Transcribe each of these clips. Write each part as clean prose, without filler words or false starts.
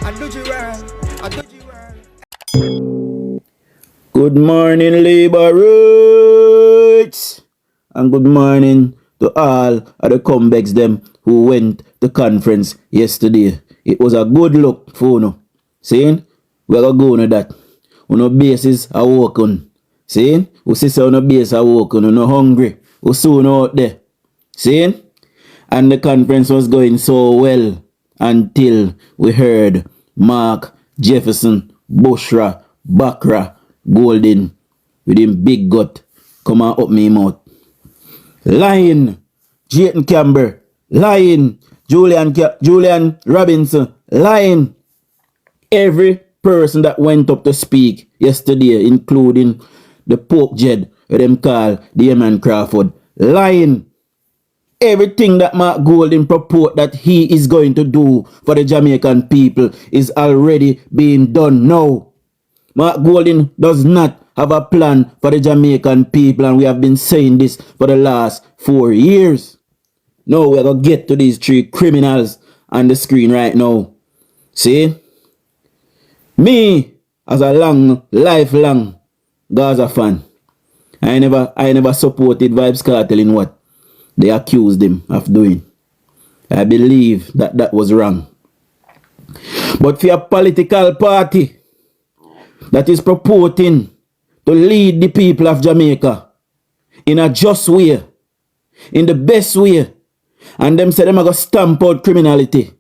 Good morning, Labourites, and good morning to all of the comebacks them who went to conference yesterday. It was a good look for you. Saying we're gonna go on that. No bases are walking. Saying we see on the base are walking. No hungry. We soon out there. Saying, and the conference was going so well until we heard Mark, Jefferson, Bushra, Bakra, Golden with him big gut come and up me mouth. Lying, Jayton Camber, lying, Julian Robinson, lying. Every person that went up to speak yesterday, including the Pope Jed, who them call Damon Crawford, lying. Everything that Mark Golden purport that he is going to do for the Jamaican people is already being done now. Mark Golden does not have a plan for the Jamaican people, and we have been saying this for the last 4 years. Now we're going to get to these 3 criminals on the screen right now. See? Me, as a lifelong Gaza fan, I never supported Vybz Kartel in what they accused him of doing. I believe that was wrong. But for a political party that is purporting to lead the people of Jamaica in a just way, in the best way, and them say them are going to stamp out criminality.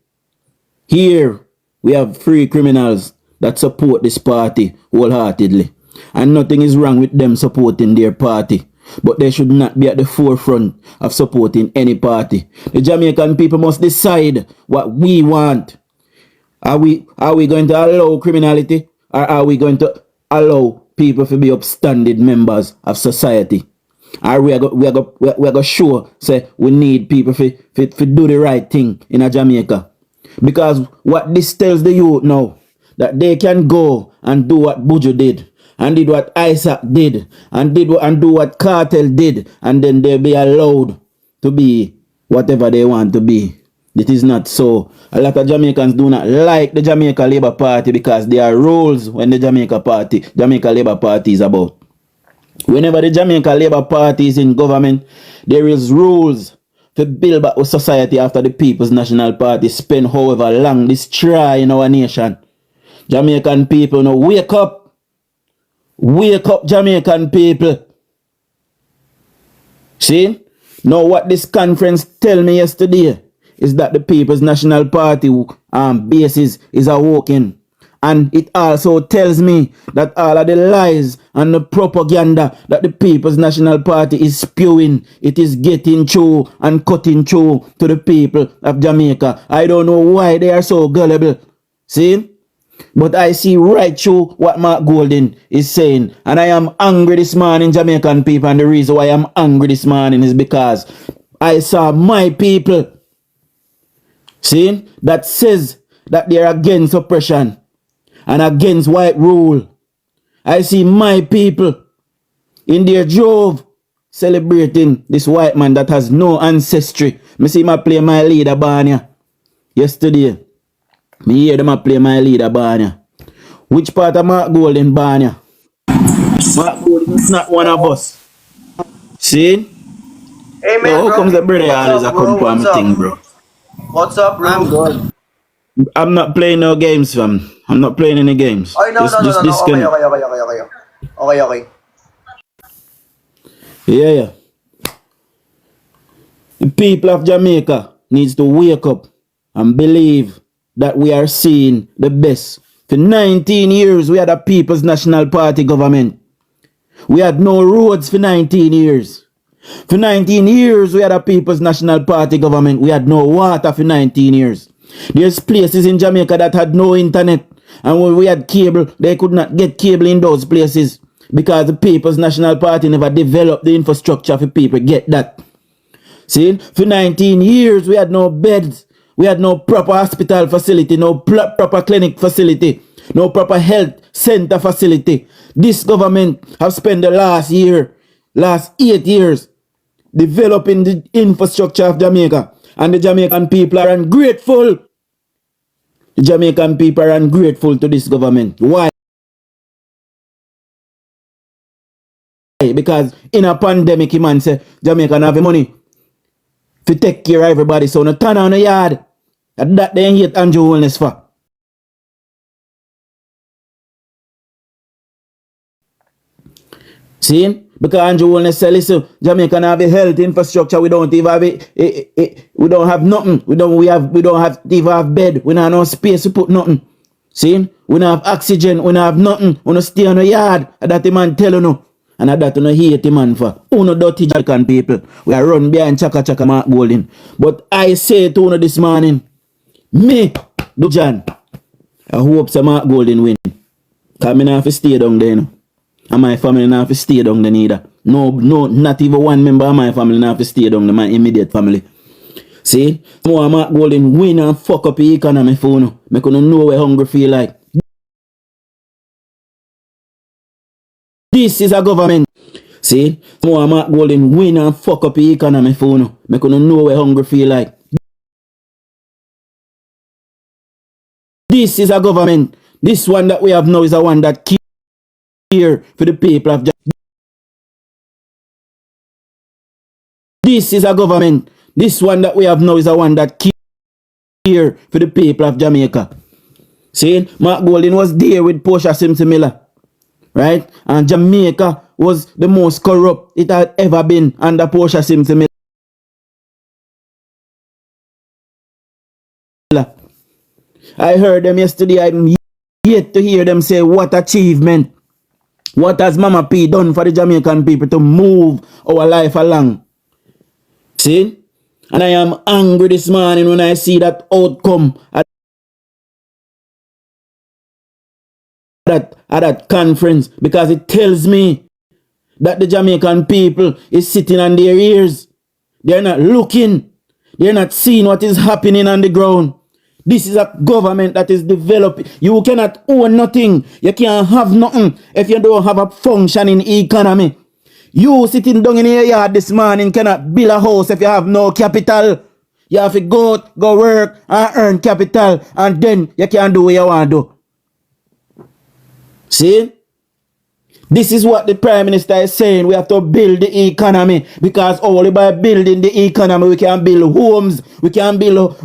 Here we have 3 criminals that support this party wholeheartedly. And nothing is wrong with them supporting their party. But they should not be at the forefront of supporting any party. The Jamaican people must decide what we want. Are we going to allow criminality, or are we going to allow people to be upstanding members of society? Or we are going to show, say, we need people to do the right thing in a Jamaica. Because what this tells the youth now, that they can go and do what Buju did, and did what Isaac did, and do what Cartel did, and then they'll be allowed to be whatever they want to be. It is not so. A lot of Jamaicans do not like the Jamaica Labour Party because there are rules when the Jamaica Labour Party is about. Whenever the Jamaica Labour Party is in government, there is rules to build back a society after the People's National Party spend however long this try in our nation. Jamaican people, now wake up. Wake up, Jamaican people. See? Now what this conference tell me yesterday is that the People's National Party basis is awoken. And it also tells me that all of the lies and the propaganda that the People's National Party is spewing, it is getting through and cutting through to the people of Jamaica. I don't know why they are so gullible. See? But I see right through what Mark Golden is saying. And I am angry this morning, Jamaican people. And the reason why I'm angry this morning is because I saw my people, see, that says that they are against oppression and against white rule. I see my people in their drove celebrating this white man that has no ancestry. Me see my play my leader Banya yesterday. Me hear them a play my leader Banya. Which part of Mark Golden Banya? Mark Golden is not one of us. See? Hey man, how comes the brother always a come for me thing, bro? What's up, bro? I'm good. I'm not playing no games, fam. I'm not playing any games. Oh, no. Okay. Yeah. The people of Jamaica needs to wake up and believe that we are seeing the best. For 19 years, we had a People's National Party government. We had no roads for 19 years. For 19 years, we had a People's National Party government. We had no water for 19 years. There's places in Jamaica that had no internet. And when we had cable, they could not get cable in those places because the People's National Party never developed the infrastructure for people get that. See, for 19 years, we had no beds. We had no proper hospital facility, no proper clinic facility, no proper health center facility. This government have spent the last 8 years developing the infrastructure of Jamaica. And the Jamaican people are ungrateful. The Jamaican people are ungrateful to this government. Why? Because in a pandemic, man say Jamaican have money to take care of everybody. So no turn on the yard. That they hate Andrew Holness for. See? Because Andrew Holness say, listen, Jamaican have a health infrastructure. We don't even have it. We don't have nothing. We don't have even have bed. We don't have no space to put nothing. See? We don't have oxygen. We don't have nothing. We don't stay on the yard. That the man tell you. And that you hate the man for. Uno dirty Jamaican people. We are run behind Chaka Chaka Mark Golding. But I say to you this morning, me, DUJON, I hope some Mark Golding win. Because I don't have to stay down there. No. And my family don't have to stay down there neither. No, not even one member of my family don't have to stay down there, my immediate family. See? More Mark Golding win and fuck up the economy for you. I couldn't know what hungry feel like. This is a government. See? More Mark Golding win and fuck up the economy for you. I couldn't know what hungry feel like. This is a government. This one that we have now is a one that care for the people of Jamaica. This is a government. This one that we have now is a one that care for the people of Jamaica. See? Mark Golding was there with Portia Simpson Miller. Right? And Jamaica was the most corrupt it had ever been under Portia Simpson Miller. I heard them yesterday. I'm yet to hear them say what achievement. What has Mama P done for the Jamaican people to move our life along? See? And I am angry this morning when I see that outcome at that conference, because it tells me that the Jamaican people is sitting on their ears. They're not looking. They're not seeing what is happening on the ground. This is a government that is developing. You cannot own nothing. You can't have nothing if you don't have a functioning economy. You sitting down in your yard this morning cannot build a house if you have no capital. You have to go work and earn capital, and then you can do what you want to do. See? This is what the Prime Minister is saying. We have to build the economy, because only by building the economy we can build homes, we can build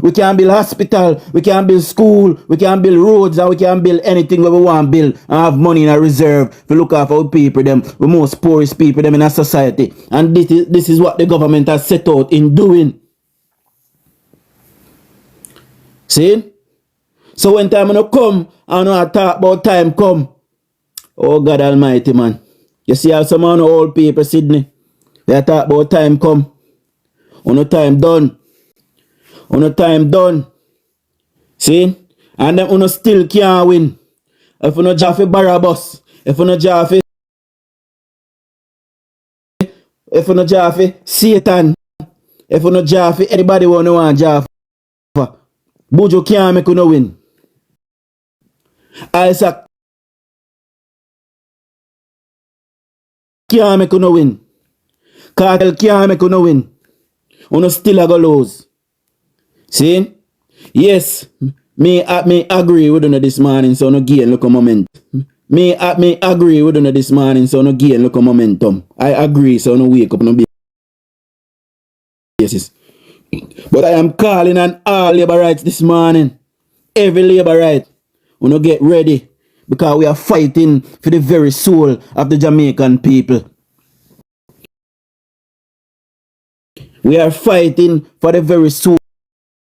hospital, we can build school, we can build roads, and we can build anything we want to build and have money in a reserve to look after our people, them, the most poorest people them in a society. And this is what the government has set out in doing. See? So when time will come, I know I talk about time come. Oh God Almighty, man. You see how some old people, Sydney, they talk about time come. On time done. On time done. See? And them uno still can't win. If you no Jaffe Barabbas, if you no Jaffe Satan, if you no Jaffe anybody wanna want Jaffe, Bujo can't make you no win. Isaac can't make you no win. Cartel can't make you no win. You still a go lose. See? Yes, me agree with you this morning, so no gain look a moment. Me agree with you this morning, so no gain look a momentum. I agree, so no wake up no basis. But I am calling on all labor rights this morning. Every labor right. We no get ready, because we are fighting for the very soul of the Jamaican people. We are fighting for the very soul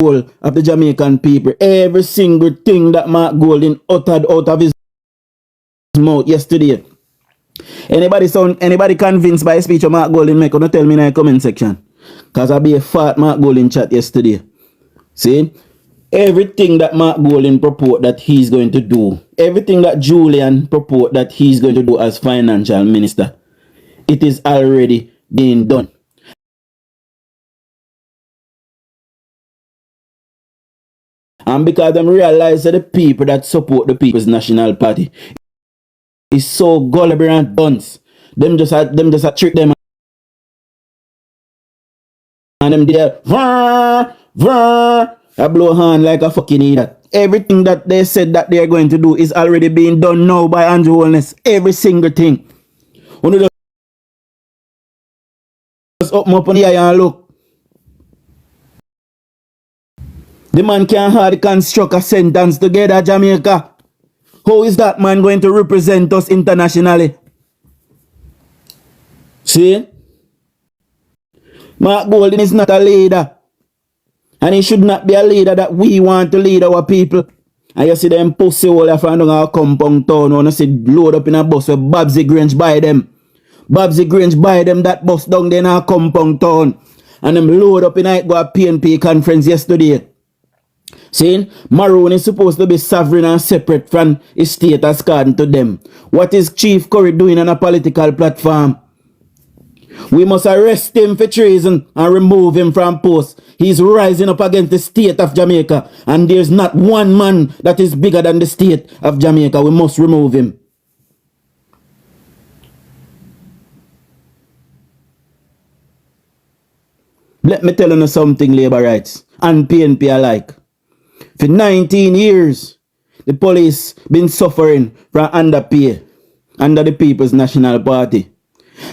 of the Jamaican people. Every single thing that Mark Golding uttered out of his mouth yesterday. Anybody convinced by a speech of Mark Golding, make tell me in the comment section. Because I be a fat Mark Golding chat yesterday. See? Everything that Mark Golding proposed that he's going to do, everything that Julian proposed that he's going to do as financial minister, it is already being done. And because them realize that the people that support the People's National Party is so gullible and dunce, them just a trick them, and them there I blow hand like a fucking idiot. Everything that they said that they are going to do is already being done now by Andrew Holness. Every single thing. You just open up on the eye and look. The man can hardly construct a sentence together, Jamaica. How is that man going to represent us internationally? See? Mark Golding is not a leader. And he should not be a leader that we want to lead our people. And you see them pussy all of our compound town. And you see load up in a bus with Babsy Grange by them. Babsy Grange by them that bus down there in our compound town. And them load up in a go a PNP conference yesterday. See, Maroon is supposed to be sovereign and separate from his state as according to them. What is Chief Curry doing on a political platform? We must arrest him for treason and remove him from post. He's rising up against the state of Jamaica. And there's not one man that is bigger than the state of Jamaica. We must remove him. Let me tell you something, Labour rights and PNP alike. For 19 years, the police been suffering from underpay under the People's National Party.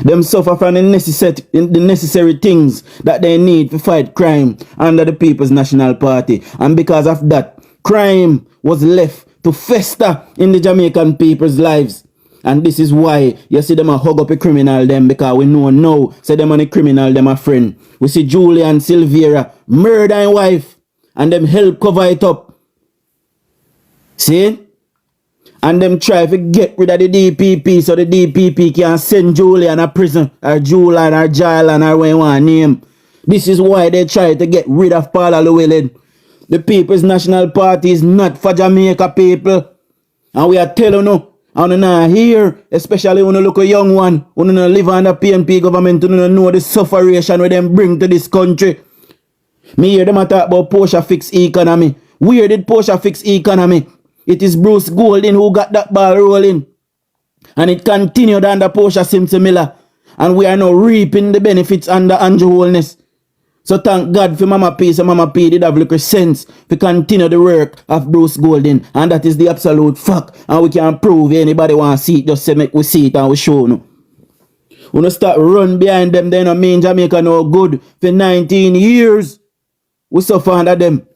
Them suffer from the necessary things that they need to fight crime under the People's National Party. And because of that, crime was left to fester in the Jamaican people's lives. And this is why you see them a hug up a criminal them, because we know now, say them on a criminal them a friend. We see Julia and Silvera murder and wife, and them help cover it up. See? And them try to get rid of the DPP so the DPP can send Julian a prison or Julian or Jailan or what you want to name. This is why they try to get rid of Paula Llewellyn. The People's National Party is not for Jamaica people. And we are telling you, and you not here, especially when you look a young one, when you live under PNP government, you don't know the sufferation where them bring to this country. Me hear them talk about Porsche fix economy. Where did Porsche fix economy? It is Bruce Golding who got that ball rolling. And it continued under Portia Simpson Miller. And we are now reaping the benefits under Andrew Holness. So thank God for Mama P. So Mama P did have little sense to continue the work of Bruce Golding. And that is the absolute fact. And we can prove anybody want to see it. Just say make we see it and we show no. We don't start run behind them. They don't mean Jamaica no good. For 19 years, we suffer under them.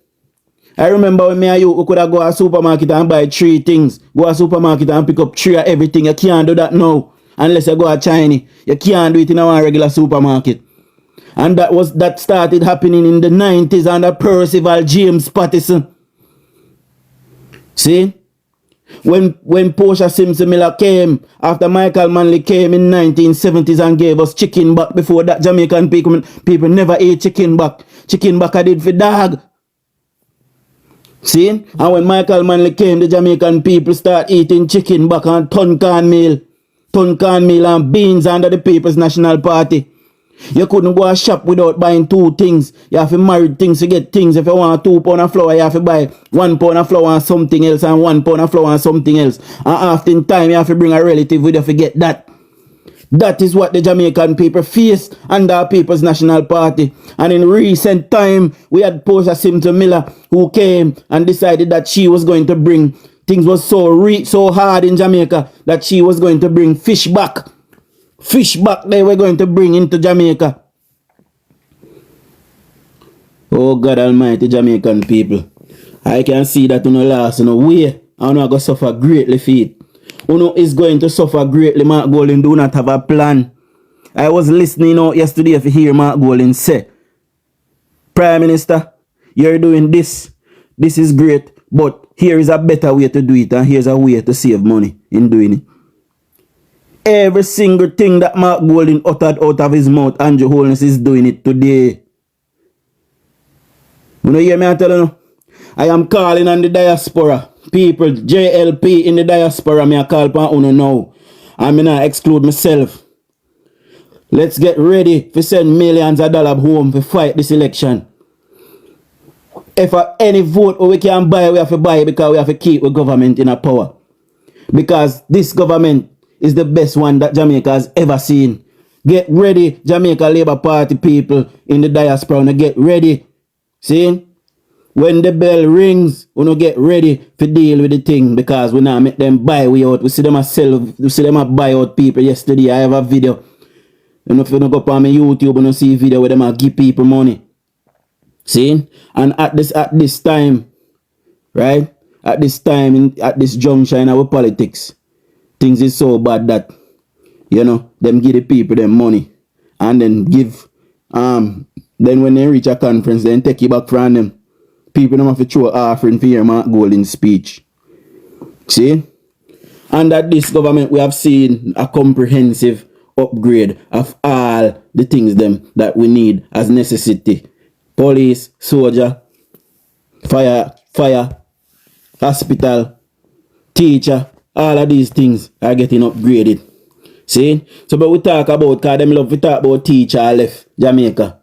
I remember when me and you could have go to a supermarket and buy 3 things. Go to a supermarket and pick up 3 of everything. You can't do that now. Unless you go to China. You can't do it in a regular supermarket. And that started happening in the 90s under Percival James Pattison. See? When Portia Simpson Miller came, after Michael Manley came in 1970s and gave us chicken back, before that Jamaican people never ate chicken back. Chicken back I did for dog. See? And when Michael Manley came, the Jamaican people start eating chicken back and ton corn meal and beans under the People's National Party. You couldn't go a shop without buying 2 things. You have to marry things to get things. If you want 2 pound of flour, you have to buy 1 pound of flour and something else, and 1 pound of flour and something else. And often time you have to bring a relative with you to get that. That is what the Jamaican people faced under our People's National Party. And in recent time, we had Portia Simpson Miller who came and decided that she was going to bring, things was so hard in Jamaica that she was going to bring fish back. Fish back they were going to bring into Jamaica. Oh God Almighty, Jamaican people. I can see that you know last in a way. And you are going to suffer greatly for it. Uno is going to suffer greatly. Mark Golding do not have a plan. I was listening out yesterday to hear Mark Golding say, Prime Minister, you're doing this. This is great, but here is a better way to do it, and here's a way to save money in doing it. Every single thing that Mark Golding uttered out of his mouth, Andrew Holness is doing it today. You know, hear me tell you? I am calling on the diaspora. People, JLP in the diaspora, me a call upon uno now. I mean, I exclude myself. Let's get ready to send millions of dollars home to fight this election. If any vote we can buy, we have to buy because we have to keep the government in a power. Because this government is the best one that Jamaica has ever seen. Get ready, Jamaica Labour Party people in the diaspora. Get ready. See? When the bell rings, we no get ready to deal with the thing because we not make them buy we out. We see them a sell, we see them a buy out people yesterday. I have a video. You know, if you don't go up on my YouTube, you don't see a video where them a give people money. See? And at this time, right? At this time, at this juncture in our politics, things is so bad that, you know, them give the people them money. And then give, then when they reach a conference, then take you back from them. People don't have to throw offering for your Mark Golden speech. See? Under this government, we have seen a comprehensive upgrade of all the things them that we need as necessity. Police, soldier, fire, hospital, teacher, all of these things are getting upgraded. See? So but we talk about, because them love we talk about teacher left Jamaica.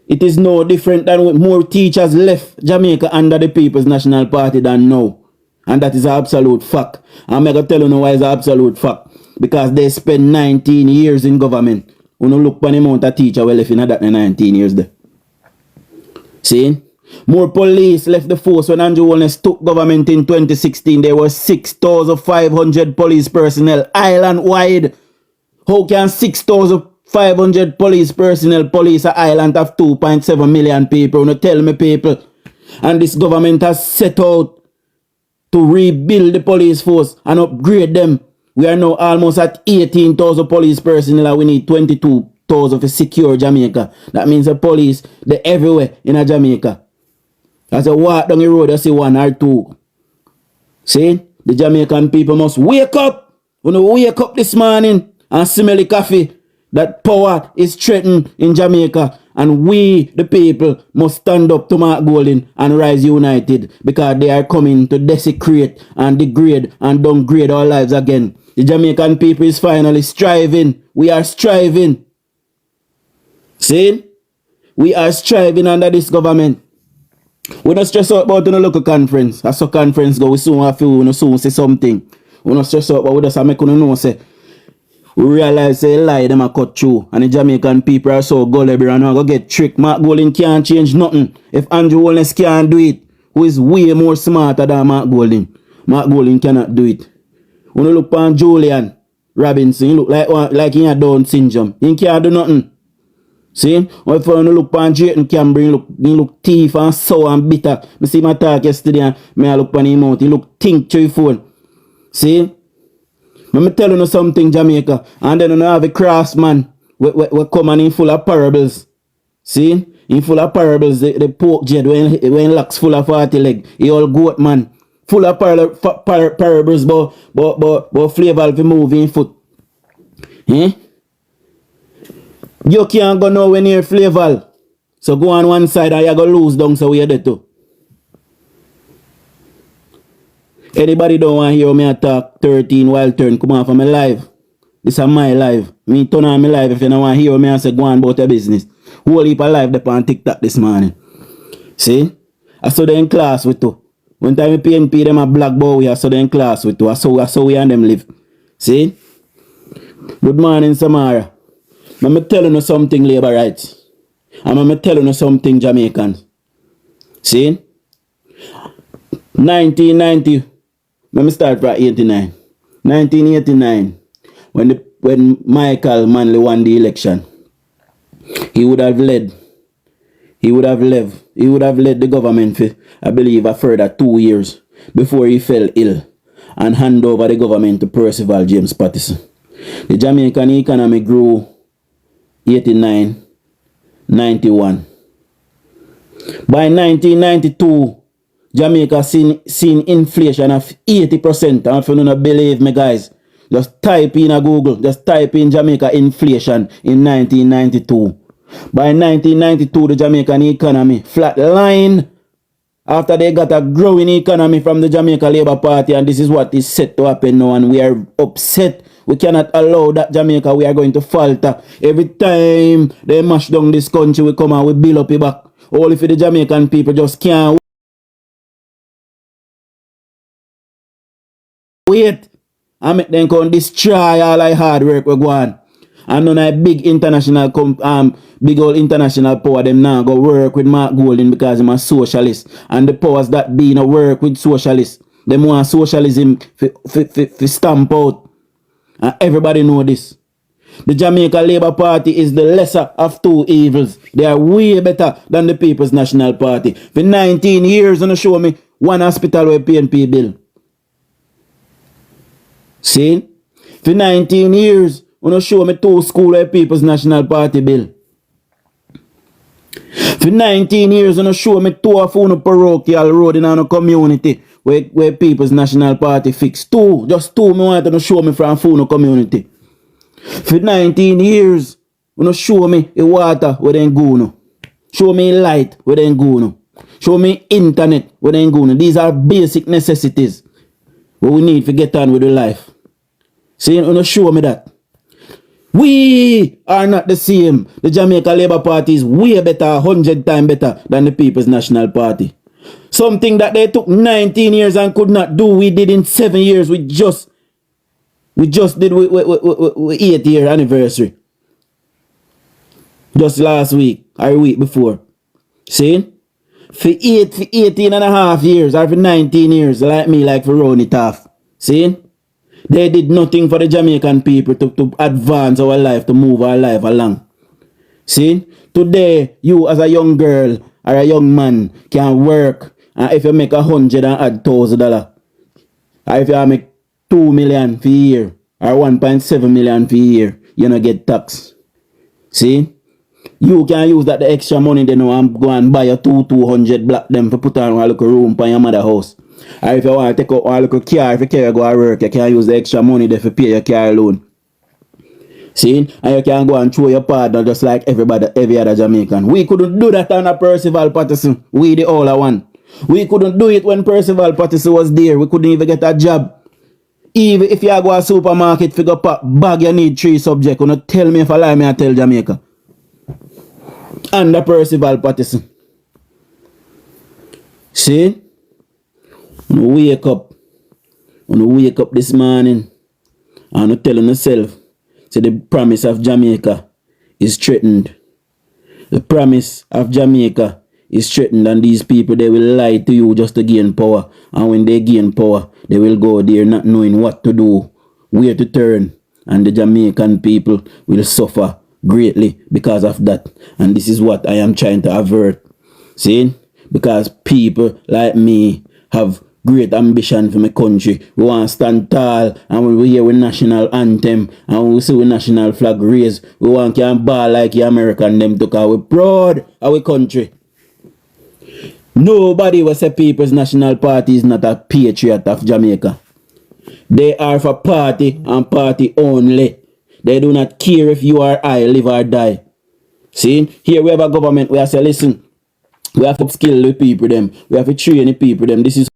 It is no different than with more teachers left Jamaica under the People's National Party than now. And that is an absolute fact. I'm going to tell you now why it's an absolute fact. Because they spent 19 years in government. You know, look at the amount of teachers we left in that 19 years there. See? More police left the force when Andrew Holness took government in 2016. There were 6,500 police personnel island-wide. How can 6,500 police personnel police an island of 2.7 million people? You tell me, people. And this government has set out to rebuild the police force and upgrade them. We are now almost at 18,000 police personnel and we need 22,000 to secure Jamaica. That means the police, they're everywhere in a Jamaica. As you walk down the road, you see one or two. See? The Jamaican people must wake up. When you wake up this morning and smell the coffee, that power is threatened in Jamaica. And we, the people, must stand up to Mark Golden and rise united because they are coming to desecrate and degrade and downgrade our lives again. The Jamaican people is finally striving. We are striving. See? We are striving under this government. We don't stress out about the local conference. As a conference go, we soon have to, we soon say something. We don't stress out, but we just make you know, say, we realize say lie them a cut through. And the Jamaican people are so gullible and go get tricked. Mark Golden can't change nothing. If Andrew Holness can't do it, who is way more smarter than Mark Golden? Mark Golden cannot do it. When you look on Julian Robinson, he look like he had Down syndrome. He can't do nothing. See? Or if you look on Drayton Cameron, he look thief and sour and bitter. I see my talk yesterday and I look on him out. He look think through his phone. See? Let me tell you something, Jamaica. And then you have a craftsman. We come and in full of parables. See? In full of parables. The pork jet when locks full of 40 leg. He all goat man. Full of parables but flavor of the moving foot. Eh? You can't go nowhere near flavor. So go on one side and you're going to lose down so we're there too. Anybody don't want to hear me talk 13 while turn come on for my live. This is my live. Me turn on my live if you don't want to hear me and say go on about your business. Whole heap of live there on TikTok this morning. See? I saw them in class with you. One time PNP them a black boy, I saw them in class with you. I saw we and them live. See? Good morning, Samara. I'm telling you something, labor rights. And I'm telling you something, Jamaicans. See? 1990. Let me start from 89. 1989, when Michael Manley won the election, he would have led the government for, I believe, a further 2 years before he fell ill and hand over the government to Percival James Pattison. The Jamaican economy grew 89, 91. By 1992, Jamaica seen inflation of 80%. And if you don't believe me, guys, just type in a Google. Just type in Jamaica inflation in 1992. By 1992, the Jamaican economy flatlined after they got a growing economy from the Jamaica Labour Party. And this is what is set to happen now. And we are upset. We cannot allow that Jamaica. We are going to falter. Every time they mash down this country, we come and we build up it back. All if the Jamaican people just can't wait. I make them come destroy all our hard work we go on. And none of big international big old international power them now go work with Mark Golding because I'm a socialist. And the powers that be no work with socialists. Them want socialism for stamp out. And everybody know this. The Jamaica Labour Party is the lesser of two evils. They are way better than the People's National Party. For 19 years, you show me one hospital with PNP bill. See? For 19 years, you show me two schools with People's National Party bill. For 19 years, you show me two of a parochial road in a community where People's National Party fix. Two, just two me want to show me from Funo community. For 19 years, you show me the water where they go no. Show me light where they go no. Show me internet where they go no. These are basic necessities what we need to get on with the life. See, you show me that. We are not the same. The Jamaica Labour Party is way better, 100 times better than the People's National Party. Something that they took 19 years and could not do, we did in 7 years. We just did with 8-year anniversary. Just last week or week before. See? For 18 and a half years or for 19 years, like me, like for round it off. See? They did nothing for the Jamaican people to advance our life, to move our life along. See? Today, you as a young girl or a young man can work, and if you make $100,000, or if you make 2 million for a year, or 1.7 million for a year, you don't get tax. See? You can use that the extra money then and go and buy a 200 black them for put on a little room for your mother house. Or if you want to take out a little car, if you can't go to work, you can use the extra money there for pay your car loan. See? And you can go and throw your partner just like every other Jamaican. We couldn't do that on a Percival Patterson. We the older one. We couldn't do it when Percival Patterson was there. We couldn't even get a job. Even if you go to a supermarket, figure pack bag, you need 3 subjects. You don't tell me if I lie, me I tell Jamaica. Under Percival Patterson. See? When you wake up this morning and you tell yourself, say the promise of Jamaica is threatened. The promise of Jamaica is threatened, and these people, they will lie to you just to gain power. And when they gain power, they will go there not knowing what to do, where to turn. And the Jamaican people will suffer greatly because of that. And this is what I am trying to avert. See? Because people like me have great ambition for my country. We want to stand tall, and when we hear the national anthem and when we see the national flag raised, we want to ball like the American them to call we proud of our country. Nobody will say People's National Party is not a patriot of Jamaica. They are for party and party only. They do not care if you or I live or die. See, here we have a government. We have to say, listen, we have to upskill the people them. We have to train the people them. This is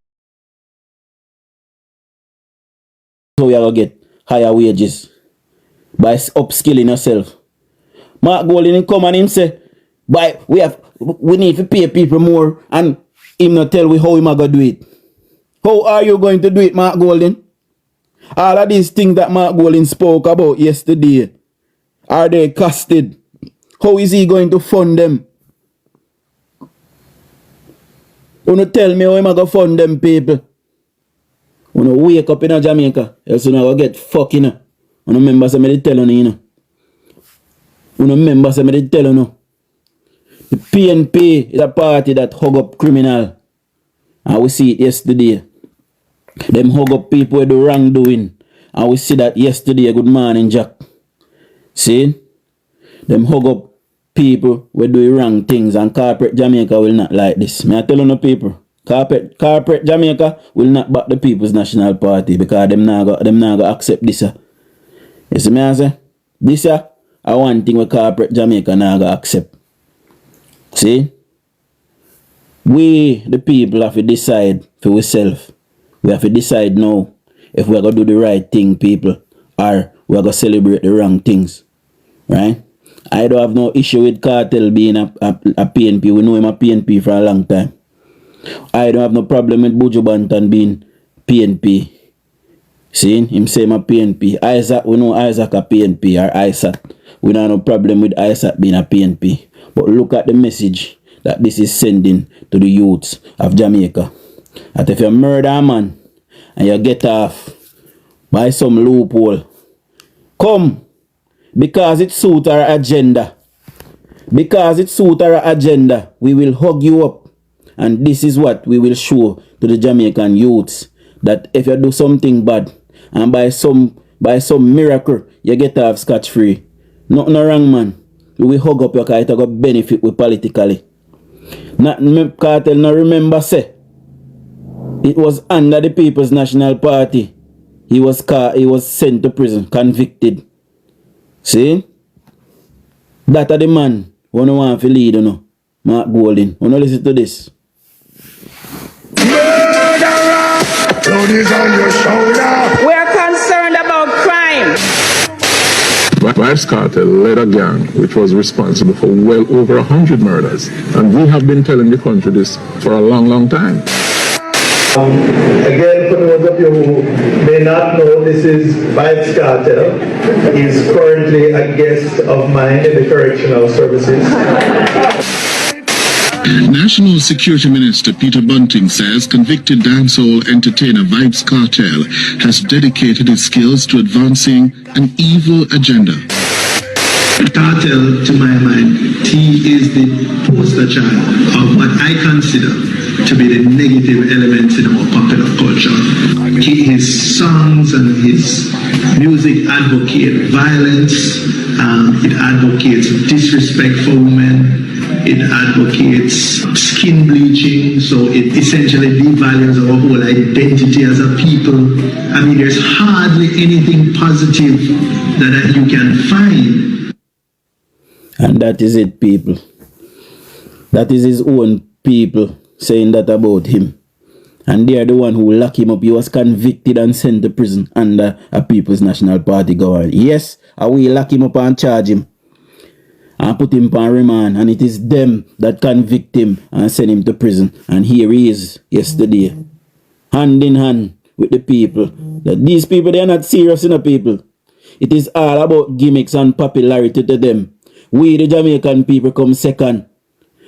how we are going to get higher wages. By upskilling yourself. Mark Golding come and him say, we need to pay people more, and him not tell we how him going to do it. How are you going to do it, Mark Golding? All of these things that Mark Golding spoke about yesterday, are they costed? How is he going to fund them? You don't tell me how him going to fund them people. You don't wake up in Jamaica, else you don't get fucking. You don't remember somebody telling you, you don't remember somebody telling you. The PNP is a party that hug up criminal. And we see it yesterday. Them hug up people with the wrongdoing. And we see that yesterday. Good morning, Jack. See? Them hug up people with the wrong things. And corporate Jamaica will not like this. May I tell you people? Corporate Jamaica will not back the People's National Party. Because them not go accept this. You see me I say? This I one thing with corporate Jamaica not go accept. See? We, the people, have to decide for ourselves. We have to decide now if we are going to do the right thing, people, or we are going to celebrate the wrong things. Right? I don't have no issue with Cartel being a PNP. We know him a PNP for a long time. I don't have no problem with Buju Banton being PNP. See? Him say him a PNP. Isaac, we know Isaac a PNP or Isaac. We don't have no problem with ISAP being a PNP. But look at the message that this is sending to the youths of Jamaica. That if you murder a man and you get off by some loophole, come, because it suits our agenda. Because it suits our agenda, we will hug you up. And this is what we will show to the Jamaican youths. That if you do something bad, and by some miracle, you get off scotch-free. Nothing wrong, man. We will hug up your car, it will benefit with politically. Not cartel, no remember, say, it was under the People's National Party. He was sent to prison, convicted. See? That are the man who don't want to lead, you know. Mark Golding. You know, listen to this. Murderer! Blood is on your shoulder. We are concerned about crime. Vybz Kartel led a gang which was responsible for well over 100 murders. And we have been telling the country this for a long, long time. Again, for those of you who may not know, this is Vybz Kartel. He's currently a guest of mine in the Correctional Services. National Security Minister Peter Bunting says convicted dancehall entertainer Vybz Kartel has dedicated his skills to advancing an evil agenda. Kartel, to my mind, he is the poster child of what I consider to be the negative elements in our popular culture. His songs and his music advocate violence, it advocates disrespect for women, it advocates skin bleaching, so it essentially devalues our whole identity as a people. I mean, there's hardly anything positive that you can find. And that is it, people. That is his own people saying that about him. And they are the one who lock him up. He was convicted and sent to prison under a People's National Party government. Yes, and we lock him up and charge him and put him on remand. And it is them that convict him and send him to prison. And here he is yesterday, hand in hand with the people. That these people, they are not serious enough, people. It is all about gimmicks and popularity to them. We, the Jamaican people, come second.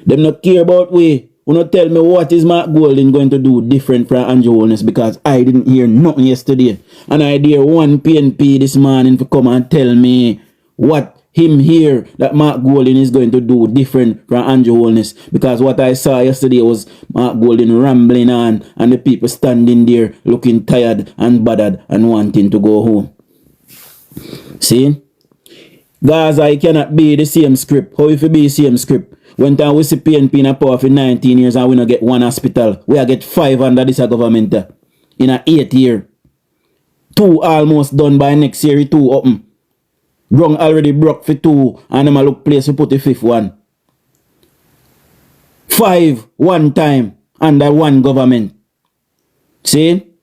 Them not care about we. You not tell me what is Mark Golding going to do different from Andrew Holness, because I didn't hear nothing yesterday. And I hear one PNP this morning to come and tell me what him here that Mark Golding is going to do different from Andrew Holness. Because what I saw yesterday was Mark Golding rambling on and the people standing there looking tired and bothered and wanting to go home. See? Gaza, I cannot be the same script. How if it be the same script? When time we see PNP in a power for 19 years and we not get one hospital, we get 5 under this government in a 8 year. 2 almost done by next year, 2 open. Wrong already broke for 2 and them a look place to put the 5th one. 5 one time under one government. See?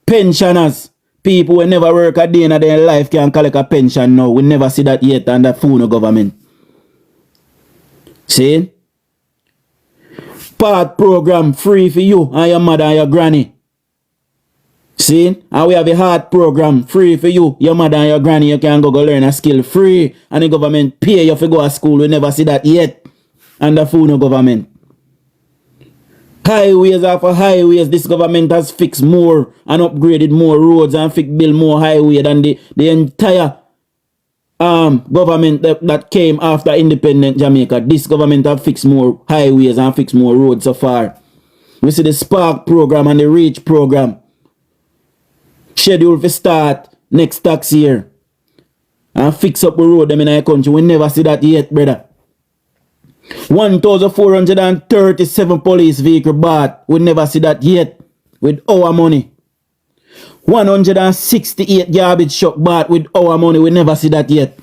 Pensioners. People who never work a day in their life can collect a pension now. We never see that yet under Funo government. See? Part program free for you and your mother and your granny. See? And we have a heart program free for you, your mother and your granny. You can go learn a skill free. And the government pay you for go to school. We never see that yet under Funo government. Highways after highways, this government has fixed more and upgraded more roads and built more highways than the entire government that came after independent Jamaica. This government have fixed more highways and fixed more roads so far. We see the Spark program and the Reach program scheduled to start next tax year and fix up the road them in our country. We never see that yet, brother. 1,437 police vehicle bought. We never see that yet with our money. 168 garbage truck bought with our money. We never see that yet.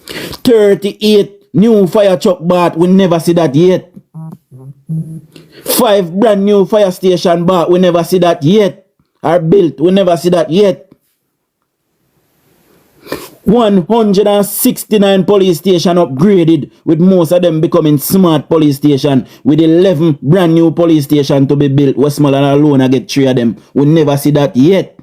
38 new fire truck bought. We never see that yet. 5 brand new fire station bought. We never see that yet. Are built. We never see that yet. 169 police station upgraded, with most of them becoming smart police station, with 11 brand new police station to be built. Westmoreland alone I get 3 of them. We never see that yet.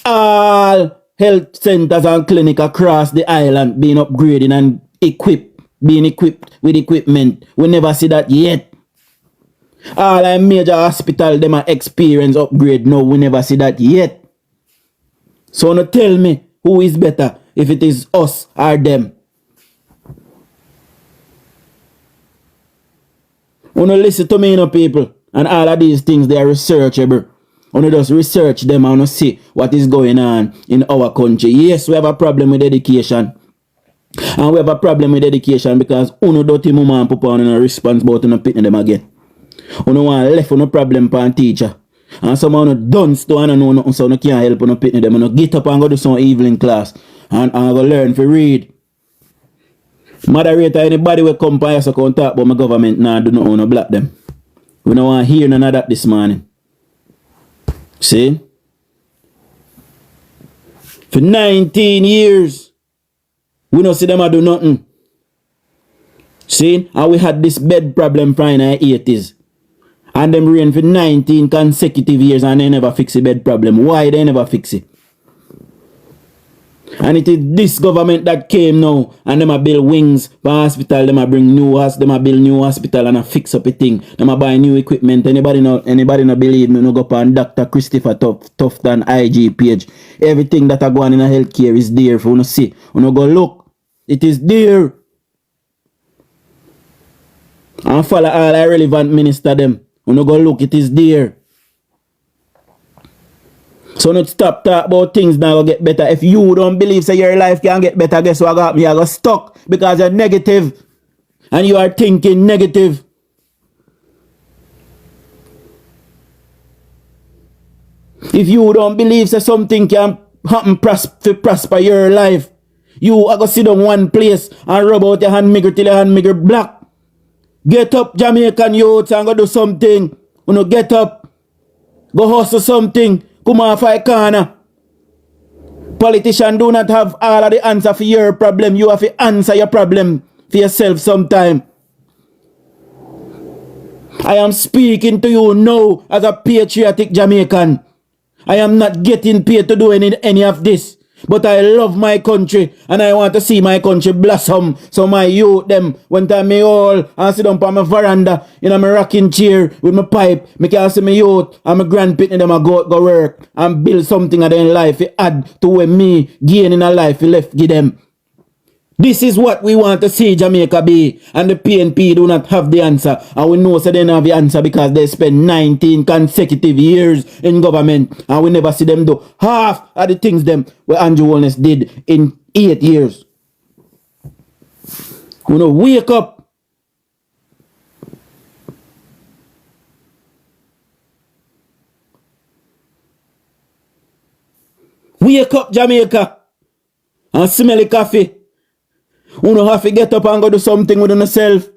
All health centers and clinics across the island being upgraded and being equipped with equipment. We never see that yet. All our major hospitals, them are experience upgrade. No, we never see that yet. So now tell me who is better, if it is us or them. Wanna listen to me, you know, people. And all of these things, they are researchable. Wanna just research them and wanna see what is going on in our country. Yes, we have a problem with education. And we have a problem with education because uno dirty mama and papa and no response about no pitting them again. Uno want left no problem pan teacher. And some uno dunce to and know nothing so no can't help no pitting them. Uno get up and go do some evening class and go learn to read. Moderator, anybody will come by us and talk about my government now do not want to block them. We don't want to hear none of that this morning. See? For 19 years, we don't see them do nothing. See? And we had this bed problem from the 80s. And them reign for 19 consecutive years and they never fix the bed problem. Why they never fix it? And it is this government that came now and them a build wings for hospital, them a bring new house, them a build new hospital and a fix up a thing. Them a buy new equipment. Anybody no believe me, no go on Dr. Christopher Tufton IG page. Everything that a go on in a healthcare is there for you to see. You no go look. It is there. And follow all the relevant minister them. You no go look, it is there. So not stop talk about things now will get better. If you don't believe say your life can get better, guess what got me? I got stuck because you're negative. And you are thinking negative. If you don't believe say something can happen to prosper your life, you are going to sit down one place and rub out your hand maker till your hand maker black. Get up, Jamaican youths, and go do something. You know, get up. Go hustle something. Come off a corner. Politicians do not have all of the answer for your problem. You have to answer your problem for yourself sometime. I am speaking to you now as a patriotic Jamaican. I am not getting paid to do any of this. But I love my country and I want to see my country blossom. So my youth them, when time me all and sit down on my veranda in my rocking chair with my pipe, me can see my youth and my grandpitney them go work and build something in their life to add to what me gain in a life left give them. This is what we want to see Jamaica be. And the PNP do not have the answer. And we know so they don't have the answer because they spend 19 consecutive years in government. And we never see them do half of the things them what Andrew Holness did in 8 years. We know, wake up. Wake up, Jamaica. And smell the coffee. You don't have to get up and go do something with yourself.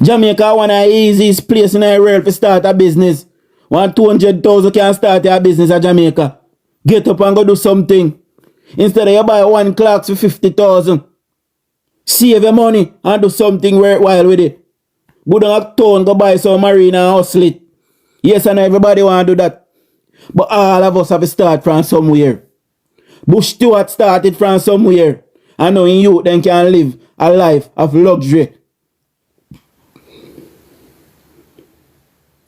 Jamaica one of the easiest place in the world to start a business. 200,000 can start a business in Jamaica. Get up and go do something. Instead of you buy one clock for 50,000. Save your money and do something worthwhile with it. Go down a town, go buy some marina and hustle it. Yes, and everybody want to do that. But all of us have to start from somewhere. Bush Stewart started from somewhere. I know in youth then can live a life of luxury.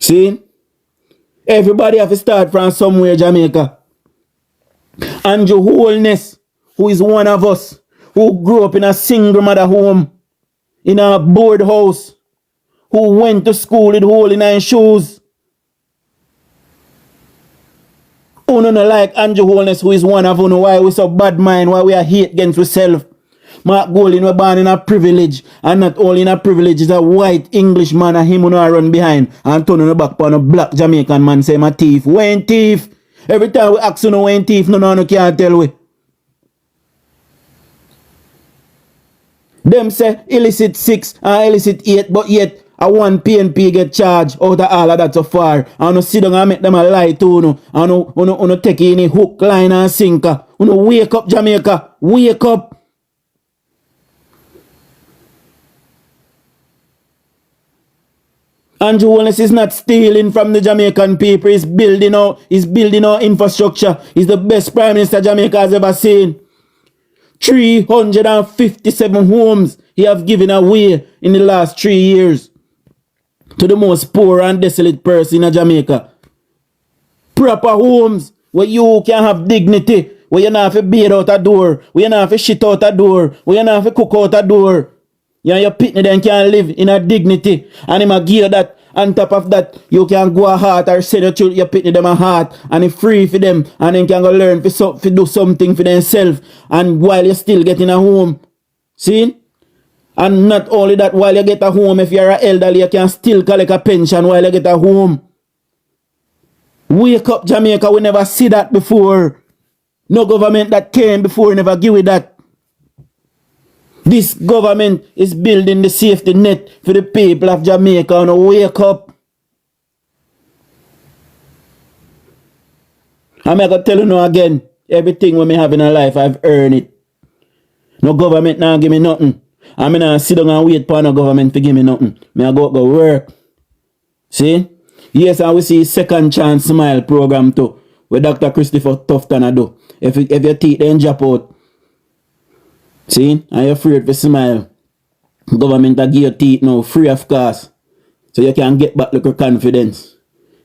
See? Everybody have to start from somewhere, Jamaica. Andrew Holness, who is one of us, who grew up in a single mother home, in a board house, who went to school with hole in her shoes. Uno no like Andrew Holness, who is one of uno, why we so bad mind, why we are hate against ourselves. Mark Golding was born in a privilege, and not only in a privilege, is a white Englishman, and him uno run behind and turn on the back on a black Jamaican man say, "My thief." When thief? Every time we ask uno when thief, no can't tell we. Them say illicit 6 and illicit 8, but yet a one PNP get charged out of all of that so far. And you sit down and make them a lie to you. And you take in a hook, line and sinker. You wake up, Jamaica. Wake up. Andrew Holness is not stealing from the Jamaican people. He's building our infrastructure. He's the best Prime Minister Jamaica has ever seen. 357 homes he have given away in the last 3 years to the most poor and desolate person in Jamaica. Proper homes where you can have dignity, where you not have to bathe out a door, where you not have to shit out a door, where you not have to cook out a door. You and your pitney then can live in a dignity. And him a give that. On top of that, you can go a heart or send your pitney them a heart. And it's free for them. And then can go learn to do something for themselves. And while you're still getting a home. See? And not only that, while you get a home, if you're an elderly, you can still collect a pension while you get a home. Wake up, Jamaica. We never see that before. No government that came before never give it that. This government is building the safety net for the people of Jamaica. And wake up. I'm going to tell you now again, everything we have in our life, I've earned it. No government now give me nothing. I'm going to sit down and wait for no government to give me nothing. I go work. See? Yes, and we see Second Chance Smile program too, where Dr. Christopher Tufton do. If your teeth then drop out, see, and you're afraid to smile. Government will give your teeth now free of cost. So you can get back your confidence.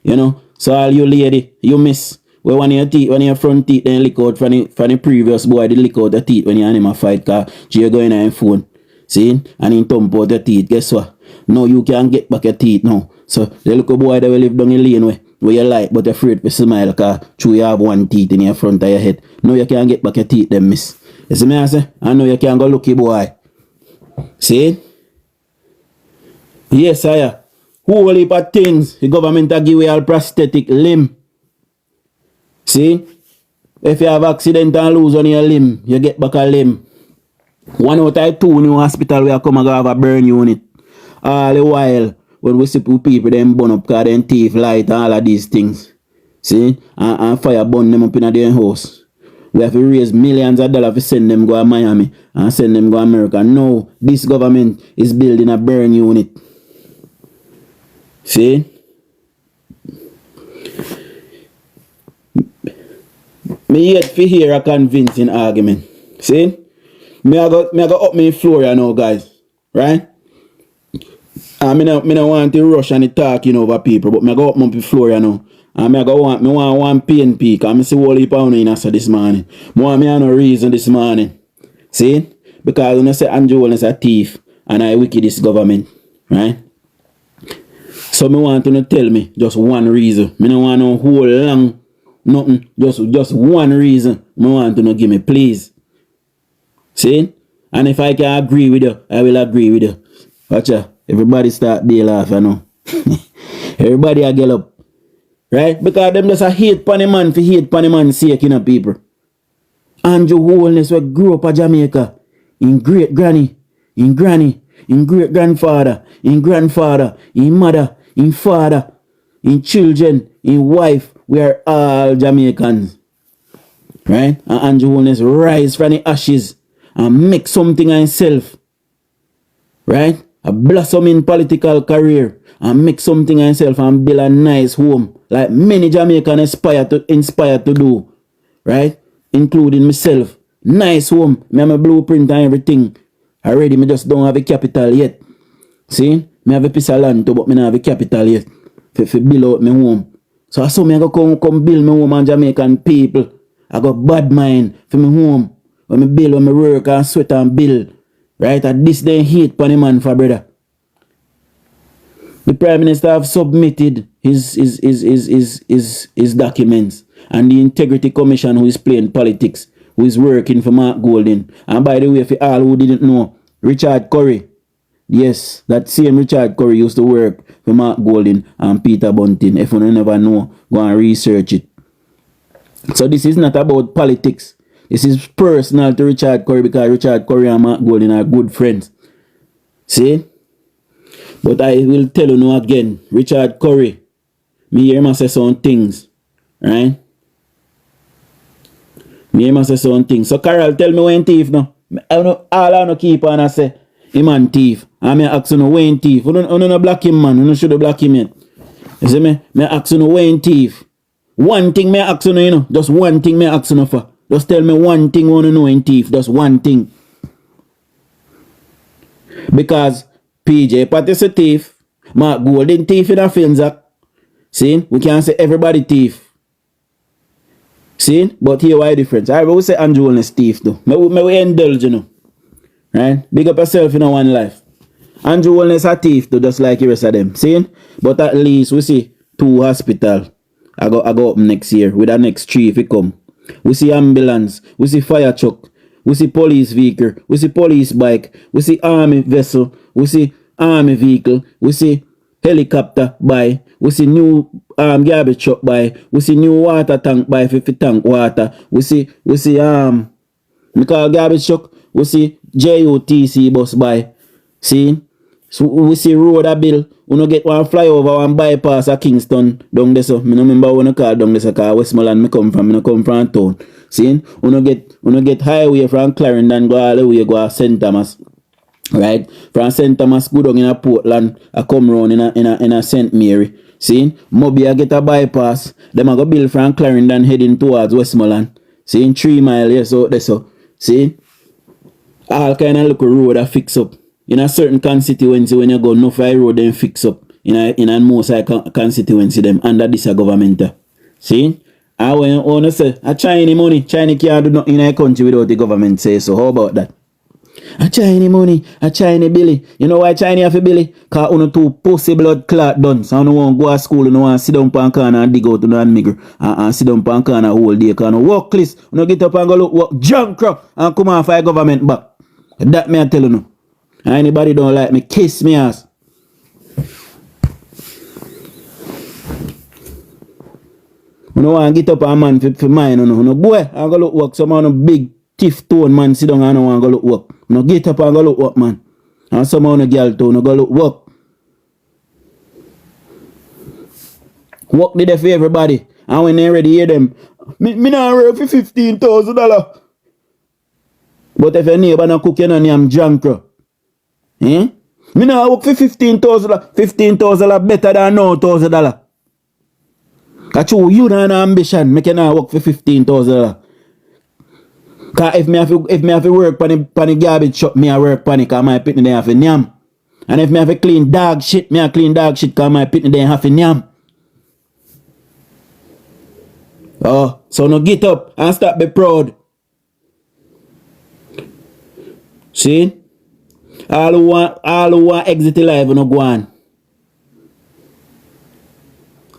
You know? So all you lady, you miss. Where one of your teeth, one of your front teeth then lick out from the previous boy, they lick out the teeth when you and him a fight car. You go in on your phone. See? And in thump out your teeth. Guess what? No, you can get back your teeth now. So the little boy that will live down the lane where you like, but you're afraid to smile because you have one teeth in your front of your head. No, you can't get back your teeth them, miss. You see me I say? I know you can't go lucky boy. See? Yes, sire. Whole heap of things. The government will give you all prosthetic limb. See? If you have accident and lose on your limb, you get back a limb. One out of 2 new hospital where I come and go have a burn unit. All the while, when we see people them burn up because them thief light and all of these things. See? And fire burn them up in their house. We have to raise millions of dollars to send them go to Miami and send them go to America. No, this government is building a burn unit. See? Me yet to hear a convincing argument. See? Me I go up my floor you know, guys. Right? And me no want to rush and talking over people, but me go up my floor you know. And me want one PNP, because I see all the pound in us this morning. Me have no reason this morning. See? Because when I say Andrew is a thief and I wicked this government. Right? So me want to tell me just one reason. Me no want no whole long nothing. Just one reason. Me want to give me, please. See? And if I can agree with you, I will agree with you. Watch out. Everybody start day laugh, you know. Everybody a get up. Right? Because them just a hate pan the man for hate pan the man sake, you know, people. Andrew Holness we grew up in Jamaica. In great granny, in great grandfather, in grandfather, in mother, in father, in children, in wife. We are all Jamaicans. Right? And Andrew Holness rise from the ashes and make something of himself. Right? A blossoming political career and make something of himself and build a nice home like many Jamaicans inspire to do, right? Including myself. Nice home. Me have a blueprint and everything. Already me just don't have a capital yet. See? Me have a piece of land too, but me don't have a capital yet. For build out my home. So I saw me I go come build my home and Jamaican people. I got bad mind for my home. When me build, when me work and sweat and build. Right? At this day hate for the man for brother. The Prime Minister have submitted his documents, and the Integrity Commission who is playing politics, who is working for Mark Golding. And by the way, for all who didn't know, Richard Curry, yes, that same Richard Curry used to work for Mark Golding and Peter Bunting. If you never know, go and research it. So this is not about politics. This is personal to Richard Curry because Richard Curry and Mark Golding are good friends. See? But I will tell you now again, Richard Curry, me hear him say some things. Right? Me hear him say some things. So Carol, tell me when thief now. All I no keep on and say, him and thief. And me ask you Wayne thief. You no black him, man. You no should black him yet. You see me? Me ask you Wayne thief. One thing me ask you know. Just one thing me ask you for. Just tell me one thing you want to know in thief. Just one thing. Because PJ Pat is a thief. Mark Golden thief in a film, Zach. See? We can't say everybody thief. See? But here why difference. I will say Andrew Wellness thief though. Me indulge, you know. Right? Big up yourself in one life. Andrew Wellness a thief though, just like the rest of them. See? But at least we see 2 hospital. I go up next year with the next 3 if it come. We see ambulance. We see fire truck. We see police vehicle. We see police bike. We see army vessel. We see army vehicle. We see helicopter buy. We see new garbage truck buy. We see new water tank buy 50 tank water. We see we call garbage truck. We see JOTC bus buy. See? So we see road a bill. We no get one flyover, one bypass a Kingston down there. So me no remember when I call down there, cause Westmoreland me come from. Me no come from town. See? We no get highway from Clarendon go all the way go to St. Thomas. Right? From St. Thomas go down in a Portland, I come round in a St. Mary. See? Moby I get a bypass. Them I go build from Clarendon heading towards Westmoreland. See? 3 miles here so there so. See? All kind of local road I fix up. In a certain constituency when you go no fire road then fix up. In a most constituency them under this government. See? I when you wanna say a Chinese money, Chinese can't do nothing in a country without the government say so. How about that? A Chinese money, a Chinese Billy. You know why Chinese have a Billy? Cause uno too pussy blood clot done. So uno want go to school, uno want sit down pan corner and dig out uno and migger. And sit down pan corner whole day. Cause uno work list. Uno get up and go look work junk and come on for government back. That me I tell you no. Anybody don't like me, kiss me ass. You know want get up a man for mine, you know. Boy, I go look work. Some of the big stiff tone man sit down and I want to go look work. No get up and go look work, man. And some of the girl too, no go look work. Work did it for everybody. And when they ready hear them, me not work for $15,000. But if your neighbor not cook, you know, I'm junk. Me not work for $15,000. $15,000 better than $9,000. That's you don't have ambition. Me cannot work for $15,000. Cause if me have to work pan the garbage shop, me I work pan it cause my pitney they have to nyam. And if me have to clean dog shit, me I clean dog shit cause my pitney they have to nyam. Oh, so no get up and stop be proud. See? All who want exit the life no go on.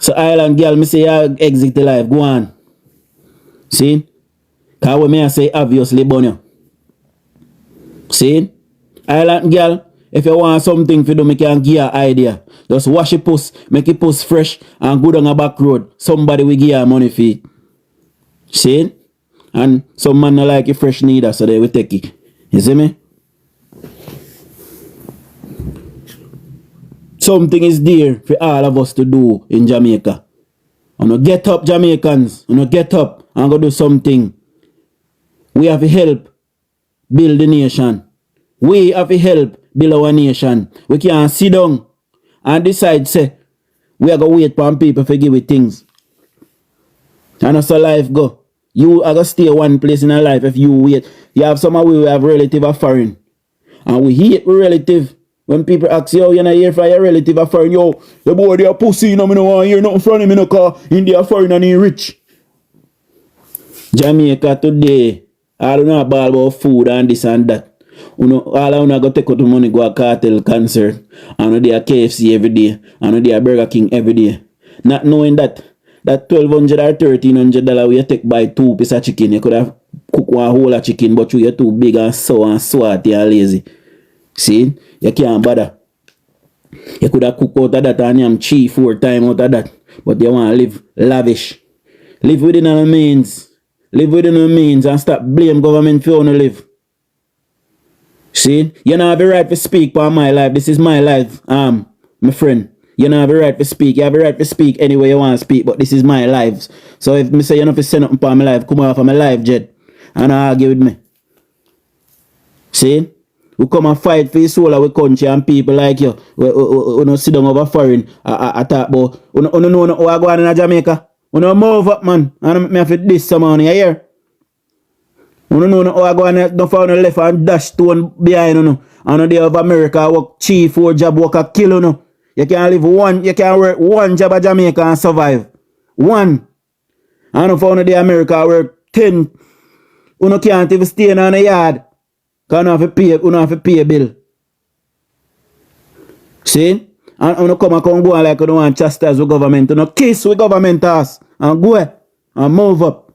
So Island girl, me say you exit the life, go on. See? Cause when me I say obviously bunny. See? Island girl, if you want something for do, me can give you an idea. Just wash your puss, make your puss fresh, and go down a back road. Somebody will give you money for it. See? And some man not like it fresh neither, so they will take it. You see me? Something is there for all of us to do in Jamaica. And get up, Jamaicans. And get up and go do something. We have to help build the nation. We have to help build our nation. We can't sit down and decide, say, we are going to wait for people to give it things. And that's how life go. You are going to stay one place in a life if you wait. You have some of we have relative of foreign. And we hate relative. When people ask you, you're not here for your relative of foreign, yo, the boy they are pussy, you know, me no want to hear nothing from him in the car. India foreign and he rich. Jamaica today, I don't know about food and this and that. You know, all I want to go take out the money, go a cartel concert. I know they are KFC every day. I know they are Burger King every day. Not knowing that $1,200 or $1,300 we take buy 2 pieces of chicken. You could have cooked one whole of chicken, but you're too big and sour and swarty and lazy. See? You can't bother. You could have cooked out of that and I'm cheap 4 times out of that. But you want to live lavish. Live within our means. Live within our means and stop blame government for you to live. See? You don't have the right to speak for my life. This is my life. My friend. You don't have the right to speak. You have the right to speak anyway you want to speak. But this is my life. So if me say you don't have to send nothing for my life, come off of my life, Jed. And argue with me. See? We come and fight for the soul of our country and people like you. We don't sit down over foreign. I talk about. We don't know what going on in Jamaica. We don't move up, man. And I have to diss someone here. We don't know what going on. Don't find left and dash stone behind you. And they of America work 3-4 job work a kill you. You can't live one. You can't work one job at Jamaica and survive. One. And if one of the America work 10. You can't even stay in the yard. Because you don't have to pay a bill. See? And you come and go like you don't want to chastise the government. You don't kiss with government ass. And go and move up.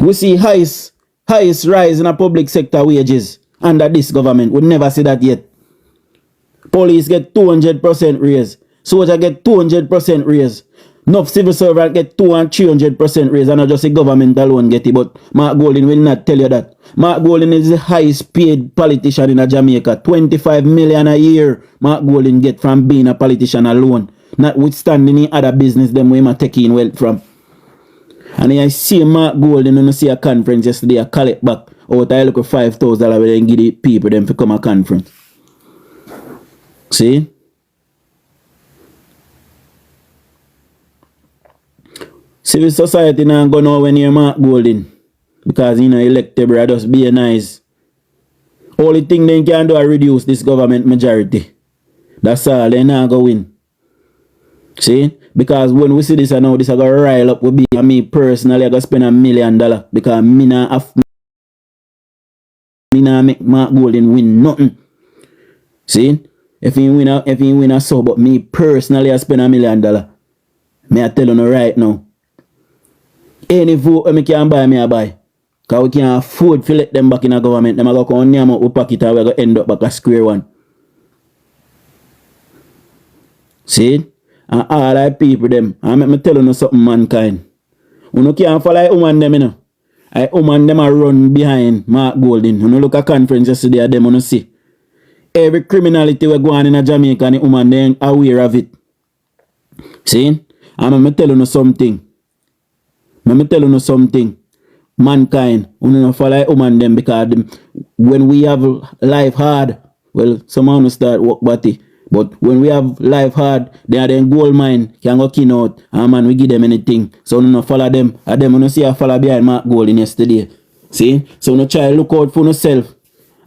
We see highest rise in a public sector wages under this government. We never see that yet. Police get 200% raise. Soldier get 200% raise. Enough civil servant get 200 and 300% raise. And not just the government alone get it. But Mark Golding will not tell you that. Mark Golding is the highest paid politician in Jamaica. 25 million a year Mark Golding get from being a politician alone. Notwithstanding any other business them where he take in wealth from. And I see Mark Golding and I see a conference yesterday, I collect back out I look at $5,000 where they give the people them to come a conference. See? Civil society now go nowhere near Mark Golding. Because electable just be nice. Only thing they can do is reduce this government majority. That's all, they not go win. See? Because when we see this and now this I go rile up with me personally I go spend $1 million because me not make Mark Golding win nothing. See? If he win a so but me personally I spend $1 million. Me I tell you right now. Any vote me can buy me I buy. Because we can't afford to let them back in the government. Them I go come name up with pocket and we go end up back a square one. See? And all that people them, I make me tell you something mankind. You can't follow like woman them, you know. I woman them a run behind Mark Golding. You look at conference yesterday them you see. Every criminality we go on in Jamaica and the woman them aware of it. See? And me tell you something. Me tell you something. Mankind, you don't follow like woman them because when we have life hard, well, someone will start work body. But when we have life hard, they are then gold mine, can go kin out, and man, we give them anything. So we don't follow them. And them, we don't see I follow behind Mark Golding yesterday. See? So we don't try to look out for yourself.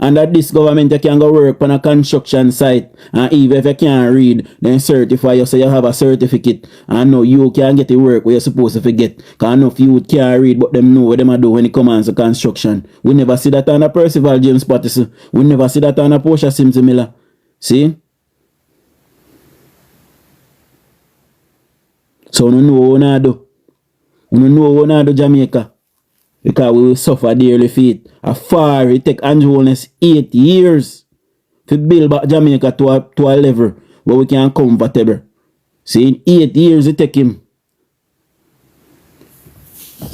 And that this government, you can go work on a construction site. And even if you can't read, then certify you so you have a certificate. And no, you can get the work where you're supposed to get. Because enough you can't read, but them know what them do when it comes to construction. We never see that on a Percival James Patterson. We never see that on a Portia Simpson Miller. See? So we know what we do. We know what we do Jamaica. Because we will suffer dearly for it. A far it take Andrew Holness 8 years to build back Jamaica to a level where we can comfortable. See, in 8 years it take him.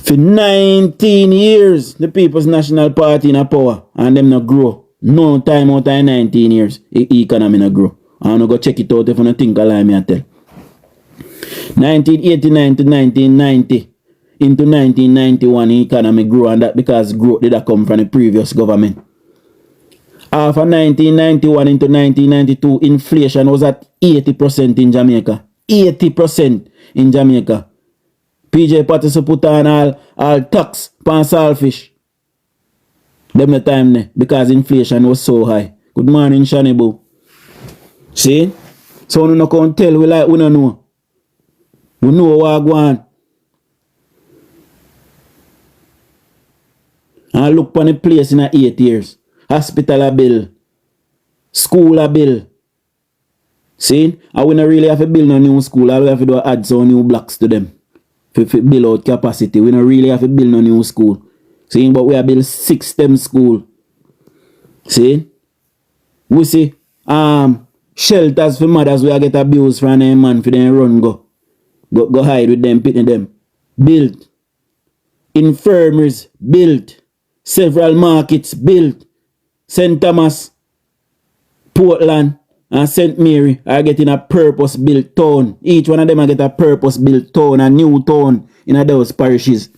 For 19 years, the People's National Party in a power and them not grow. No time out of 19 years, the economy not grow. I'm going to go check it out if you don't think I lie me I tell. 1989 to 1990. Into 1991, the economy grew, and that because growth did not come from the previous government. After 1991 into 1992, inflation was at 80% in Jamaica. 80% in Jamaica. PJ Patterson put on all tax on saltfish. Them the time there, because inflation was so high. Good morning, Shani Boo. See? So we no can tell we like we no know. We know what go on. And look upon the place in 8 years. Hospital a bill. School a bill. See? And we don't really have to build no new school. All we have to do is add some new blocks to them. To build out capacity. We don't really have to build no new school. See? But we have built 6 STEM school. See? We see shelters for mothers we get abused from them man for them run go hide with them, pitting them. Built. Infirmaries built. Several markets built. St. Thomas, Portland, and St. Mary are getting a purpose-built town. Each one of them are get a purpose-built town, a new town in those parishes.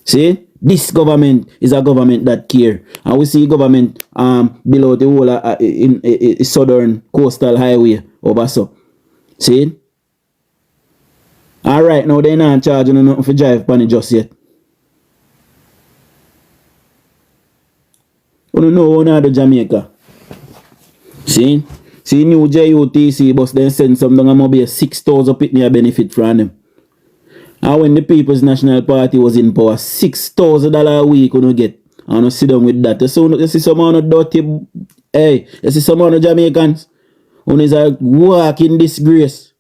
See? This government is a government that care. And we see government below the whole in southern coastal highway over so. See? Alright, now they're not charging nothing for drive pan just yet. You don't know how to Jamaica. See? See new JUTC bus then send some down and be 6,000 people benefit from them. And when the People's National Party was in power, $6,000 a week you get. And you sit down with that. You see some of the dirty, hey, you see some of the Jamaicans who is a walking disgrace.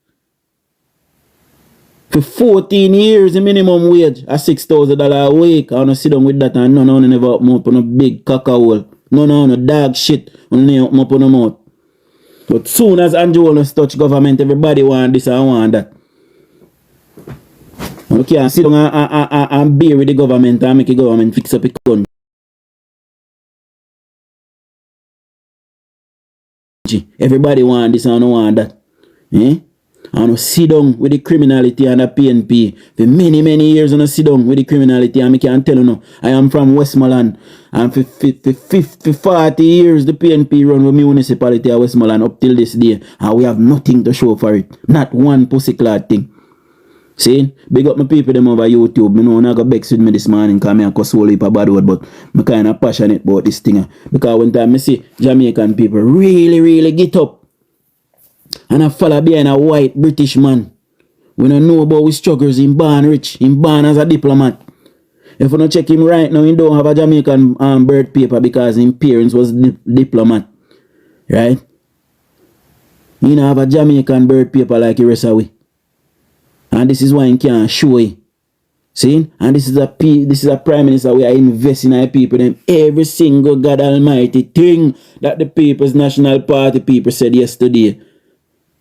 For 14 years, the minimum wage at $6,000 a week. And you sit down with that and none never up on a big cacao. No dog shit. Only up on the mouth. But soon as Andrew Holness touch government, everybody want this and want that. You can't sit down and bear with the government and make the government fix up a country. Everybody want this and want that. Eh? And you sit down with the criminality and the PNP. For many years you sit down with the criminality and I can tell you now, I am from Westmoreland. And for 40 years the PNP run with municipality of Westmoreland up till this day. And we have nothing to show for it. Not one pussyclad thing. See? Big up my people them over YouTube. I know I got vexed with me this morning because I cuss whole heap of bad word, but I'm kind of passionate about this thing. Because when time I see Jamaican people really get up and I follow behind a white British man. We don't know about his struggles. Him born rich. Him born as a diplomat. If you don't check him right now, he don't have a Jamaican birth paper because his parents was diplomat. Right? He don't have a Jamaican birth paper like the rest of we. And this is why he can't show it. See? And this is a prime minister we are investing in our people. Them every single God Almighty thing that the People's National Party people said yesterday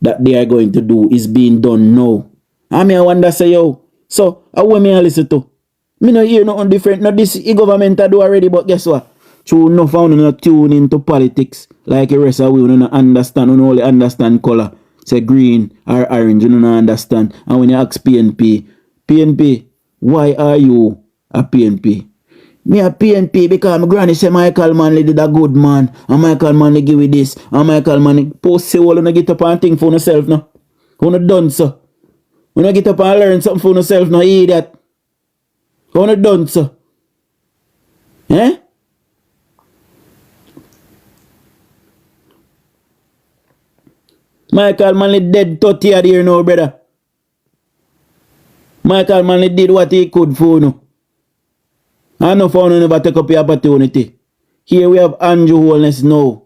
that they are going to do is being done now. I mean, I wonder say, yo, so how will me listen to? Me no hear nothing different. No, this government I do already, but guess what? True enough, I don't tune into politics like the rest of we don't understand. We only understand color. Say green or orange, you don't understand. And when you ask PNP, why are you a PNP? Me a PNP because my granny say Michael Manley did a good man. And Michael Manley give you this. And Michael Manley post say all you get up and think for yourself now. You not done so. You not get up and learn something for yourself now, idiot. You not done so. Eh? Michael Manley dead 30 years here now, brother. Michael Manley did what he could for you. I know for you never take up your opportunity. Here we have Andrew Holness now.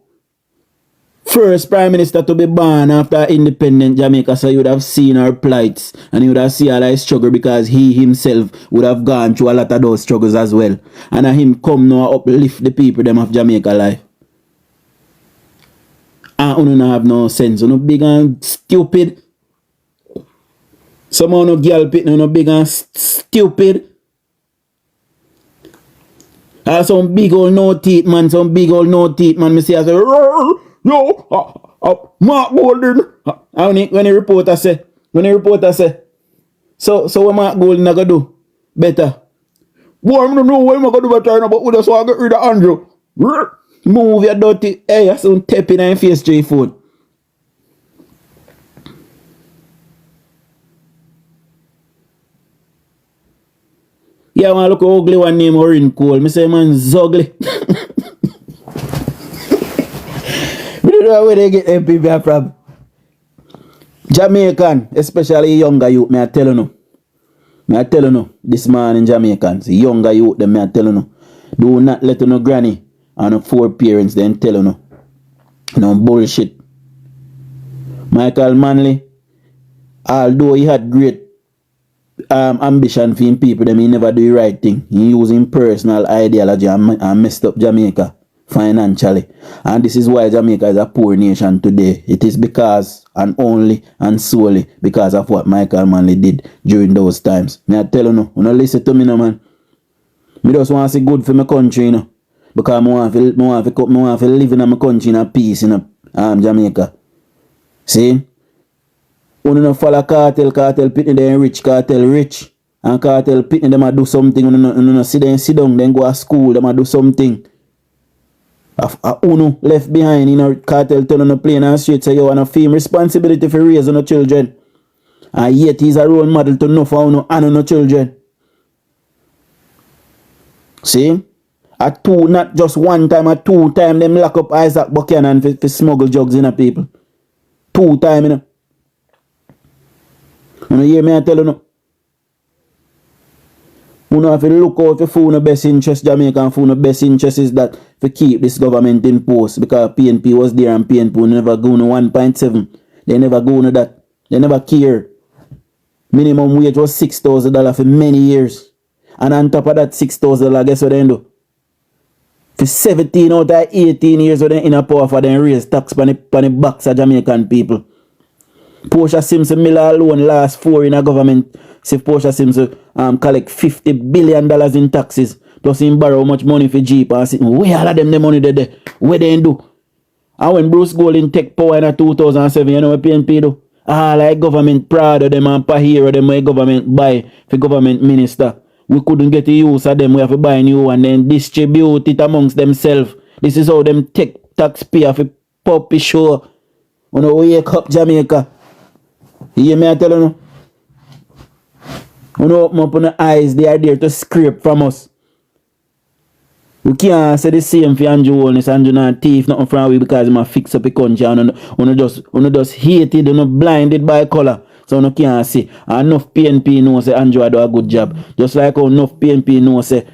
First Prime Minister to be born after independent Jamaica, so you would have seen our plights and you would have seen all our struggle because he himself would have gone through a lot of those struggles as well. And him come now uplift the people them of Jamaica life. And you don't have no sense. You know big and stupid. Some of no girl pit no big and stupid. Some big old no teeth man. Some big old no teeth man. Me say I say yo Mark Golden. And when the reporter say so what Mark Golden gonna do? Better. Boy, I don't know what I'm gonna do better, but we just want to get rid of Andrew. Move your dirty. Hey, I sound tapping in your face, J4. Yeah, man, look ugly one name Orin Cole. Me say man's ugly. We don't know where they get MPP from. Jamaican, especially younger youth, me I tell you no. This man in Jamaicans, younger youth, them me I tell you no. Do not let no granny and 4 parents then tell you no bullshit. Michael Manley, although he had great ambition for him people, them he never do the right thing. He using personal ideology and messed up Jamaica financially. And this is why Jamaica is a poor nation today. It is because and only and solely because of what Michael Manley did during those times. Me I tell you no, listen to me no man. Me just want to see good for my country, you know. Because I want to live in my country in peace in Jamaica. See? Uno no follow cartel pitting them rich, cartel rich. And cartel pitting them a do something. Uno no sit down, then go to school, them a do something. Uno left behind in a cartel turn on the plane and straight say you want to feel responsibility for raising no children. And yet he's a role model to know for uno and no children. See? At two, not just one time, at 2 times them lock up Isaac Buchanan for smuggle drugs in a people. 2 times, you know. You hear me I tell you no? You know, if you look out for the best interest, Jamaican for the best interest is that to keep this government in post because PNP was there and PNP never go to 1.7. They never go to that. They never care. Minimum wage was $6,000 for many years. And on top of that $6,000, guess what they do? For 17 out of 18 years, they in a power for them raise tax on the backs of Jamaican people. Portia Simpson Miller alone last 4 in a government. See Portia Simpson collect $50 billion in taxes. Plus him borrow much money for Jeep and sit. Where all of them the money there? Where they do? And when Bruce Golding take power in 2007, you know what PNP do? Like government proud of them and Pahiro them where government buy for government minister. We couldn't get the use of them, we have to buy new and then distribute it amongst themselves. This is how them take taxpayer for puppy show. You know, wake up Jamaica. You hear me I tell you? You know, open up on the eyes, they are there to scrape from us. We can't say the same for Andrew Holness. Andrew not thief, nothing from we because he might fix up the country and you just hated, you blinded by color. So you can't see. And enough PNP know say Andrew do a good job. Just like how enough PNP know say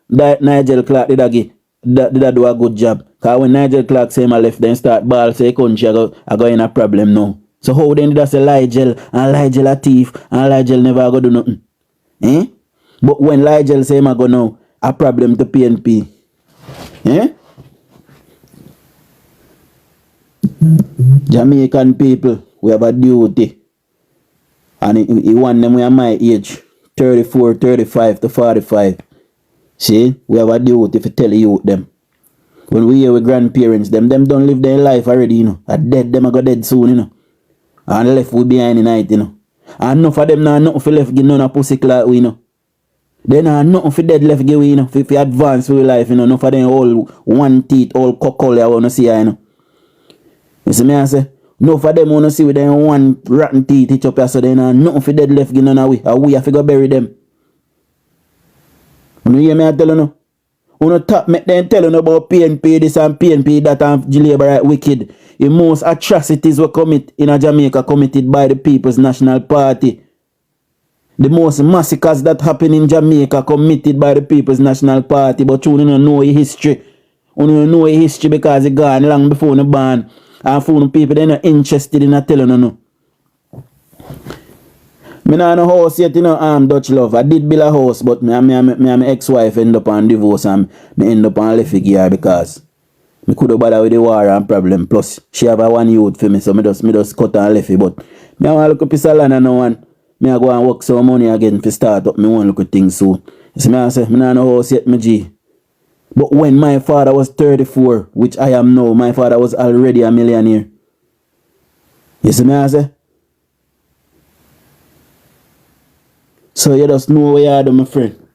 that Nigel Clark did do a good job. Because when Nigel Clark say him left, then start ball say country I go in a problem now. So how then did I say Ligel and Ligel a thief and Ligel never go do nothing? Eh? But when Ligel say him go now, a problem to PNP. Eh? Jamaican people, we have a duty. And he want them we are my age. 34, 35 to 45. See? We have a duty to tell you them. When we hear with grandparents, them don't live their life already, you know. Are dead, them are go dead soon, you know. And left we behind the night, you know. And enough of them now nothing for left give none of pussy clock, you know. They now nothing for dead left give, you know. For advance for life, you know. Enough of them all one teeth, all cockle, I wanna see, you know. You see me I say? Enough of them wanna see with them one rotten teeth hitch up here, so they now nothing for dead left give none of we. And we have to go bury them. You hear me I tell you no? On top make them tell you about PNP this and PNP that and Labour right wicked. The most atrocities were committed in Jamaica committed by the People's National Party. The most massacres that happen in Jamaica committed by the People's National Party. But you don't know his history. You don't know his history because it gone long before the ban. And for the people they're not interested in telling you no. Me not no house yet, you know, Dutch love. I did build a house, but me and my ex-wife end up on divorce and me end up on left gear because me could have bother with the war and problem. Plus, she have a one youth for me, so me just cut and left it. But me want to look at piece of land and no one. Me I go and work some money again to start up. Me want to look at things soon. You see me I say, me not no house yet, me G. But when my father was 34, which I am now, my father was already a millionaire. You see me I say? So you just know where you are, my friend.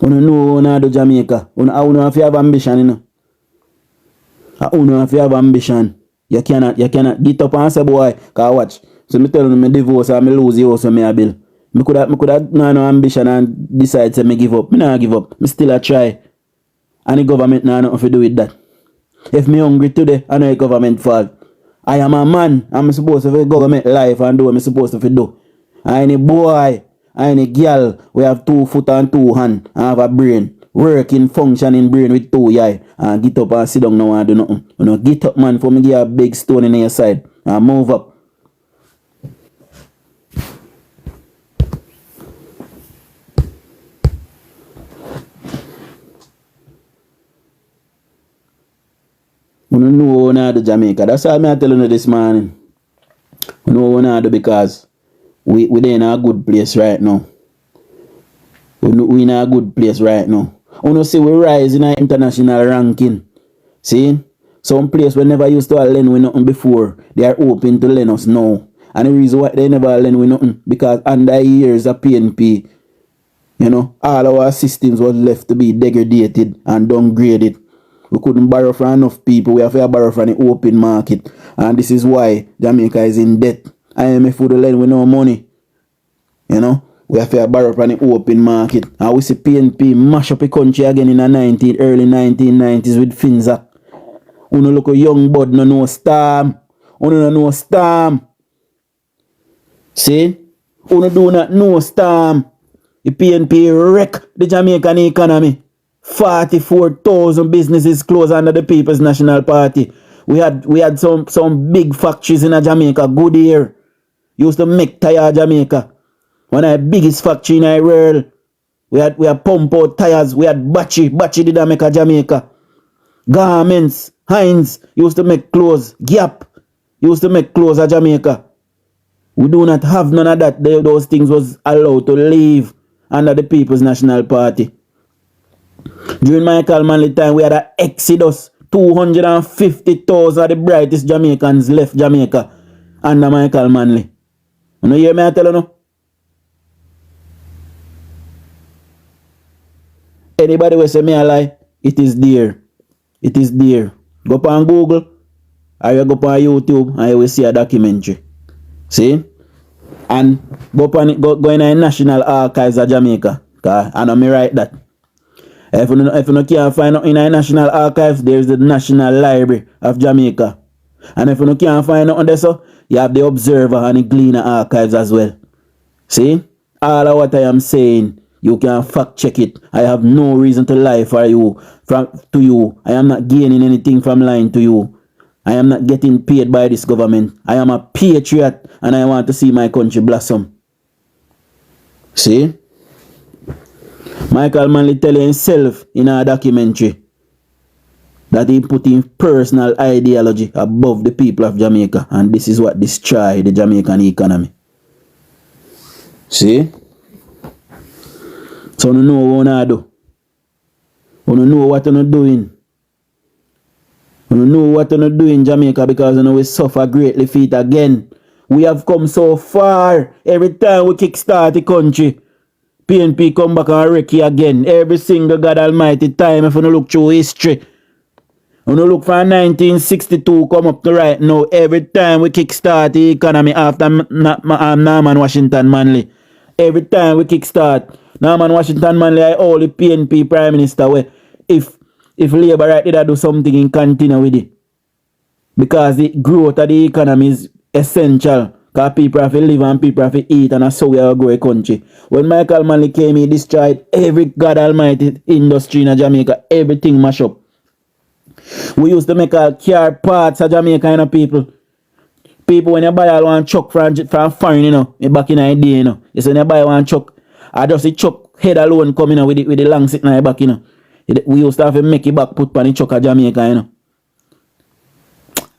You know how to do Jamaica. You know if you have ambition, you know. You know if you have ambition. You cannot get up and say, boy, cause watch. So me tell you, me divorce and me lose the house and me a bill. Me could have no ambition and decide to me give up. Me not give up. Me still a try. And the government not nothing to do with that. If me hungry today, I know the government fault. I am a man. I'm supposed to government life and do what I'm supposed to do. I ain't a boy. I ain't a girl. We have 2 foot and 2 hands. I have a brain. Working, functioning brain with 2 eye. And get up and sit down now and do nothing. You know, get up man for me give a big stone in your side. And move up. You know how to do Jamaica. That's all I'm telling you this morning. You know how to do because we're in a good place right now. We're in a good place right now. Uno see we rise in our international ranking. See? Some place we never used to lend with nothing before, they are open to lend us now. And the reason why they never lend with nothing, because under years of PNP, you know, all our systems was left to be degraded and downgraded. We couldn't borrow from enough people. We have to borrow from the open market. And this is why Jamaica is in debt. IMF would lend with no money. You know, we have to borrow from the open market. And we see PNP mash up the country again in the early 1990s with Finza. Uno look a young bud, no storm. Uno no know storm. See? Uno do not know storm. The PNP wreck the Jamaican economy. 44,000 businesses closed under the People's National Party. We had some big factories in Jamaica, Goodyear. Used to make tire Jamaica. One of the biggest factory in the world. We had pump out tires. We had Batchy did make Jamaica. Garments, Heinz used to make clothes. Gap used to make clothes at Jamaica. We do not have none of that. Those things was allowed to leave under the People's National Party. During Michael Manley time, we had an exodus. 250,000 of the brightest Jamaicans left Jamaica under Michael Manley. You know hear me I tell you no? Anybody will say me a lie, it is there. It is there. Go up on Google or you go up on YouTube and you will see a documentary. See? And go in the National Archives of Jamaica. I know me write that. If you can't find it in the National Archives, there's the National Library of Jamaica. And if you can't find it on there, so you have the Observer and the Gleaner Archives as well. See? All of what I am saying, you can fact check it. I have no reason to lie to you. I am not gaining anything from lying to you. I am not getting paid by this government. I am a patriot and I want to see my country blossom. See? Michael Manley tell himself in a documentary that he put in personal ideology above the people of Jamaica, and this is what destroyed the Jamaican economy. See? So you know what you do. You know what you're doing. You know what you're doing in Jamaica because you know we suffer greatly feet again. We have come so far. Every time we kickstart the country, PNP come back and wreck you again. Every single God Almighty time if you look through history. When you look from 1962 come up to right now, every time we kickstart the economy after Norman Washington Manley. Every time we kickstart, Norman Washington Manley I all the PNP Prime Minister where if Labour right did do something and continue with it. Because the growth of the economy is essential. Because people have to live and people have to eat and that's how we are grow a country. When Michael Manley came, he destroyed every God Almighty industry in Jamaica. Everything mash up. We used to make all car parts of Jamaica, you know, people. People when you buy all one truck from foreign, you know, back in the day, you know. You see when you buy one truck, I just the truck head alone coming with the long sit in the back, you know. We used to have to make it back put on the truck of Jamaica, you know.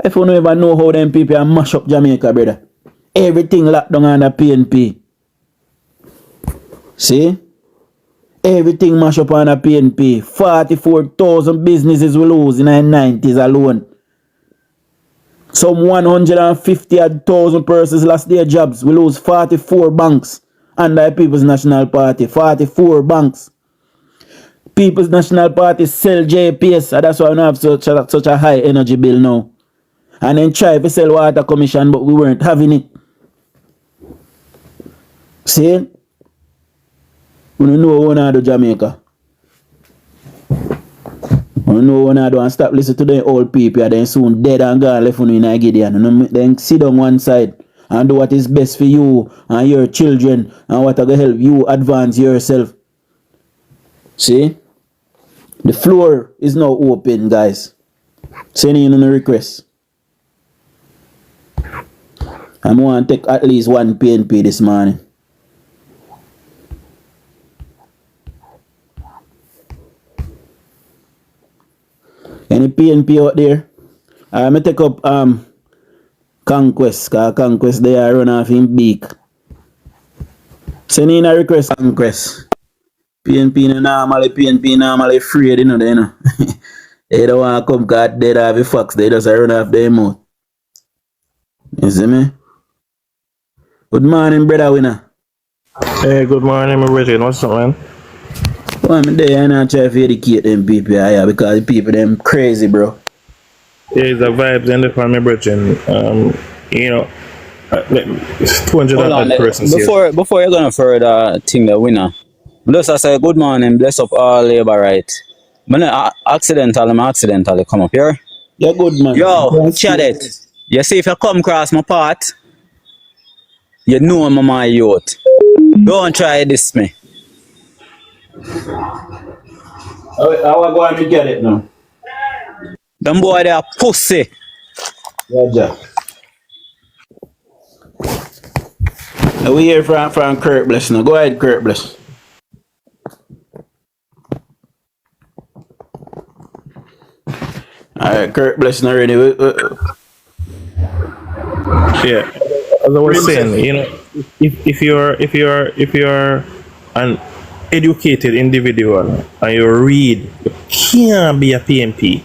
If you don't even know how them people are mash up Jamaica, brother. Everything locked down under PNP. See? Everything mash up under PNP. 44,000 businesses will lose in the 90s alone. Some 150,000 persons lost their jobs. We lose 44 banks under the People's National Party. 44 banks. People's National Party sell JPS. And that's why we don't have such a high energy bill now. And then try to sell water commission, but we weren't having it. See? We don't know what we do Jamaica. We don't know what we do and stop listening to the old people and then soon dead and gone left in a Gideon. And then sit on one side and do what is best for you and your children and what will help you advance yourself. See? The floor is now open, guys. Sending in a request. I want to take at least one PNP this morning. Any PNP out there? I may take up Conquest, because Conquest they are run off in beak. Send in a request, Conquest. PNP normally afraid, you know, they know. They don't want to come because they don't have the facts, they just run off their mouth. You see me? Good morning, brother winner. Hey, good morning, my Bridget. What's up, man? Well, I'm there and I try to educate them people here because the people them crazy, bro. Yeah, the vibes in the family, Bridget. You know, 200 persons here. Before you're gonna further think the winner, just I say good morning, bless up all labor right. But accidentally come up here. You're good, man. Yo, Chadet. You see if you come across my path, you know I'm my youth. Don't try this me. How I going to get it now? Them boy they are pussy. Yeah, Jack. Now we hear from Kurt Bless now. Go ahead, Kurt Bless. Alright, Kurt Bless now ready. Yeah, as I was saying, you know, if you're an educated individual and you read, you can't be a PMP,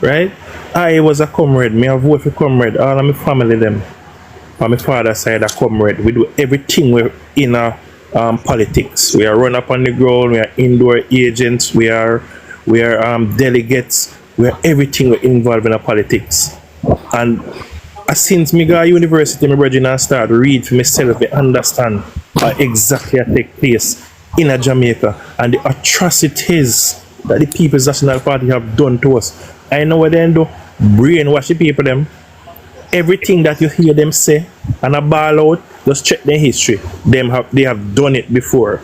right? I was a comrade. Me have voted for comrade. All of my family them, on my father's side a comrade. We do everything. We're in politics. We are run up on the ground. We are indoor agents. We are delegates. We are everything. We're involved in politics. And since me go to university, my brother and start read for myself, I understand exactly what take place in Jamaica and the atrocities that the People's National Party have done to us. I know what they do. Brainwash the people them. Everything that you hear them say and a ball out, just check their history. They have done it before.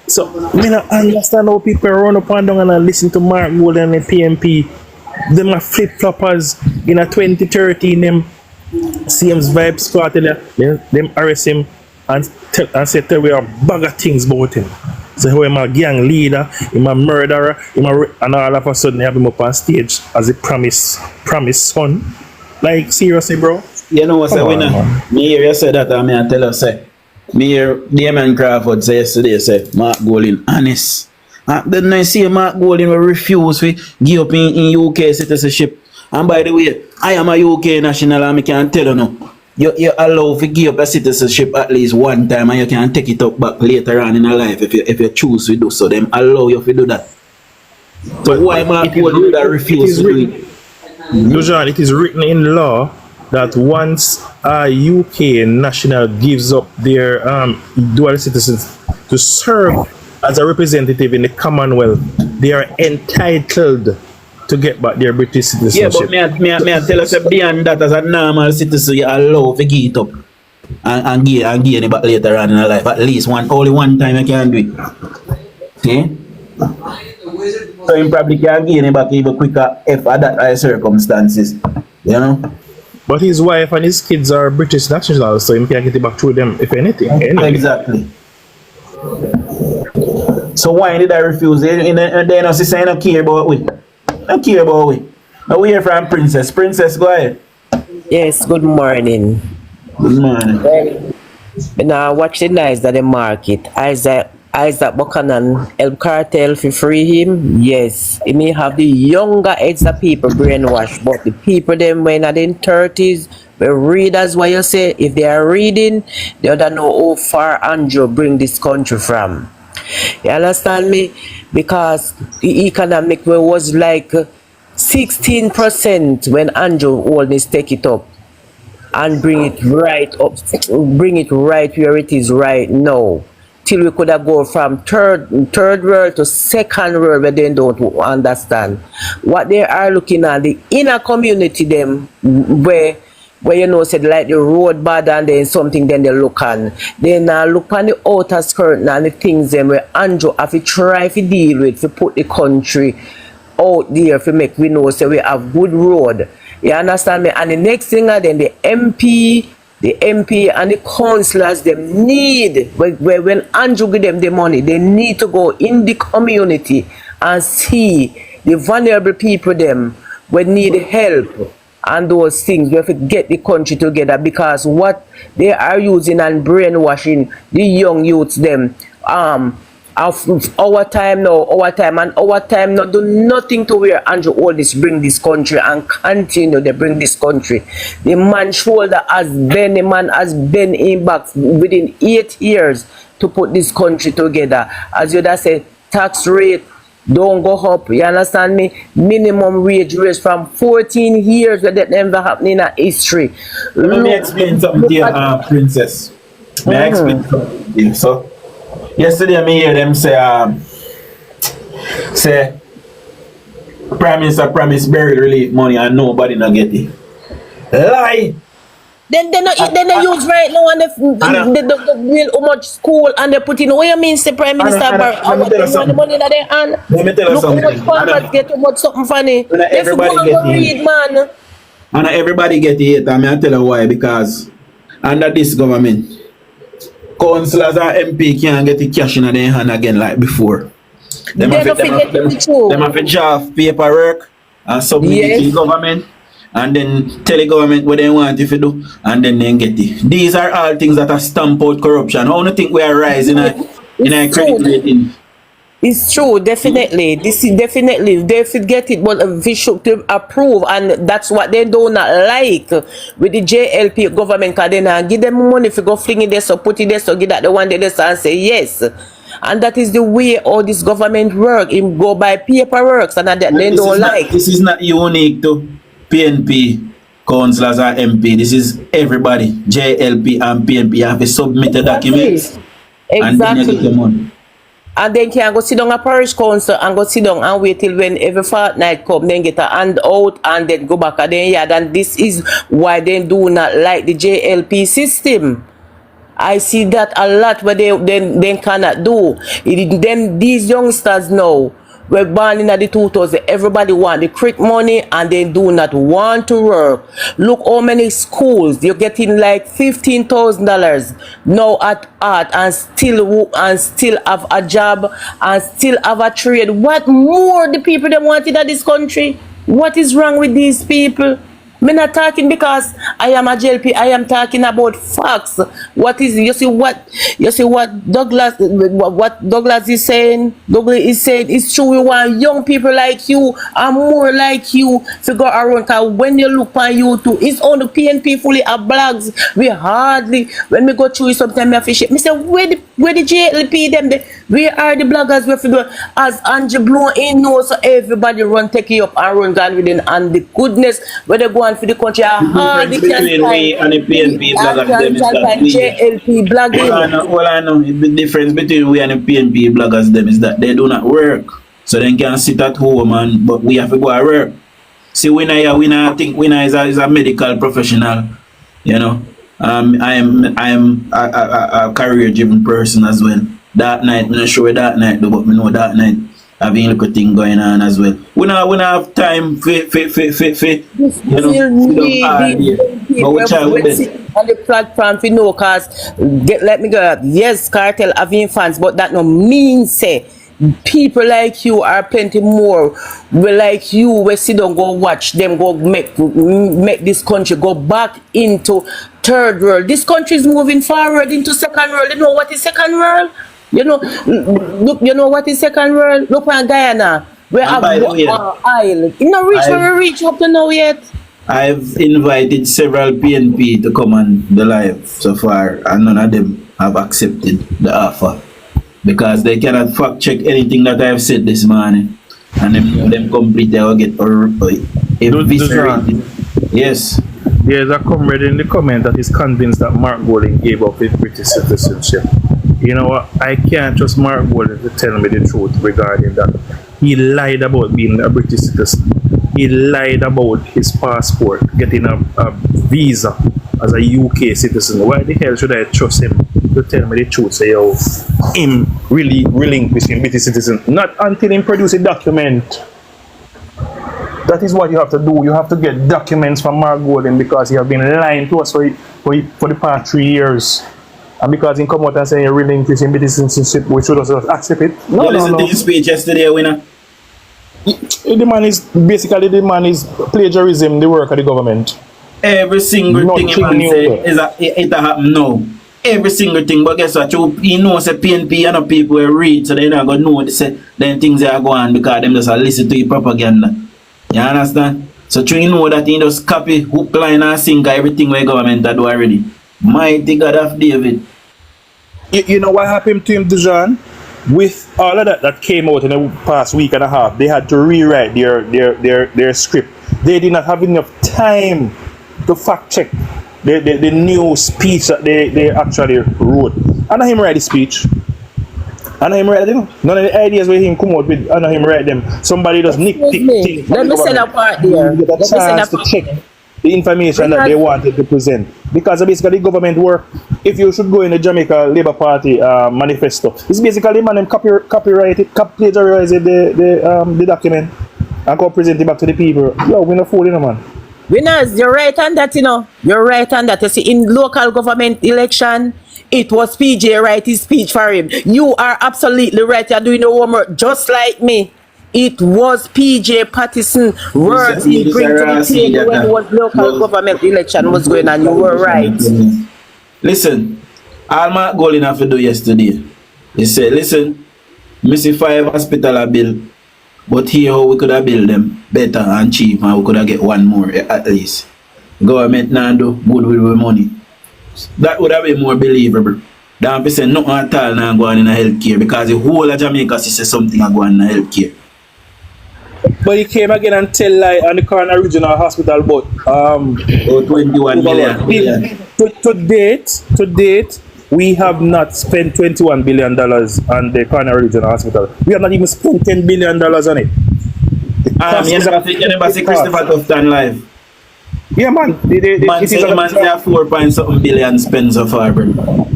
So me not understand how people run up and down and listen to Mark Gold and the PMP. Them are flip-floppers in a 2013 them CM's vibes party them arrest him and say tell we a bag of things about him. So how him a gang leader, him a murderer, and all of a sudden they have him up on stage as a promised son. Like seriously, bro. You know what's a winner? Me hear you say that and I tell you say. Me hear Damon Crawford say yesterday say Mark Golding honest. Then I see Mark Golding will refuse to give up in UK citizenship. And by the way, I am a UK national and I can tell you now. You allow to give up a citizenship at least one time and you can take it up back later on in your life if you choose to do so. Them allow you to do that. So why Mark Golding that refuse to do it? DUJON, it is written in law that once a UK national gives up their dual citizens to serve as a representative in the Commonwealth, they are entitled to get back their British citizenship. Yeah, but me I tell us beyond that, as a normal citizen, you allow to give it up and gain it back later on in your life. At least only one time you can do it. See? So you probably can gain it back even quicker if that circumstances. You know? But his wife and his kids are British nationals, so he can get it back through them, if anything. Exactly. So why did I refuse it? And then I say I don't care about it. I don't care about it. Now we hear from Princess. Princess, go ahead. Yes, good morning. Good morning. Now watch the nice that they market. Isaac Buchanan help cartel for free him. Yes, he may have the younger age of people brainwashed, but the people them when are in 30s, the readers what you say, if they are reading, they don't know how far Andrew bring this country from. You understand me? Because the economic was like 16% when Andrew always take it up and bring it right up, bring it right where it is right now. Till we could have go from third world to second world where they don't understand. What they are looking at, the inner community them where you know said like the road bad and then something then they look on. They now look on the outer skirt and the things them where Andrew have to try to deal with to put the country out there to make we know say we have good road. You understand me? And the next thing are then the MP and the councillors them need when Andrew give them the money, they need to go in the community and see the vulnerable people them when need help and those things. We have to get the country together because what they are using and brainwashing the young youths them Of our time now, and our time now do nothing to where Andrew Oldis bring this country and continue to bring this country. The man shoulder has been, the man has been in back within 8 years to put this country together. As you just said, tax rate don't go up, you understand me? Minimum wage raise from 14 years that never happened in history. Let me explain something to you, Princess. May I explain something to you? So, yesterday I hear them say Prime Minister promised burial relief money and nobody not get it. Lie! Then they use right now and the build how much school and they put in. What you mean, say Prime Minister? How much the money that they earn? Let me tell you something. Look how much farmers get, how much something funny. Everybody get it, man. And everybody get it. And I tell you why. Because under this government, councillors and MP can't get the cash in their hand again like before. Them have to draft paperwork and submit it to the government. And then tell the government what they want if you do, and then they get it. These are all things that are stamp out corruption. How do you think we are rising in a credit rating? It's true, definitely. This is definitely, they should get it, but we should approve, and that's what they do not like with the JLP government, because they give them money if you go fling it there, so put it there, so give that the one there and say yes. And that is the way all this government work. It go by paperwork, and that they don't like. This is not unique to PNP, councillors or MP. This is everybody. JLP and PNP have to submit the documents. Exactly. And then you get the money. And then can go sit down a parish council and go sit down and wait till when every fortnight come, then get a hand out and then go back again. Yeah, and this is why they do not like the JLP system. I see that a lot where they cannot do. These youngsters now, we're born in the 2000s, everybody want the quick money and they do not want to work. Look how many schools, you're getting like $15,000 now at art and still have a job and still have a trade. What more the people that want in this country? What is wrong with these people? I'm not talking because I am a JLP. I am talking about facts. What is you see what Douglas is saying? Douglas is saying it's true. We want young people like you and more like you to go around. Because when you look on YouTube, it's on the PNP fully of blogs. We hardly when we go through it sometimes I fish it. I say where the JLP them where are the bloggers we have to go as Angie blow in no so everybody run take you up and run down within and the goodness where they go for the country the difference between we and the PNP bloggers them is that JLP blogging. Well, I know the difference between we and the PNP bloggers them is that they do not work. So they can sit at home but we have to go to work. See winner I think winner is a medical professional, you know. I am a career driven person as well. That night, I'm not sure that night though, but I know that night having a little thing going on as well. We don't have time for you know, but we try with it. On the platform for no cause let me go. Yes, cartel having fans, but that no means say people like you are plenty more. We like you, we sit down go watch them go make this country go back into third world. This country is moving forward into second world. You know what is second world? You know, look, you know what is second world? Look at Guyana. We have island. You know, where we reach up to now yet. I've invited several PNP to come on the live so far, and none of them have accepted the offer because they cannot fact check anything that I've said this morning, and if them complete, they will get eviscerated. Yes. There's a comrade in the comment that is convinced that Mark Golding gave up his British citizenship. You know what? I can't trust Mark Golding to tell me the truth regarding that. He lied about being a British citizen. He lied about his passport, getting a visa as a UK citizen. Why the hell should I trust him to tell me the truth? Say, yo, him really relinquishing British citizen. Not until he produce a document. That is what you have to do. You have to get documents from Mark Golding because he has been lying to us for the past 3 years. And because he come out and say you're relinquishing British citizenship, we should also accept it. No. Listen to his speech yesterday, winner. The man is plagiarism, the work of the government. Every single thing he say is it happen now. every single thing, but guess what? You know, say PNP and people will read, so they're not going to know say, then things are going on because them just listen to your propaganda. You understand? So you know that you just copy, hook, line, and sinker everything where government do already. Mighty God of David. You know what happened to him, DUJON? With all of that came out in the past week and a half, they had to rewrite their script. They did not have enough time to fact check the new speech that they actually wrote. I know him write the speech. I know him write them. None of the ideas where him come out with, I know him write them. Somebody just nitpick things. Let me say that part there. You get a chance to check the information that they wanted to present. Because basically government work, if you should go in the Jamaica Labour Party manifesto, it's basically man them copyright it, plagiarize the document and go present it back to the people. Yo, we're not fooling, man. Winners, you're right on that, you know. You're right on that. You see, in local government election, it was PJ write his speech for him. You are absolutely right. You're doing the homework just like me. It was PJ Patterson words he bring to the table when it was local government election was going on. You were right. Listen, all my goal enough to do yesterday. He said, listen, I see 5 hospital are built, but here how we could have built them better and cheap and we could have get one more at least. Government now do good with the money. That would have been more believable. Than to say nothing at all now going in healthcare because the whole of Jamaica say something going in healthcare. But he came again and tell lie on the Corner Regional Hospital about 21 million. To date, we have not spent $21 billion on the Corner Regional Hospital. We have not even spent $10 billion on it. You never see Christopher Tufton live. Yeah, man. Man say they have 4.something billion spent so far, bro.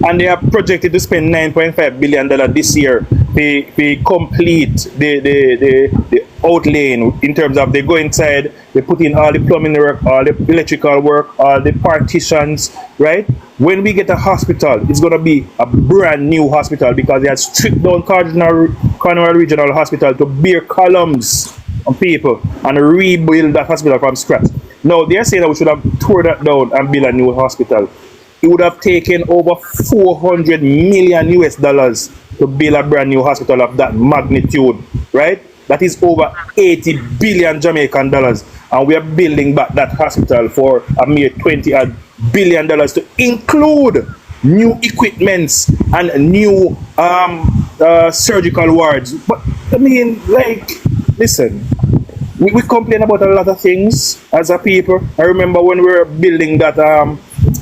And they are projected to spend $9.5 billion this year. They complete the outlaying in terms of they go inside, they put in all the plumbing work, all the electrical work, all the partitions, right? When we get a hospital, it's going to be a brand new hospital because they have stripped down Cornwall Regional Hospital to bare columns on people and rebuild that hospital from scratch. Now, they're saying that we should have tore that down and build a new hospital. It would have taken over $400 million to build a brand new hospital of that magnitude, right? That is over 80 billion Jamaican dollars. And we are building back that hospital for a mere $20 billion to include new equipments and new surgical wards. But I mean, like, listen, we complain about a lot of things as a people. I remember when we were building that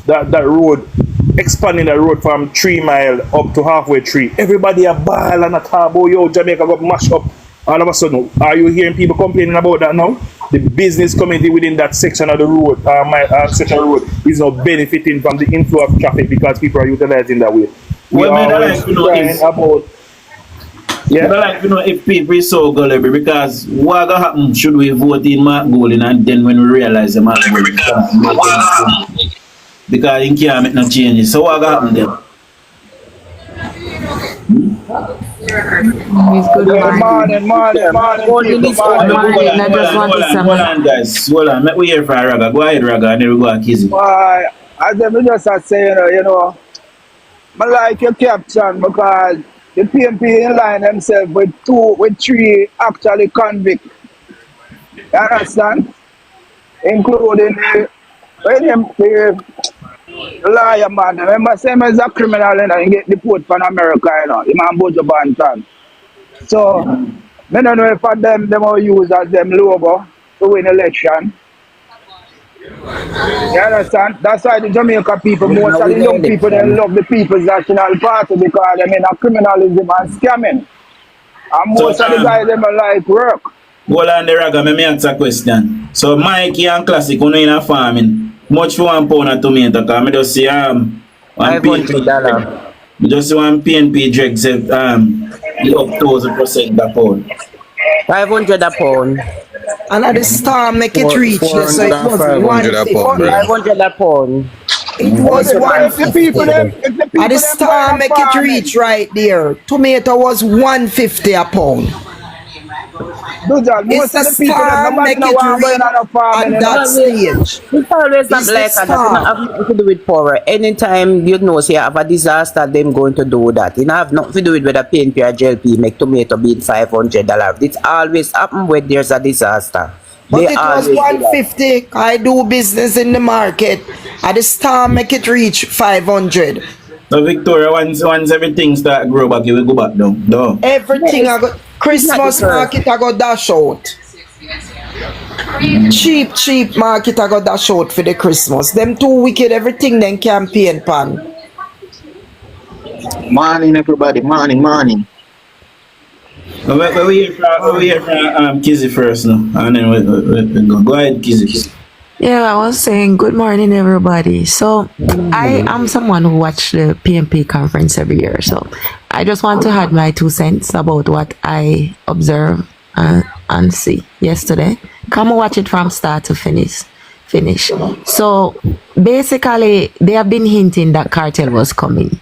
that road, expanding that road from 3 Mile up to halfway 3. Everybody a ball and a talk about, yo, Jamaica got mashed up. All of a sudden, are you hearing people complaining about that now? The business community within that section of the road, section of the road, is now benefiting from the inflow of traffic because people are utilizing that way. Well, I like to know if people is so gullible because what gonna happen should we vote in Mark Golden and then when we realize the Mark Golden because he can't make no changes. So what gonna happen then? Hold on, guys. Hold on. Make we hear from Raga. Go ahead, Raga, and then we go to Kizzy. I just say, you know, I like your caption because the PNP in line themselves with 3 actually convicts. You understand? Including the liar man. Remember, same as a criminal, you know, he get deported from America, you know, the man Bojo Bantan. So, I don't know if for them will use as them logo to win election. You understand? That's why the Jamaica people, most of the young people, they love the People's National Party because they mean a criminalism and scamming. And most of the guys, they like work. Hold on, the Raga, let me answer a question. So, Mikey and Classic, when you're in a farming, much for £1 of tomato, because I just see $500. I just see one PNP drag say up 1,000% a pound. 500 a pound. And at the storm make it reach. So it was 500 a pound. It was 150. At the storm make it reach right there. Tomato was 150 a pound. Dujon, It's most the of the people that star nobody make know it what going reach on a farm on and that stage. It's always not It's the like that. It not star. have nothing to do with power. Anytime you know, say you have a disaster, them going to do that. It not have nothing to do with whether PNP or JLP make tomato bean $500. It's always happen when there's a disaster. But They it was always do that. 150. I do business in the market. At the star make it reach 500. So Victoria, once everything start grow back, you will go back down. No. Everything I got. Christmas market I got dash out. Cheap market I got dash out for the Christmas. Them too wicked, everything then campaign pan. Morning, everybody. Morning. We hear from Kizzy first now, and then we go. Go ahead, Kizzy. Yeah, I was saying good morning, everybody. So I am someone who watch the PMP conference every year. So I just want to add my 2 cents about what I observed and see yesterday. Come watch it from start to finish. So basically, they have been hinting that cartel was coming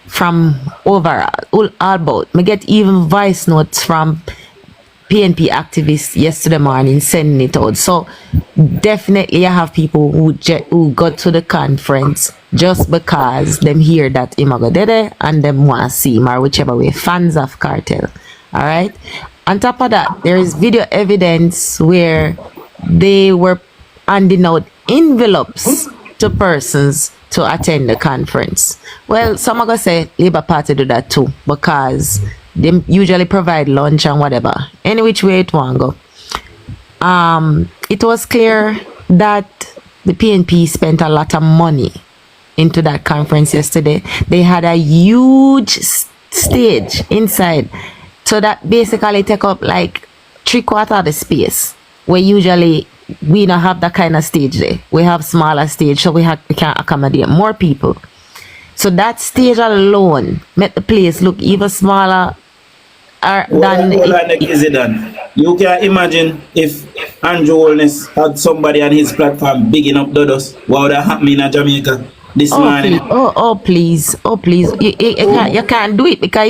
from overall, all about. Me get even voice notes from PNP activists yesterday morning sending it out. So definitely I have people who got to the conference just because them hear that Imago did it and them want to see him or whichever way, fans of cartel. All right. On top of that, there is video evidence where they were handing out envelopes to persons to attend the conference. Well, some are gonna say Labour Party do that too because they usually provide lunch and whatever. Any which way it want go. It was clear that the PNP spent a lot of money into that conference yesterday. They had a huge stage inside. So that basically take up like 3/4 of the space. Where usually we don't have that kind of stage there. We have smaller stage, so we can accommodate more people. So that stage alone made the place look even smaller than You can imagine if Andrew Holness had somebody on his platform bigging up Dodos. What would have happened in Jamaica this morning? Please. You can't do it because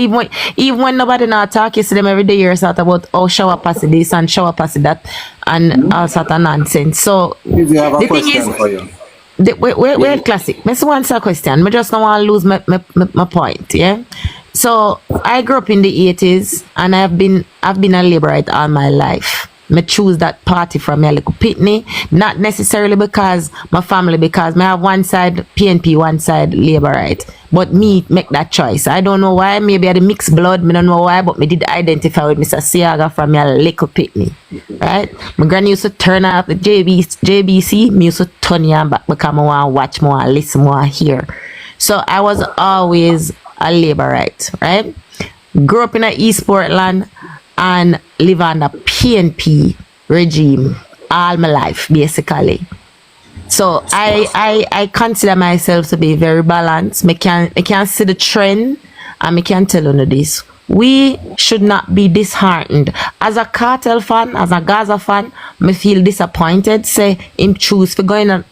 even when nobody not talk, you see them every day you start about shower pass this and shower pass that and all sort of nonsense. So You have a the thing question is, for you. wait, classic. I want to answer a question. I just don't want to lose my point, yeah? So I grew up in the 80s and I've been a Labourite all my life. I choose that party from my little pitney, not necessarily because my family, because I have one side PNP, one side Labourite. But me make that choice. I don't know why, maybe I had a mixed blood, I don't know why, but me did identify with Mr. Siaga from my little pitney. Right? My granny used to turn up the JBC, me used to turn on back because I want to watch more, listen more, hear. So I was always a Labourite, right? Grew up in East Portland and live under PNP regime all my life, basically. So I consider myself to be very balanced. I can see the trend and I can tell you this. We should not be disheartened. As a cartel fan, as a Gaza fan, I feel disappointed. Say him choose for going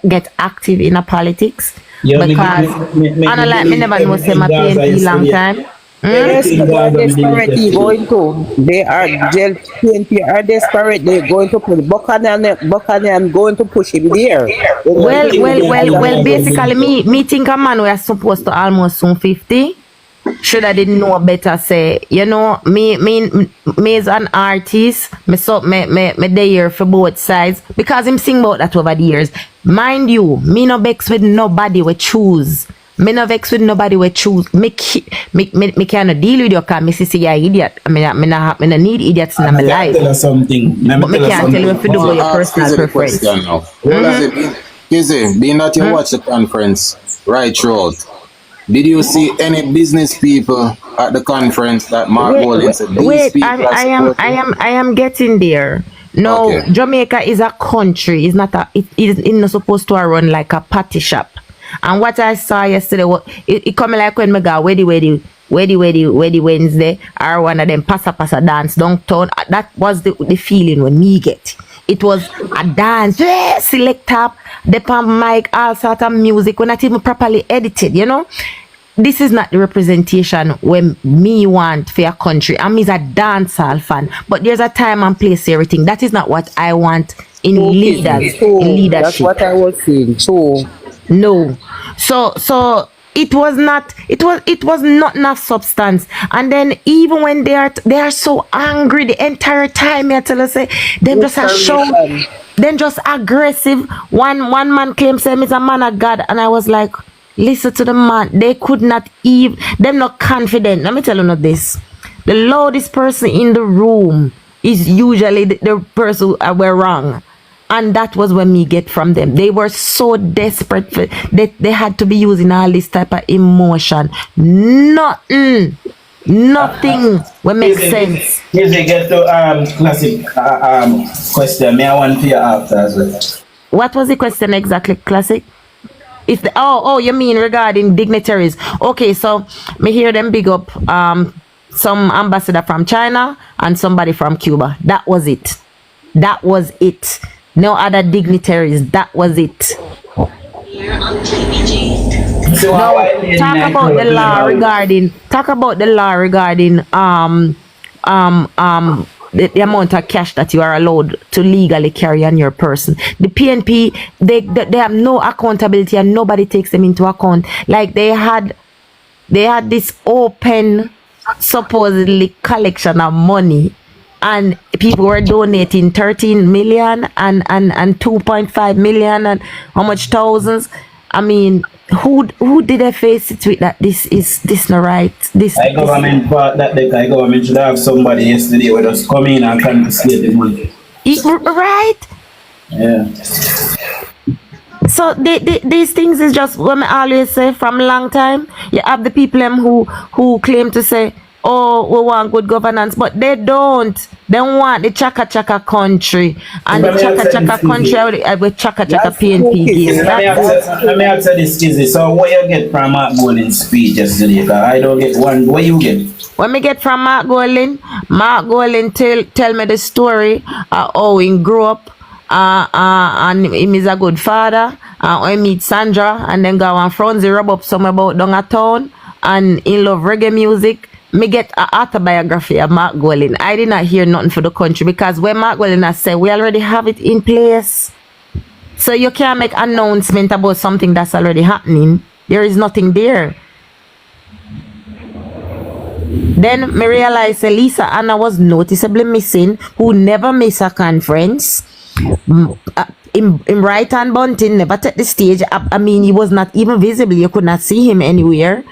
get active in a politics. Yeah, because I like me never know say my PNP long time. Yes, they are desperate going to. They are PNP are desperate. They're going to put Buchanan going to push him there. Well. Basically, me think a man we are supposed to almost soon 50. Should I didn't know better? Say me as an artist, me there for both sides because him sing about that over the years. Mind you, me no vex with nobody we choose. Me no vex with nobody we choose. Me cannot deal with you because me see you're idiot. Me no need idiots in my life. Tell us something. But me can't tell you if you do with your personal preference. Being that you watch the conference right throughout, did you see any business people at the conference that Mark Bolin said? I am getting there. No, okay. Jamaica is a country. It's not not supposed to run like a party shop. And what I saw yesterday, it come like when me go Weddy Wednesday, or one of them passa dance downtown. That was the feeling when me get. It was a dance, select up, the pump mic, all sort of music, when not even properly edited, you know. this is not the representation when me want for your country. I'm is a dancehall fan, but there's a time and place for everything. That is not what I want in leaders, in leadership. That's what I was saying. So no, so it was not. It was not enough substance. And then even when they are so angry the entire time, I tell us say them just a show. Then just aggressive. One man came say he's a man of God, and I was like, listen to the man. They could not even. Them not confident. Let me tell you this: the loudest person in the room is usually the person who were wrong. And that was when me get from them. They were so desperate that they had to be using all this type of emotion. Nothing will make sense. Here's a get to classic question. May I want to hear after as well. What was the question exactly, classic? If the, you mean regarding dignitaries? Okay, so me hear them big up some ambassador from China and somebody from Cuba. That was it. That was it. No other dignitaries. That was it. So talk about the law regarding the amount of cash that you are allowed to legally carry on your person. The PNP, they have no accountability and nobody takes them into account. Like they had this open supposedly collection of money, and people were donating 13 million and 2.5 million and how much thousands. I mean, who did they face it with that? This not right. This government part that the government should have somebody yesterday with us come in and confiscate the money. Right? Yeah. So these things is just what I always say from a long time. You have the people who claim to say, oh, we want good governance, but they don't. They want the chaka chaka country, and the chaka chaka country with chaka chaka PNP game. Let me answer this, Kizzy. So what you get from Mark Golin's speech yesterday? I don't get one. What you get? What me get from Mark Golin tell me the story how he grew up, and him is a good father. I meet Sandra, and then go and Franzi rub up some about down a town, and he love reggae music. Me get an autobiography of Mark Golin. I did not hear nothing for the country, because when Mark Golin has said we already have it in place. So you can't make announcement about something that's already happening. There is nothing there. Then me realize Lisa Anna was noticeably missing, who never miss a conference. In right hand bunting, never take the stage. I mean, he was not even visible. You could not see him anywhere.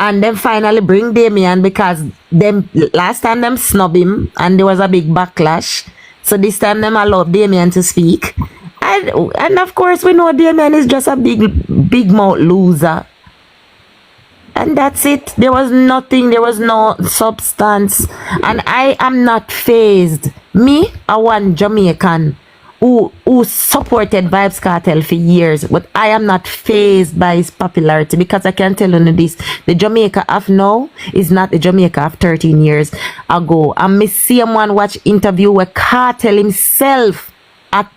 And then finally bring Damien, because them last time them snub him and there was a big backlash. So this time them allowed Damien to speak. And of course we know Damien is just a big mouth loser. And that's it. There was nothing, there was no substance. And I am not fazed. Me, I one Jamaican who supported Vybz Kartel for years, but I am not fazed by his popularity, because I can tell you this: the Jamaica of now is not the Jamaica of 13 years ago. And me see one watch interview where Kartel himself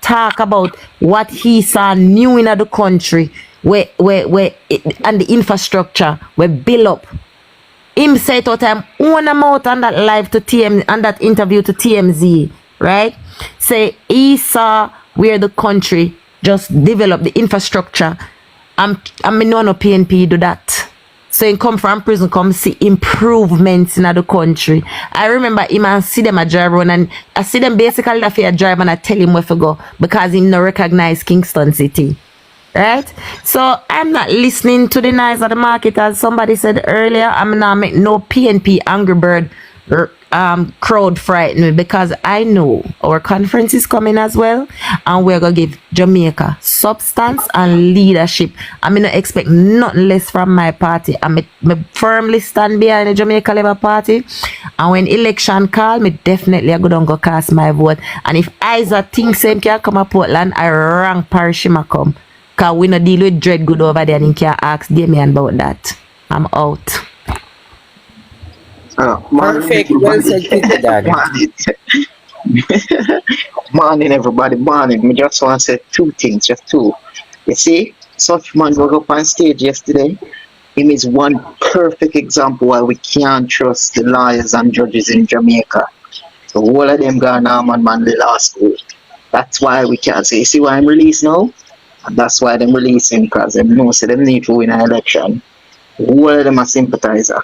talk about what he saw new in the country, where and the infrastructure were built up. Him say to time one amount on that live to on that interview to TMZ, right? Say he saw where the country just developed the infrastructure. I mean, no PNP do that. So he come from prison, come see improvements in the country. I remember him and see them a drive around, and I see them basically that for a drive, and I tell him where to go, because he no recognize Kingston City. Right? So I'm not listening to the noise of the market, as somebody said earlier. I'm not make no PNP Angry Bird crowd frighten me, because I know our conference is coming as well, and we're gonna give Jamaica substance and leadership. I mean, not expect nothing less from my party. I firmly stand behind the Jamaica Labour Party, and when election call, me definitely I go cast my vote. And if Isaac think same can come to Portland, I rank Parishima come, cause we no deal with dread good over there, and he can ask Damien about that. I'm out. Perfect. Well said, Dad. Morning, everybody. Morning. I just want to say two things, just two. You see, such man go up on stage yesterday him is one perfect example why we can't trust the lawyers and judges in Jamaica. So all of them gone on man the law school. That's why we can't say, you see why I'm released now? And that's why them releasing, because them know say them need to win an election. All of them are sympathizer.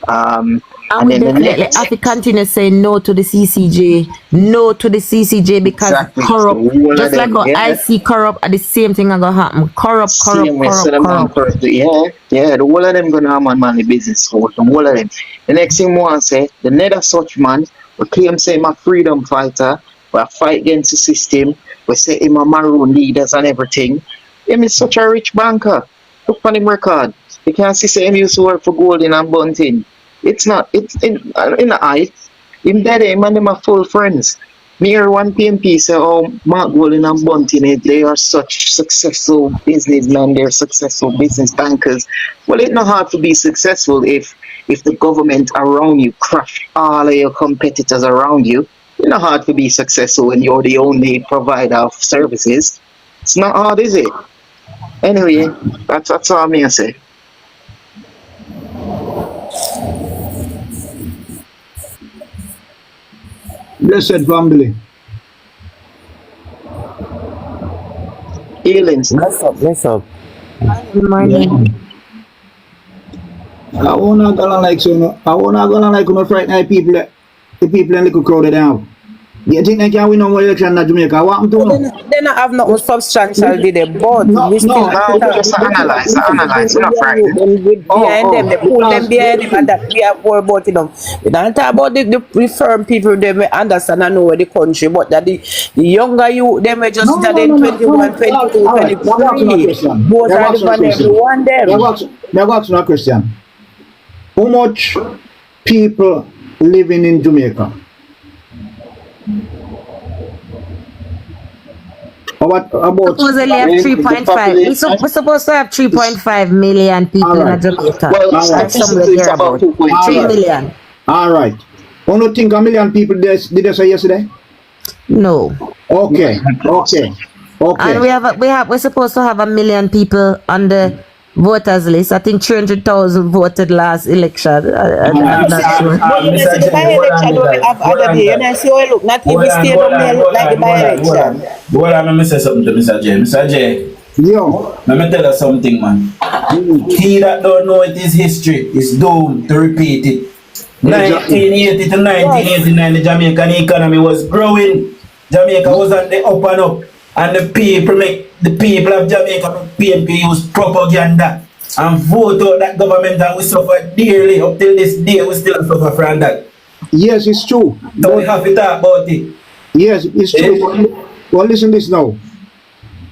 And we definitely have to continue saying no to the CCJ, no to the CCJ because corrupt. So Just like how I see corrupt, the same thing are gonna happen. Corrupt. Yeah, the whole of them gonna have man the business. So the whole of them. The next thing we want to say, the nether such man, we claim say him a freedom fighter, we fight against the system, we say him a maroon leaders and everything. Him is such a rich banker. Look on him record. You can't see him used to work for Golden and Bunting. It's not, it's in the eye. Him dead, him and them are full friends. Me hear one PMP say, oh, Mark Golden and Bunting, they are such successful businessmen, they're successful business bankers. Well, it's not hard to be successful if the government around you crush all of your competitors around you. It's not hard to be successful when you're the only provider of services. It's not hard, is it? Anyway, that's all I'm going to say. Blessed family. Healings. Bless up. Good morning. I wanna go like so. I wanna go like no frighten people. The people in little crowded down. You think they can win no more election in Jamaica? What happened to them? They not have nothing substantial, did they? But we still just analyze, not frightened. Behind them, they pull them behind them, and that we have more about them. We don't talk about the firm people, they may understand and know where the country, but that the younger you, they may just tell them 21, 22, 23. Those are the one they want them. Now, what's not question? How much people living in Jamaica? About supposedly have 3.5. We're supposed to have 3.5 million people in Jamaica. Well, somewhere there about 3 million. All right. Only think a million people did they say yesterday? No. Okay. And we're supposed to have 1 million people on the voters list. I think 300,000 voted last election. I'm not sure. But you see the by-election we have other day, and I see how it look. Not every state of there look like the by-election. Hold on, let me say something to Mr. J. Mr. J. Yo. Let me tell you something, man. He that don't know it is history is doomed to repeat it. 1980 to 1989, the Jamaican economy was growing. Jamaica was on the up and up. And the people of Jamaica, PMP use propaganda and vote out that government, and we suffer dearly. Up till this day, we still suffer from that. Yes, it's true. So we have to talk about it. Yes, it's true. Well, listen this now.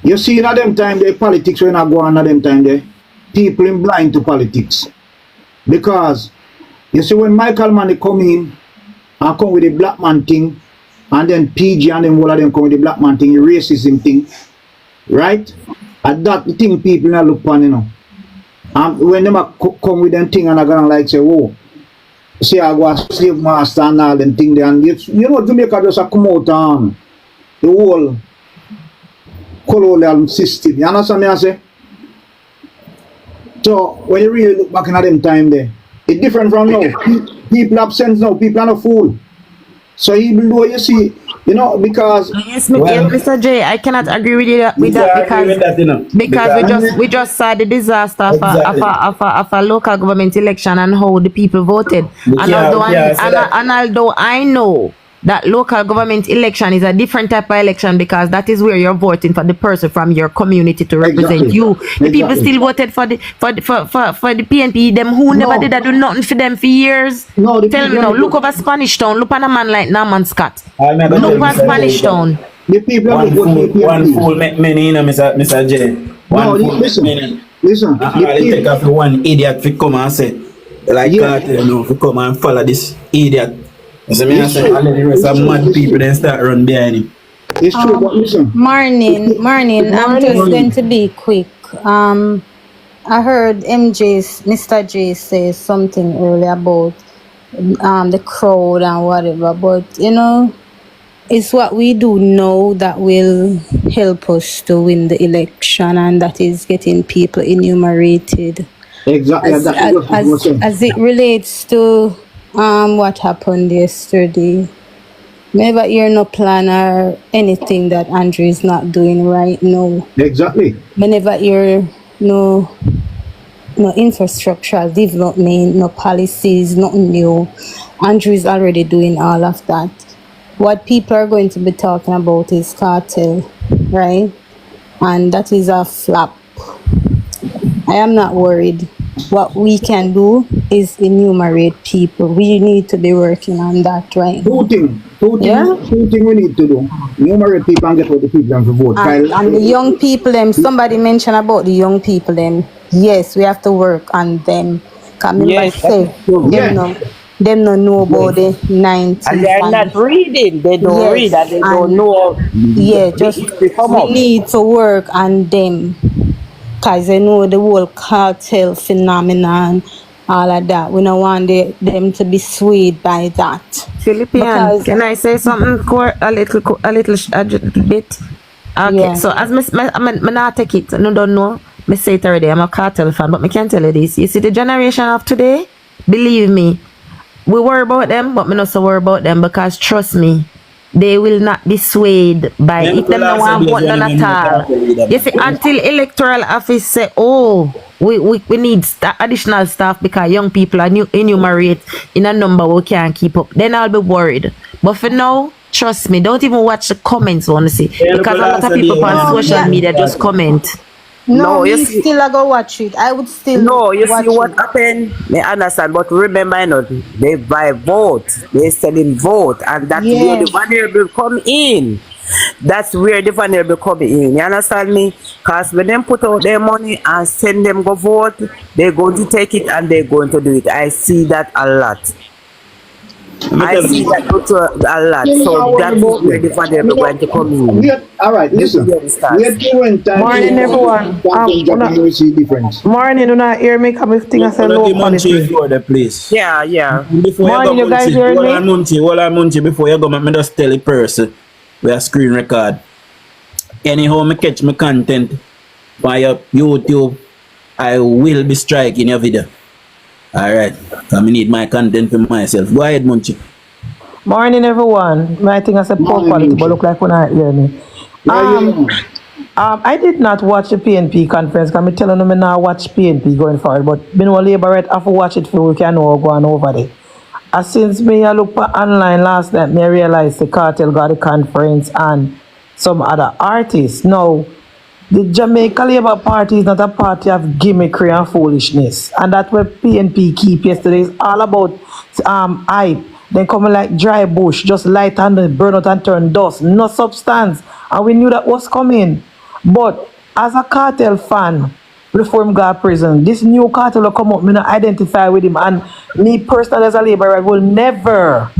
You see, in them time, the politics when I go on at them time, there, people in blind to politics. Because, you see, when Michael Manny come in and come with the black man thing, and then PG and then all of them come with the black man thing, the racism thing, right? And that the thing people not look on, you know. And when them come with them thing and I gonna like say, whoa, say I go a slave master and all them thing there, and you know Jamaica just a come out on the whole colonial system. You understand me I say? So when you really look back in them time there, it's different from now. People have sense now, people are not fool. So even though you see, you know, because yes, Mr. J, I cannot agree with you because we just saw the disaster of a local government election and how the people voted. And although I know that local government election is a different type of election because that is where you're voting for the person from your community to represent you. The people still voted for the PNP, them who never did do nothing for them for years. Tell me now, look over Spanish Town, look on a man like Norman Scott. Look over Spanish Town. The people one fool make many, you know, Mr. J. Listen. It take off one idiot to come and say, like you know, to come and follow this idiot. So me say, and then the rest of mad people then start run behind him. It's true, but listen. Morning. I'm just going to be quick. I heard Mr. J say something earlier about the crowd and whatever, but you know, it's what we do now that will help us to win the election, and that is getting people enumerated Exactly, as that's what I was saying. as it relates to what happened yesterday. Never hear no plan or anything that Andrew is not doing right now. Exactly. Me never hear no infrastructure development, no policies, nothing new. Andrew is already doing all of that. What people are going to be talking about is cartel, right? And that is a flop. I am not worried. What we can do is enumerate people. We need to be working on that right now. Two things we need to do. Enumerate people and get all the people them to vote. And the young people them, somebody mentioned about the young people them. Yes, we have to work on them. Cause remember say them no know about the 90s. And they're not reading. They don't read and they don't know. Yeah, just we need to work on them. Because they know the whole cartel phenomenon, all of that. We don't want them to be swayed by that. Philippian, can I say something a little bit? Okay, Yeah. so as me not take it, no don't know. Me say it already, I'm a cartel fan, but me can tell you this. You see the generation of today, believe me, we worry about them, but me not so worry about them because trust me, they will not be swayed by if them no want vote none at all. You see, until electoral office say, oh, we need additional staff because young people are enumerate in a number we can't keep up, then I'll be worried. But for now, trust me, don't even watch the comments, honestly, because a lot of people on social media just comment. No, you still I go watch it. I would still you watch see what it. happened? They understand, but remember, you know, they buy vote, they selling vote, and that's where the vulnerable come in. That's where the vulnerable come in. You understand me? Because when them put out their money and send them go vote, they're going to take it and they're going to do it. I see that a lot. I see that a lot. So that is where the vulnerable going to come in. Alright, listen. Morning, everyone. Morning, do not hear me come with things and low quality. Yeah. Before Morning, you guys hear me? Munchie, before you go, me just tell the person we are screen record. Anyhow, me catch my content by your YouTube, I will be striking your video. Alright, I need my content for myself. Go ahead, Munchie. Morning, everyone. I think I said poor quality, but look like when I hear me. I did not watch the PNP conference because I'm telling them I now watch PNP going forward, but me know Labour right have to watch it for we can know go on over there. And since me I look online last night, me realized the cartel got a conference and some other artists. Now, the Jamaica Labour Party is not a party of gimmickry and foolishness. And that's what PNP keep yesterday. It's all about hype. Then coming like dry bush, just light and burn out and turn dust. No substance. And we knew that was coming. But as a cartel fan, before him got prison, this new cartel will come up, me not identify with him. And me personally as a labourer will never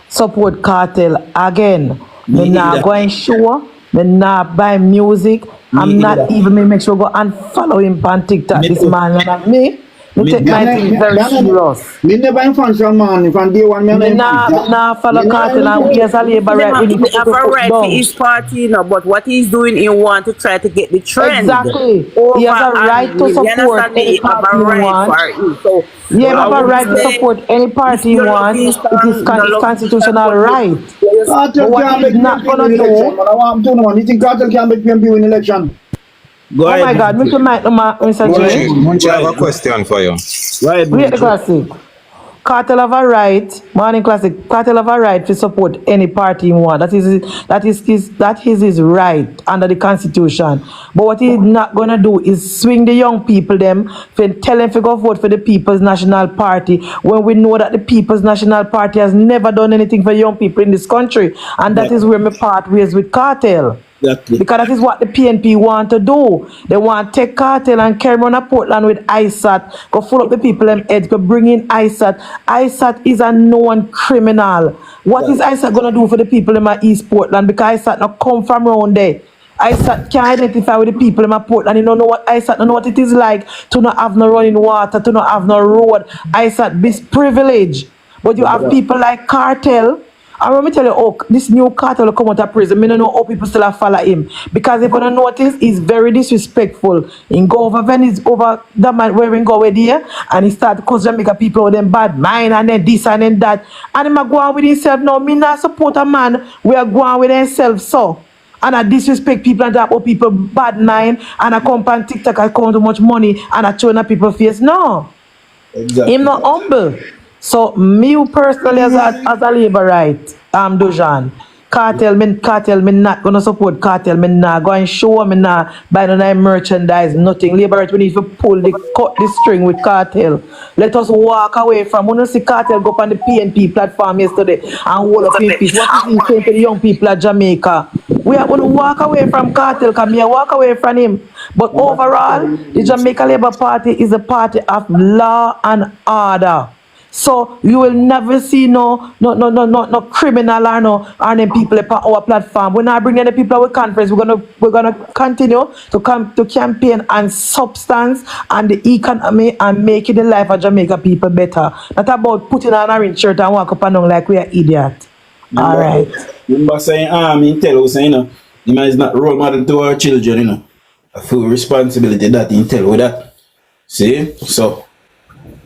support cartel again. Me not going show. Me not buy music. I'm not even me make sure go and follow him on TikTok. This man and me take my thing very serious. Me never influence your man from day one. Me nah follow cartel and we as a labor right we need to have a right for his party, you know, but what he's doing, he want to try to get the trend. Exactly. He has a right to support any party he wants. So he have a right to support any party he wants. It is his constitutional right. But what he's not gonna do. You think cartel can make PMP win election? Go oh my God, Mr. Mr. J. Munchie, I have a question for you. Wait, the classic. Cartel have a right, morning classic. Cartel have a right to support any party he want. That is his right under the constitution. But what he's not gonna do is swing the young people them, tell them to go vote for the People's National Party when we know that the People's National Party has never done anything for young people in this country, and that is where me part ways with cartel. Exactly. Because that is what the PNP want to do. They want to take cartel and carry on a Portland with ISAT, go full up the people them heads, go bring in ISAT. ISAT is a known criminal. What is ISAT going to do for the people in my East Portland? Because ISAT not come from around there. ISAT can't identify with the people in my Portland. You don't know what ISAT don't know what it is like to not have no running water, to not have no road. ISAT be privileged. But you have people like cartel And when me tell you, oh, this new cartel will come out of prison, me don't know how people still have follow him. Because if you don't notice, he's very disrespectful. He go over Venice, over that man where we go with here, and he start to cause Jamaica people with them bad mind, and then this and then that. And him a go on with himself. No, me not support a man. We are going with himself, so. And I disrespect people and talk about people bad mind, and I come on TikTok, I count too much money, and I show in people face. No. Exactly. Him not humble. So me personally as a labor right, Dujan, cartel me not gonna support cartel, me not go and show, me not buy no merchandise, nothing. Labor right, we need to cut the string with cartel. Let us walk away from. When you see cartel go up on the PNP platform yesterday and hold up in peace. What is he saying to the young people of Jamaica? We are gonna walk away from cartel, come here, walk away from him. But overall, the Jamaica Labour Party is a party of law and order. So you will never see no criminal or them people on our platform. We're not bringing the people our conference. We're gonna continue to campaign on substance and the economy and making the life of Jamaica people better. Not about putting on a orange shirt and walk up and down like we are idiot. All right. Remember saying, me tell us, you know, the man is not role model to our children, you know. A full responsibility that he tell with that. See? So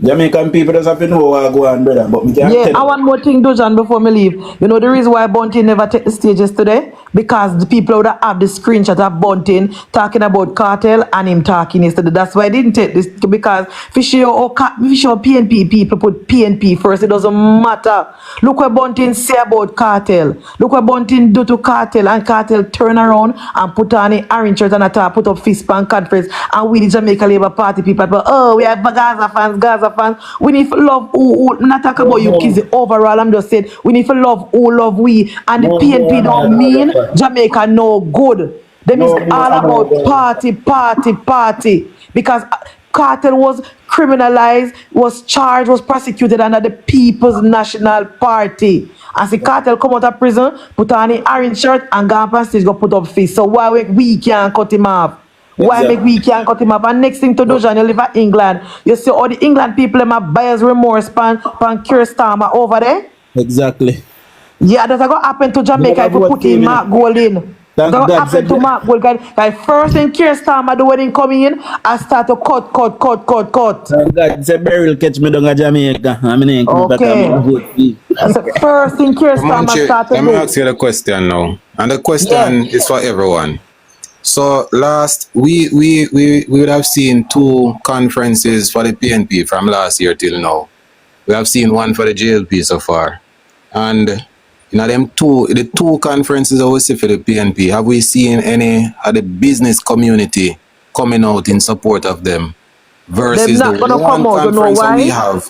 Jamaican people just have to know what go on, brother. But me can't tell. I want more thing, Dujan, before me leave. You know the reason why Bunting never take the stage yesterday? Because the people would have the screenshot of Bunting talking about cartel and him talking yesterday. That's why I didn't take this, because if you show PNP people put PNP first, it doesn't matter. Look what Bunting say about cartel. Look what Bunting do to cartel, and cartel turn around and put on an orange shirt and a top, put up fist bump conference, and we the Jamaica Labour Party people, but oh, we have Gaza fans. We need to love who not talk about you kids overall. I'm just saying we need to love who love we, and the PNP don't mean Jamaica no good. Them is all about party because cartel was criminalized, was charged, was prosecuted under the People's National Party. As the cartel come out of prison, put on an orange shirt and go up and stage go put up fist. So why we can't cut him off? Why make we can't cut him up? And next thing to do, John, you live in England. You see all the England people them have buyer's remorse pan Keir Starmer over there? Exactly. Yeah, that's going to happen to Jamaica if you put in Mark Gold in. That's going to happen to Mark Gold. Like first thing Keir Starmer do when he come in, I start to cut. Thank God, it's a barrel catch me down at Jamaica. I mean, okay. That's the first thing Keir Starmer start to do. Let me ask you the question now. And the question is for everyone. So last we would have seen 2 conferences for the PNP from last year till now. We have seen one for the JLP so far, and the 2 conferences that we see for the PNP, have we seen any of the business community coming out in support of them versus the one conference that we have?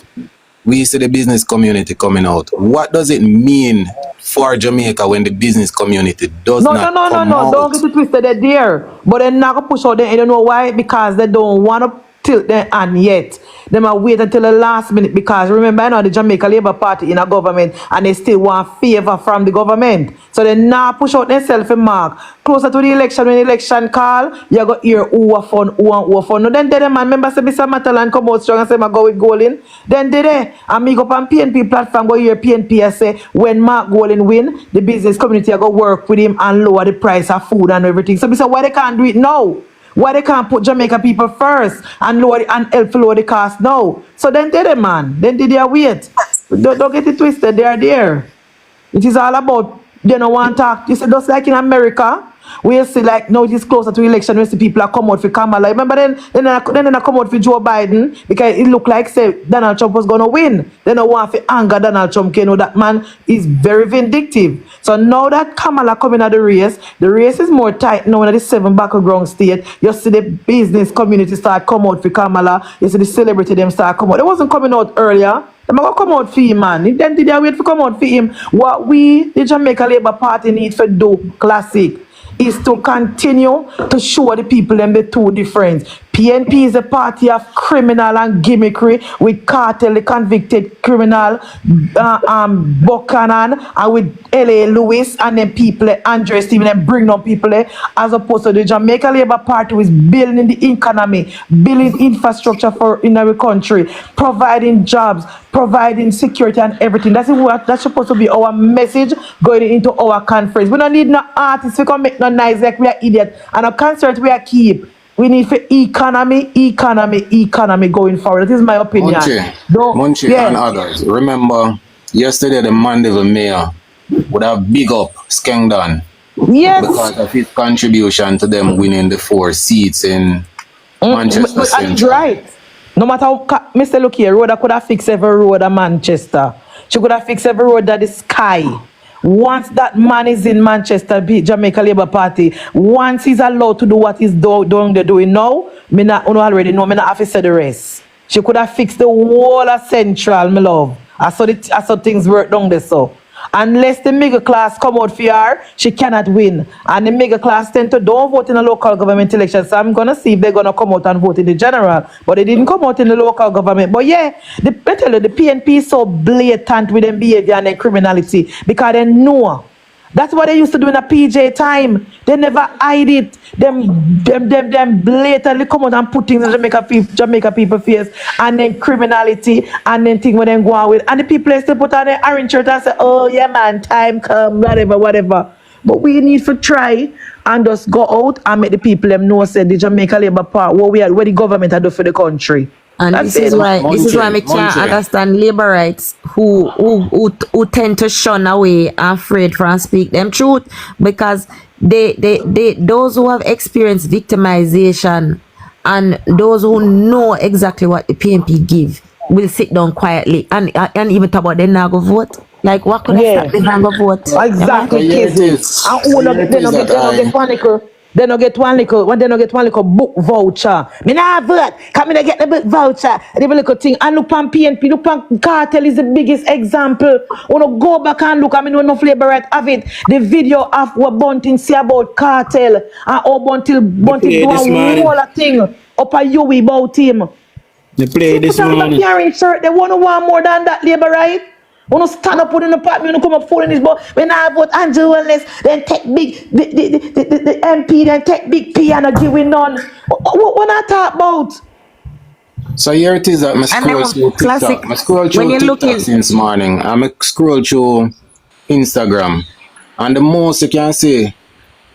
We see the business community coming out. What does it mean for Jamaica when the business community does not come out? Don't get it twisted. They're there, but they're not gonna push out there. You don't know why? Because they don't want to tilt their hand yet. They might wait until the last minute, because remember, you know, the Jamaica Labour Party in a government and they still want favor from the government. So they now push out themselves in mark. Closer to the election, when the election call, you go hear who are fun. No, then they man, remember say Mr. Matalan come out strong and say I go with Golin. Then they and me go up on PNP platform, go hear PNP and say when Mark Golin win, the business community go work with him and lower the price of food and everything. So me say why they can't do it now? Why they can't put Jamaica people first and help lower the cost now? So then did it, man. Then did they wait? Don't get it twisted. They are there. It is all about they don't want to talk. You see, just like in America, we see like now it is closer to election, we see people are come out for Kamala. Remember then they come out for Joe Biden because it looked like say Donald Trump was gonna win. They don't want to anger Donald Trump. You know that man is very vindictive. So now that Kamala coming at the race is more tight now in the 7 battleground state. You see the business community start come out for Kamala. You see the celebrity them start come out. They wasn't coming out earlier. They're going to come out for him, man. Then did they wait for come out for him? What we, the Jamaica Labour Party, need to do, classic, is to continue to show the people them the 2 difference. PNP is a party of criminal and gimmickry with Cartel, the convicted criminal, Buchanan, and with L.A. Lewis, and then people, Andre Stephen, and bring down people, as opposed to the Jamaica Labour Party, who is building the economy, building infrastructure in our country, providing jobs, providing security and everything. That's supposed to be our message going into our conference. We don't need no artists, we can make no noise like we are idiots, and a concert we are keep. We need for economy going forward. That is my opinion. Munchie and others. Remember, yesterday the Mandeville mayor would have big up Skengdan. Yes. Because of his contribution to them winning the 4 seats in Manchester Central. Right. No matter how, Mr. Look here, Rhoda could have fixed every road in Manchester. She could have fixed every road that is sky. Once that man is in Manchester, Jamaica Labour Party, once he's allowed to do what he's doing now, me not already know, me not have to say the rest. She could have fixed the whole of Central, my love. I saw things work down there, so. Unless the middle class come out for her, she cannot win. And the middle class tend to don't vote in the local government election. So I'm going to see if they're going to come out and vote in the general. But they didn't come out in the local government. But yeah, I tell you, the PNP is so blatant with their behavior and their criminality. Because they know. That's what they used to do in a PJ time. They never hide it. Them blatantly come out and put things in Jamaica people face, and then criminality, and then things when they go on with. And the people still put on their orange shirt and say, oh yeah man, time come, whatever. But we need to try and just go out and make the people them know say the Jamaica Labour Party, what the government had do for the country. And this is why we can't understand labor rights who tend to shun away, afraid from speak them truth, because they those who have experienced victimization and those who know exactly what the PNP give will sit down quietly and even talk about they not go vote. Like what could I stop them not go vote? Exactly. They don't get one little book voucher. Me nah vote. Come in get the book voucher. They have a little thing. And look on PNP, look on Cartel is the biggest example. Wanna go back and look. I mean, no flavor right have it. The video of what Bunting say about Cartel and how Bunting do a whole thing up a Yui about him. They play this morning. They wanna want more than that labor right. When you stand up within the party, when you come up full in this boat, when I vote Andrew Wellness, then take big the MP, then take big P and give it none. What I talk about? So here it is that I scroll through TikTok. I scroll through TikTok since morning. I scroll through Instagram. And the most you can say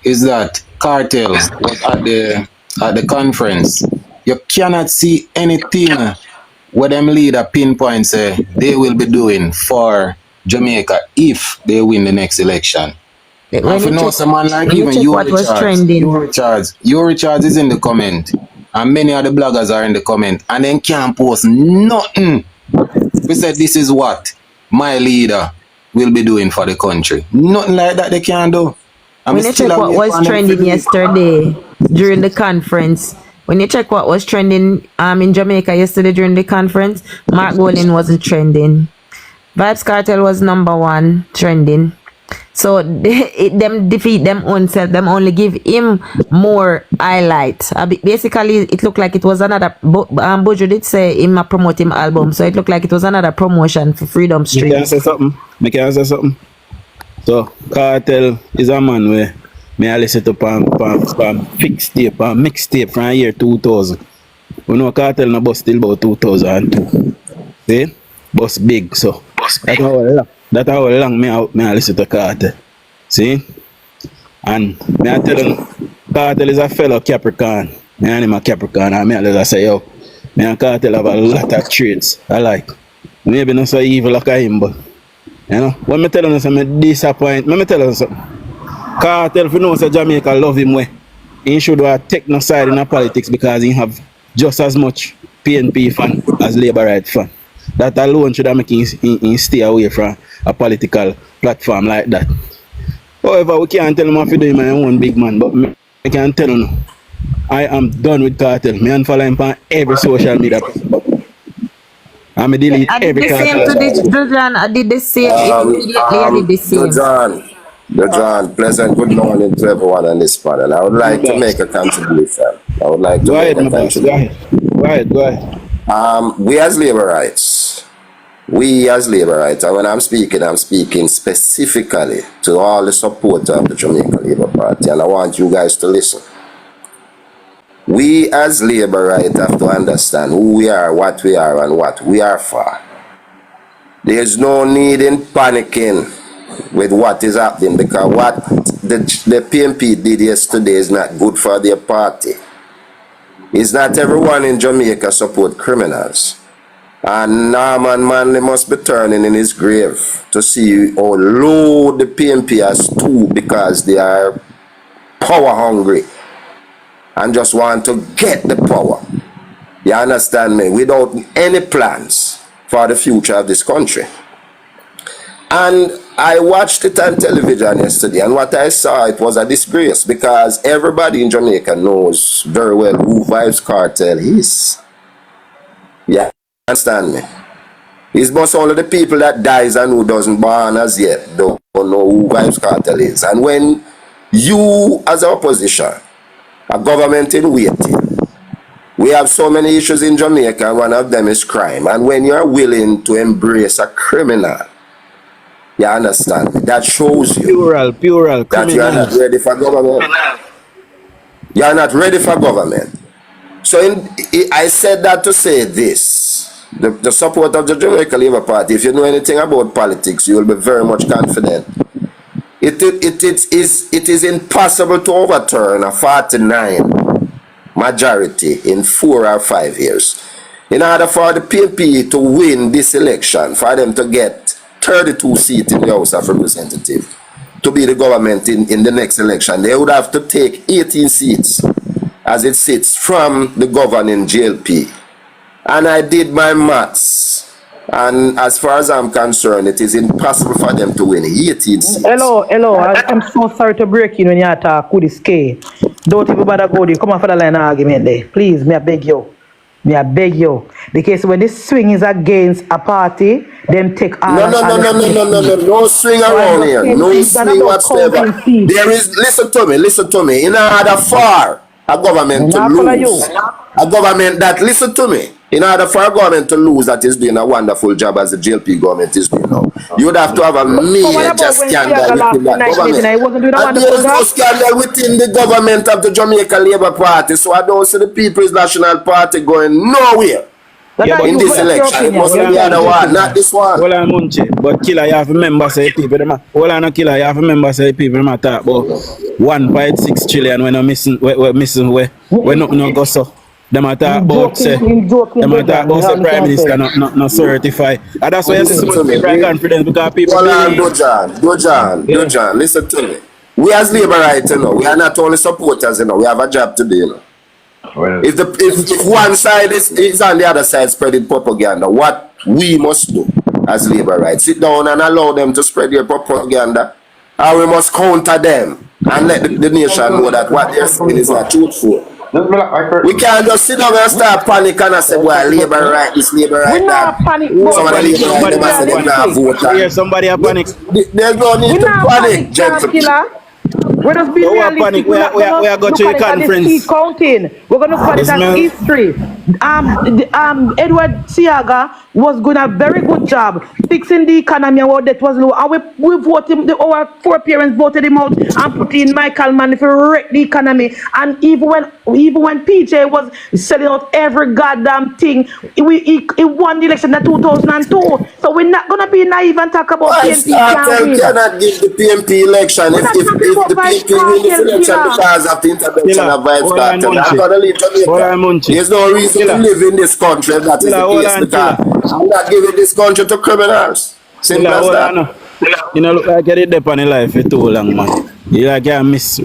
is that Cartel was at the conference. You cannot see anything what them leader pinpoint say they will be doing for Jamaica if they win the next election. If you know someone like even you Richards is in the comment, and many of the bloggers are in the comment, and then can't post nothing. We said this is what my leader will be doing for the country. Nothing like that they can do. When you check what was trending yesterday during the conference, when you check what was trending in Jamaica yesterday during the conference, Mark Golding wasn't trending. Vybz Kartel was #1 trending. So them defeat them own self. Them only give him more highlights. Basically, it looked like it was another. Bojo did say him promote him album, so it looked like it was another promotion for Freedom Street. Can I say something? So Kartel is a man where I listen to fixed tape, mixtape from year 2000. We know Kartel no bus till about 2002. See? Bus big, so. That's how long me I listen to Kartel. See? And me I tell you, Kartel is a fellow Capricorn. Me and him a Capricorn, and me I say, yo, me and Kartel have a lot of traits I like. Maybe not so evil like him, but you know, when me tell you something, me disappoint. Let me tell you something. Kartel, if you know say Jamaica love him way, he should have take no side in the politics because he have just as much PNP fan as Labour right fan. That alone should have make him stay away from a political platform like that. However, we can't tell him what to do my own big man, but I can tell him I am done with Kartel. Me unfollow him on every social media. I delete every Kartel. I did the same. I did the same. John, pleasant good morning to everyone on this panel. I would like to make a contribution. I would like to Go make ahead, a my boss. Go contribution. ahead. Go ahead. We as labor rights, and when I'm speaking specifically to all the supporters of the Jamaica Labour Party, and I want you guys to listen. We as labor rights have to understand who we are, and what we are for. There's no need in panicking with what is happening, because what the PNP did yesterday is not good for their party. It's not everyone in Jamaica support criminals. And Norman Manley must be turning in his grave to see how low the PNP has stooped, because they are power hungry and just want to get the power. You understand me? Without any plans for the future of this country. And I watched it on television yesterday, and what I saw, it was a disgrace, because everybody in Jamaica knows very well who Vybz Kartel is. Yeah, understand me? It's most only the people that dies and who doesn't born as yet don't know who Vybz Kartel is. And when you, as an opposition, a government in waiting, we have so many issues in Jamaica, and one of them is crime. And when you're willing to embrace a criminal, you understand me? That shows you Plural, that you are not ready for government. You are not ready for government. So I said that to say this. The support of the Jamaica Labour Party, if you know anything about politics, you will be very much confident. It is impossible to overturn a 49 majority in 4 or 5 years. In order for the PNP to win this election, for them to get 32 seats in the House of Representatives to be the government in the next election, they would have to take 18 seats as it sits from the governing JLP. And I did my maths, and as far as I'm concerned, it is impossible for them to win 18 seats. Hello. I'm so sorry to break in when you attack with this K. Don't even bother go there. Come on for the line of argument there. Please, me I beg you. Because when this swing is against a party, them take all No swing around here. No swing whatsoever. There is, listen to me. In order for a government to lose, a government that, listen to me, in order for a government to lose that is doing a wonderful job as the JLP government is doing now, you would have to have a major scandal within that government. And there is no scandal within the government of the Jamaica Labour Party, so I don't see the People's National Party going nowhere. In this election, it must be the other one, not this one. Hold on, Munche. But killer, you have to remember, say people, hold on, killer, you have to remember, say people, talk about 1.6 trillion when I'm missing, when nothing go so. Them talk about, say, Prime Minister not certified. And that's why you see so much confidence, because people. Hold on, Dojan, listen to me. We as labor rights, we are not only supporters, we have a job to do, If one side is on the other side spreading propaganda, what we must do as labor rights, sit down and allow them to spread their propaganda, and we must counter them and let the nation know that what they're saying is not truthful. We can't just sit down and start panic and say, well, labor right, this labor right, that. Somebody a panic. There's no need to panic, gentlemen. Let us be realistic. We are going to a conference. We're going to look at it as history. Edward Siaga was doing a very good job fixing the economy and that was low. And we voted, our 4 parents voted him out and put in Michael Mann for wreck the economy. And even when PJ was selling out every goddamn thing, he won the election in 2002. So we're not going to be naive and talk about PNP. Cannot give the PNP election if the PNP win this election because of the intervention of Vybz Kartel. I'm going to leave Jamaica. There's no reason to live in this country if that is the case, because I'm not giving this country to criminals. Simple as that. You know, look like I did dep on the life for too long, man. You like I miss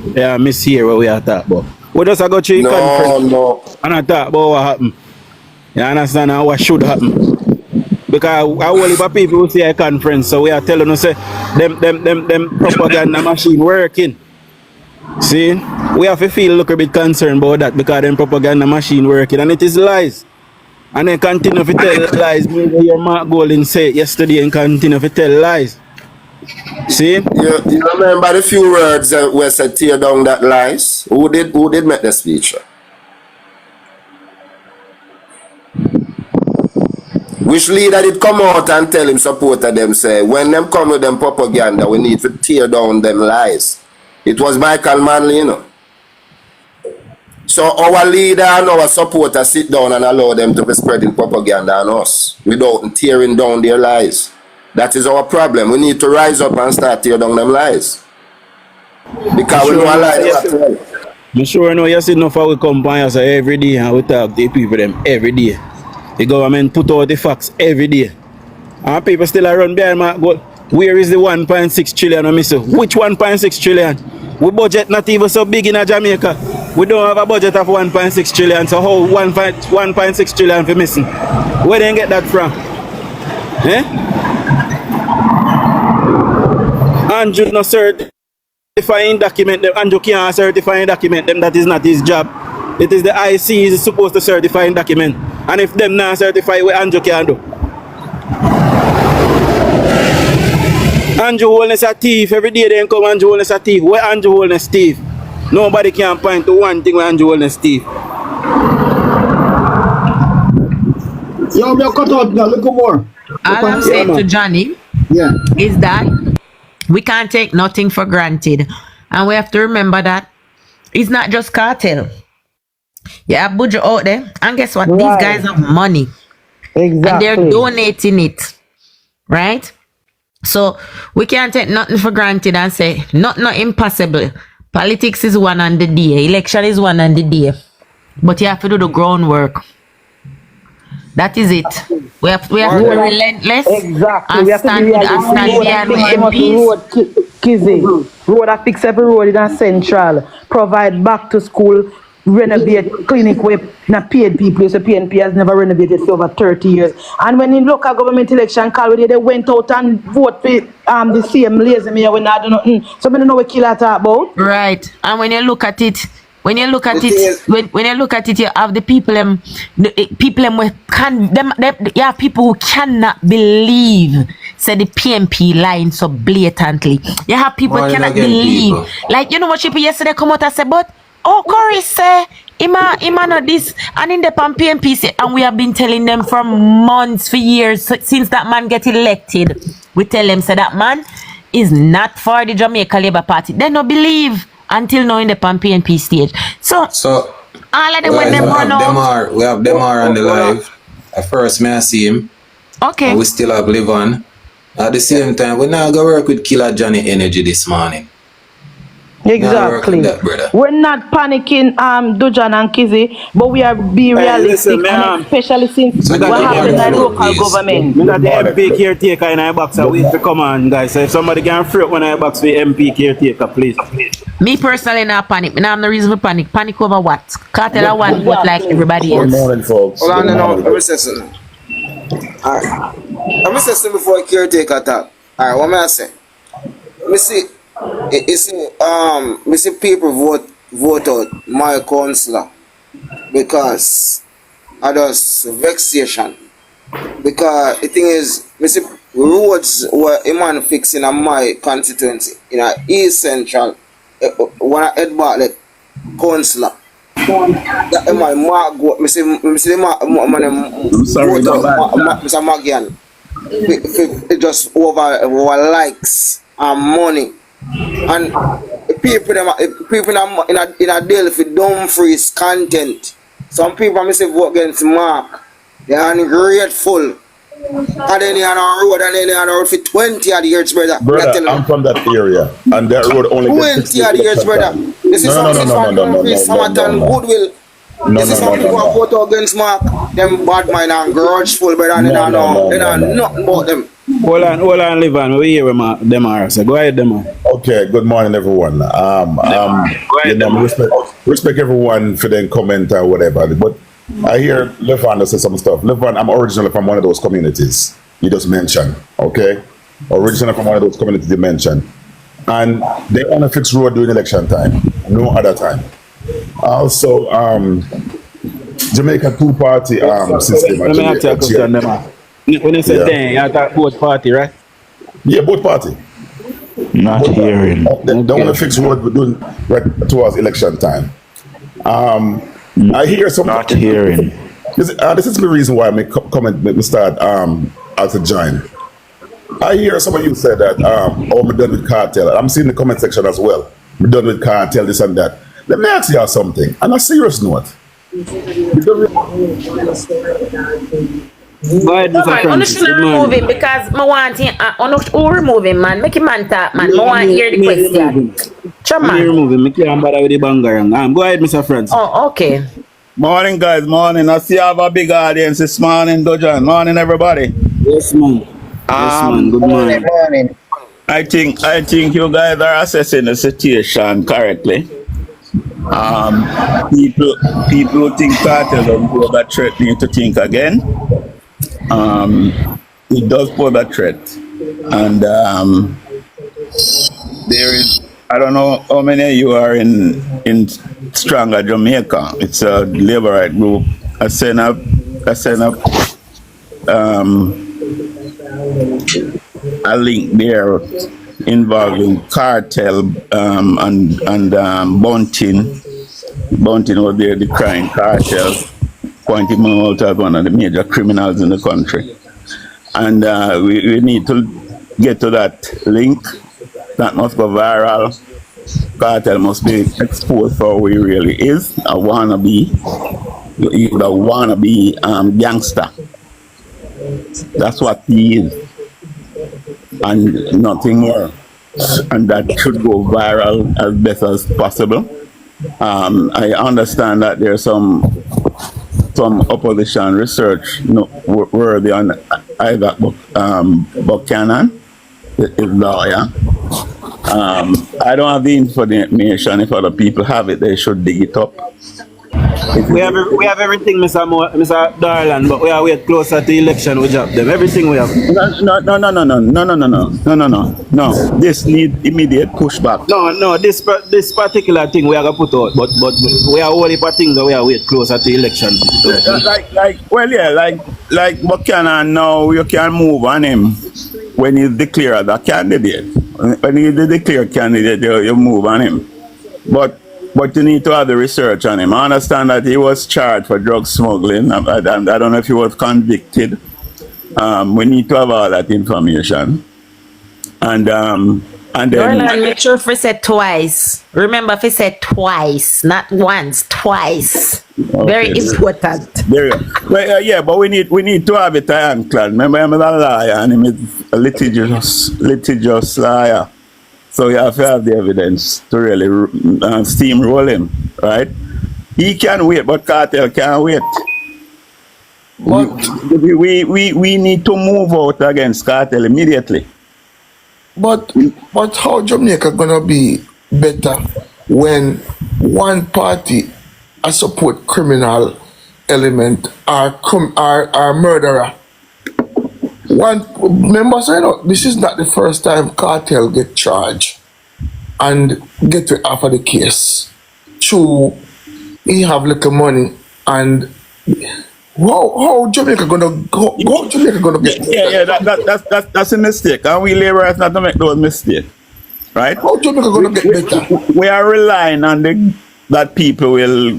here what we are talking about. We just go to the conference and I talk about what happened. You understand how what should happen? Because I will if people who see a conference, so we are telling them say them propaganda machine working. See? We have to feel a little bit concerned about that because them propaganda machine working and it is lies. And they continue to tell lies. Maybe your Mark Golding said yesterday and continue to tell lies. See? You remember the few words where said tear down that lies? Who did make the speech? Which leader did come out and tell him supporter them say, when them come with them propaganda, we need to tear down them lies. It was Michael Manley, you know. So our leader and our supporter sit down and allow them to be spreading propaganda on us without tearing down their lies. That is our problem. We need to rise up and start tear down them lies. Because we know a lie. I'm sure know you see enough of we come by every day and we talk to the people them every day. The government put out the facts every day. And people still run behind my go, where is the 1.6 trillion? I miss which 1.6 trillion? We budget not even so big in Jamaica. We don't have a budget of 1.6 trillion. So how 1.6 trillion for missing? Where they get that from? Andrew no certifying document them. Andrew can't certify document them. That is not his job. It is the IC is supposed to certify document. And if them not certify, what Andrew can do? Andrew Holness a thief. Every day they come Andrew Holness a thief. Where Andrew Holness thief? Nobody can point to one thing where Andrew Holness thief. Yo, me cut out now. Look more. All I'm saying to Johnny is that we can't take nothing for granted. And we have to remember that it's not just cartel. Yeah, Bujo out there. And guess what? These guys have money. Exactly. And they're donating it. Right? So we can't take nothing for granted and say not impossible. Politics is one on the day. Election is one on the day. But you have to do the groundwork. That is it. We have to be relentless. Exactly. And We have to stand be with behind MPs. Road that fix every road in a central. Provide back to school. Renovate clinic where na paid people. So PNP has never renovated for over 30 years. And when in local government election call, they went out and vote for the same lazy mayor when I do nothing. So I don't know what Killer talk about. Right. And when you look at it, when you look at it, you have the people you have people who cannot believe say the PNP lying so blatantly. You have people who cannot believe. Like, you know what people yesterday come out and say, but Corey say Ima not this and in the PNP say, and we have been telling them for months, for years, since that man get elected. We tell them say that man is not for the Jamaica Labour Party. They don't believe until now in the PNP stage. So all of them when them run out. We have Demar on the live. At first may I see him. Okay. And we still have Livon. At the same time, we now go work with Killer Johnny Energy this morning. Exactly. We're not panicking, Dujan and Kizzy, but we are being realistic, and especially since what happened in the local government. We got the MP caretaker in our box, so we have to come on, guys. So if somebody can free up when I box for MP caretaker, please. Me personally not panic. Me not have no reason to panic. Panic over what? Cartel I want vote like everybody else. Good morning, folks. Hold on, let me say something. Alright. Let me say something before caretaker talk. Alright, what may I say? Let me see. We see people vote out my councillor because of just vexation. Because the thing is, we see roads were a man fixing in my constituency in a East Central. When I head back the councillor, that my mark go. Me see the Mr. Magian. It just over likes and money. And people in a deal if you don't freeze content. Some people say vote against Mark. They are ungrateful. And then they are on road and then they are on road for 20 odd years, brother. Brother, I'm from that area. And that road only 20 odd years, brother. This is something from goodwill. This is something who are vote against Mark. Them bad mind and grudgeful, brother. They don't know nothing about them. Hold on, Levan. We hear them are. So go ahead, them. Okay, good morning, everyone. Respect everyone for their comment or whatever. But I hear Levan say some stuff. Levan, I'm originally from one of those communities you just mentioned. Okay, originally from one of those communities you mentioned, and they want to fix road during election time, no other time. Also, Jamaica two-party system. Let me ask you a question, when you say thing, you talk both party, right? Yeah, both party. Not hearing. They don't want to fix road doing right towards election time. I hear some. Not hearing. This is the reason why I comment, me start as a join. I hear some of you say that, oh, I'm done with cartel. I'm seeing the comment section as well. I'm done with cartel, this and that. Let me ask you something, on a serious note. Go ahead, Mr. Francis. Shouldn't remove him because I want him. Remove him, man. Make him man talk, man. I want to hear the question. Sure, man. Remove him. I can't bother with the bangarang. Go ahead, Mr. Francis. Oh, okay. Morning, guys. Morning. I see you have a big audience this morning, DUJON. Morning, everybody. Yes, man. Yes, man. Good morning. Morning. I think you guys are assessing the situation correctly. People who think cartel don't pose a threat need to think again. It does pose a threat, and there is, I don't know how many of you are in Stronger Jamaica. It's a labor right group. I send up a link there involving cartel and bunting. Bunting was there, the crime cartel, pointing him out as one of the major criminals in the country. And we need to get to that link. That must go viral. Cartel must be exposed for who he really is, a wannabe. He's a wannabe gangster. That's what he is. And nothing more. And that should go viral as best as possible. I understand that there's some opposition research worthy on Isaac Buchanan, his lawyer. I don't have the information. If other people have it, they should dig it up. We have everything, Mr. Darlan, but we are wait closer to election. We drop them. Everything we have. No. This need immediate pushback. No. This particular thing we are gonna put out, but we are only for things that we are wait closer to election. Like Buchanan now, you can move on him when he's declared a candidate. When he's the declared candidate, you move on him. But you need to have the research on him. I understand that he was charged for drug smuggling. I don't know if he was convicted. We need to have all that information. And then Darlan, make sure if we said twice. Remember, if we said twice, not once, twice. Okay. Very important. There you go. Well, yeah, but we need to have it ironclad. Remember, I'm a liar and I'm a litigious liar. So you have to have the evidence to really steamroll him, right? He can wait, but cartel can't wait. We need to move out against cartel immediately. But how Jamaica gonna be better when one party support criminal element are murderer? Remember, so this is not the first time cartel get charged and get to offer the case. True, he have little money, and how Jamaica gonna go? How Jamaica gonna get? That's a mistake, and we laborers not to make those mistakes, right? How Jamaica gonna get better? We are relying on that people will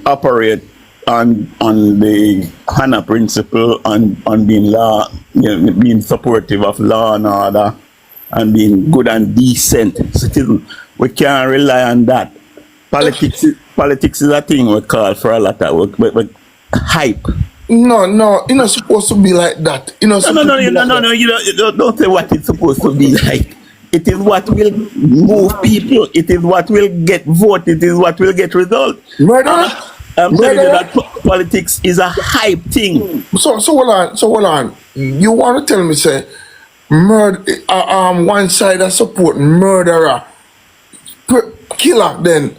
operate on the HANA principle, on being being supportive of law and order, and being good and decent citizen. We can't rely on that. Politics is a thing we call for a lot of work. Hype. No, you're not supposed to be like that. No. You don't say what it's supposed to be like. It is what will move people. It is what will get vote. It is what will get result. I'm telling you that politics is a hype thing. So hold on. You want to tell me, say, one side that support murderer, killer, then,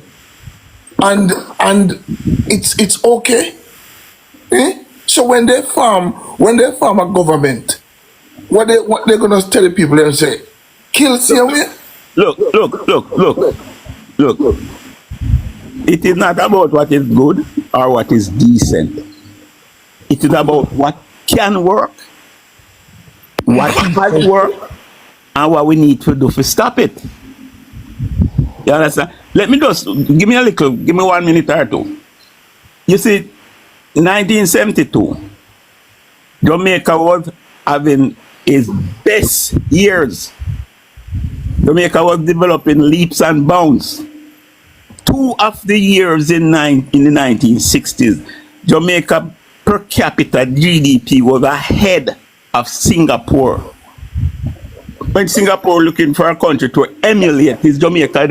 and it's okay. Eh? So when they form a government, what they're gonna tell the people and say, kill somewhere? Look. It is not about what is good or what is decent. It is about what can work, what has worked, and what we need to do to stop it. You understand? Let me just give me 1 minute or two. You see, 1972, Jamaica was having its best years. Jamaica was developing leaps and bounds. 2 of the years in the 1960s, Jamaica per capita GDP was ahead of Singapore. When Singapore looking for a country to emulate, is Jamaica,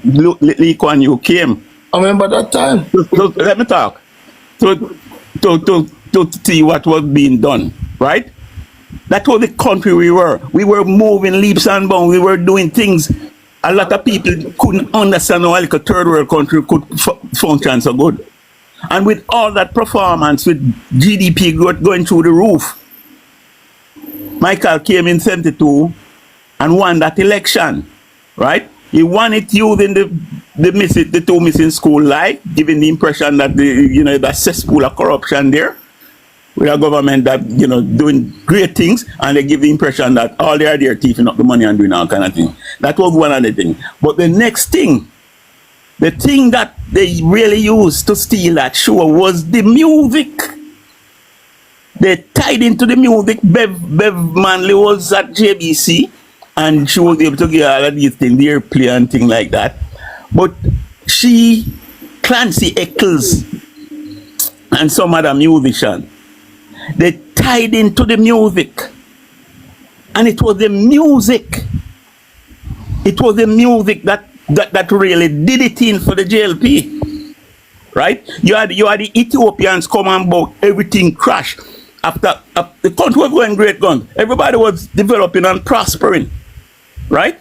Lee Kuan Yew came. I remember that time. So let me talk. To see what was being done, right? That was the country we were. We were moving leaps and bounds. We were doing things a lot of people couldn't understand how like a third world country could function so good. And with all that performance, with GDP growth going through the roof, Michael came in 72 and won that election, right? He won it using the two missing school lie, giving the impression that the cesspool of corruption there, with a government that doing great things, and they give the impression that all they are there thieving up the money and doing all kind of thing. That was one of the things. But the next thing, the thing that they really used to steal that show was the music. They tied into the music. Bev Manley was at JBC, and she was able to get all of these things, the airplay and things like that. But Clancy Eccles, and some other musicians, they tied into the music. And it was the music. It was the music that really did it in for the JLP. Right? You had the Ethiopians come and about, everything crashed. After the country was going great guns. Everybody was developing and prospering. Right?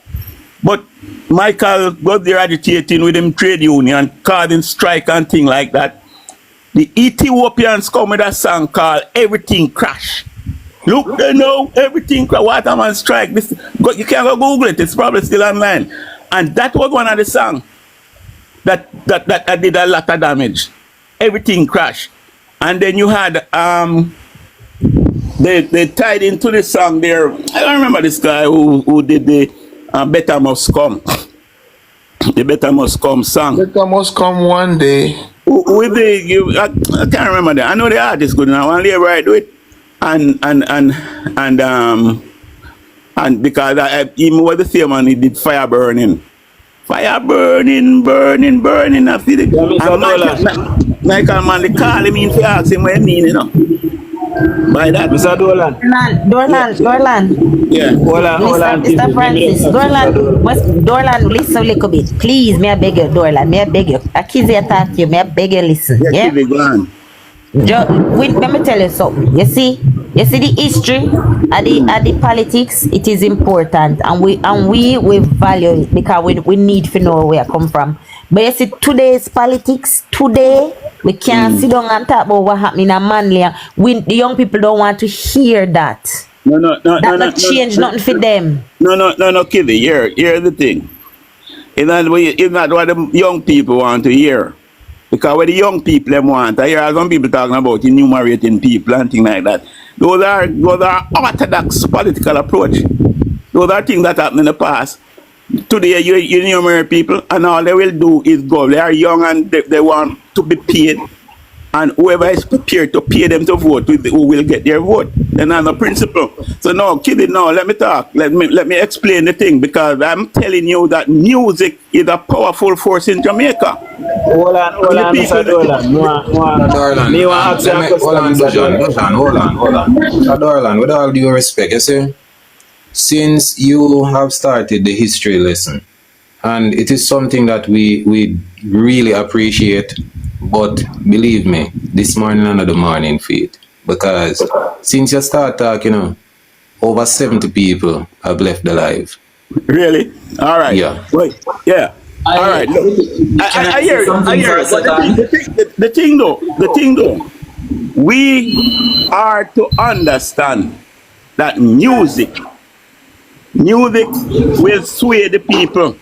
But Michael was there agitating with them trade union, causing strike and things like that. The Ethiopians come with a song called Everything Crash. Look, they know everything crash. Waterman strike. You can go Google it. It's probably still online. And that was one of the songs that did a lot of damage. Everything Crash. And then you had they tied into the song there. I don't remember this guy who did the Better Must Come. The Better Must Come song. Better Must Come one day. I can't remember that. I know the artist good now. One labor I do it, and because even with the same man, he did Fire Burning. I feel it. And Michael man, they call him in to ask him what he mean, By that, Mr. Dolan. Dorlan. Yeah. Hold on. Mr. Francis. Dorlan, listen a little bit. Please, may I beg you, Dorlan. May I beg you. Akizi attack you. May I beg you listen. Yeah. Go Let me tell you something. You see the history and the politics. It is important, and we value it because we need to know where I come from. But you see, today's politics, we can't sit down and talk about what happened in Manly. The young people don't want to hear that. No, change nothing for them. No, Kitty. Here's the thing. It's not what the young people want to hear. Because what the young people them want, I hear some people talking about enumerating people and things like that. Those are orthodox political approach. Those are things that happened in the past. Today you enumerate people, and all they will do is go. They are young and they want to be paid, and whoever is prepared to pay them to vote, who will get their vote. And that's the principle. So no, kidding, no, let me talk. Let me explain the thing, because I'm telling you that music is a powerful force in Jamaica. Hold on, Mr. Dolan. Mr. Dolan, with all due respect, you see, since you have started the history lesson, and it is something that we really appreciate, but believe me, this morning another morning feed, because since you start talking, over 70 people have left alive. Really? All right. Yeah. Wait. Yeah. All right. Look, I hear it. But the thing though, we are to understand that music will sway the people,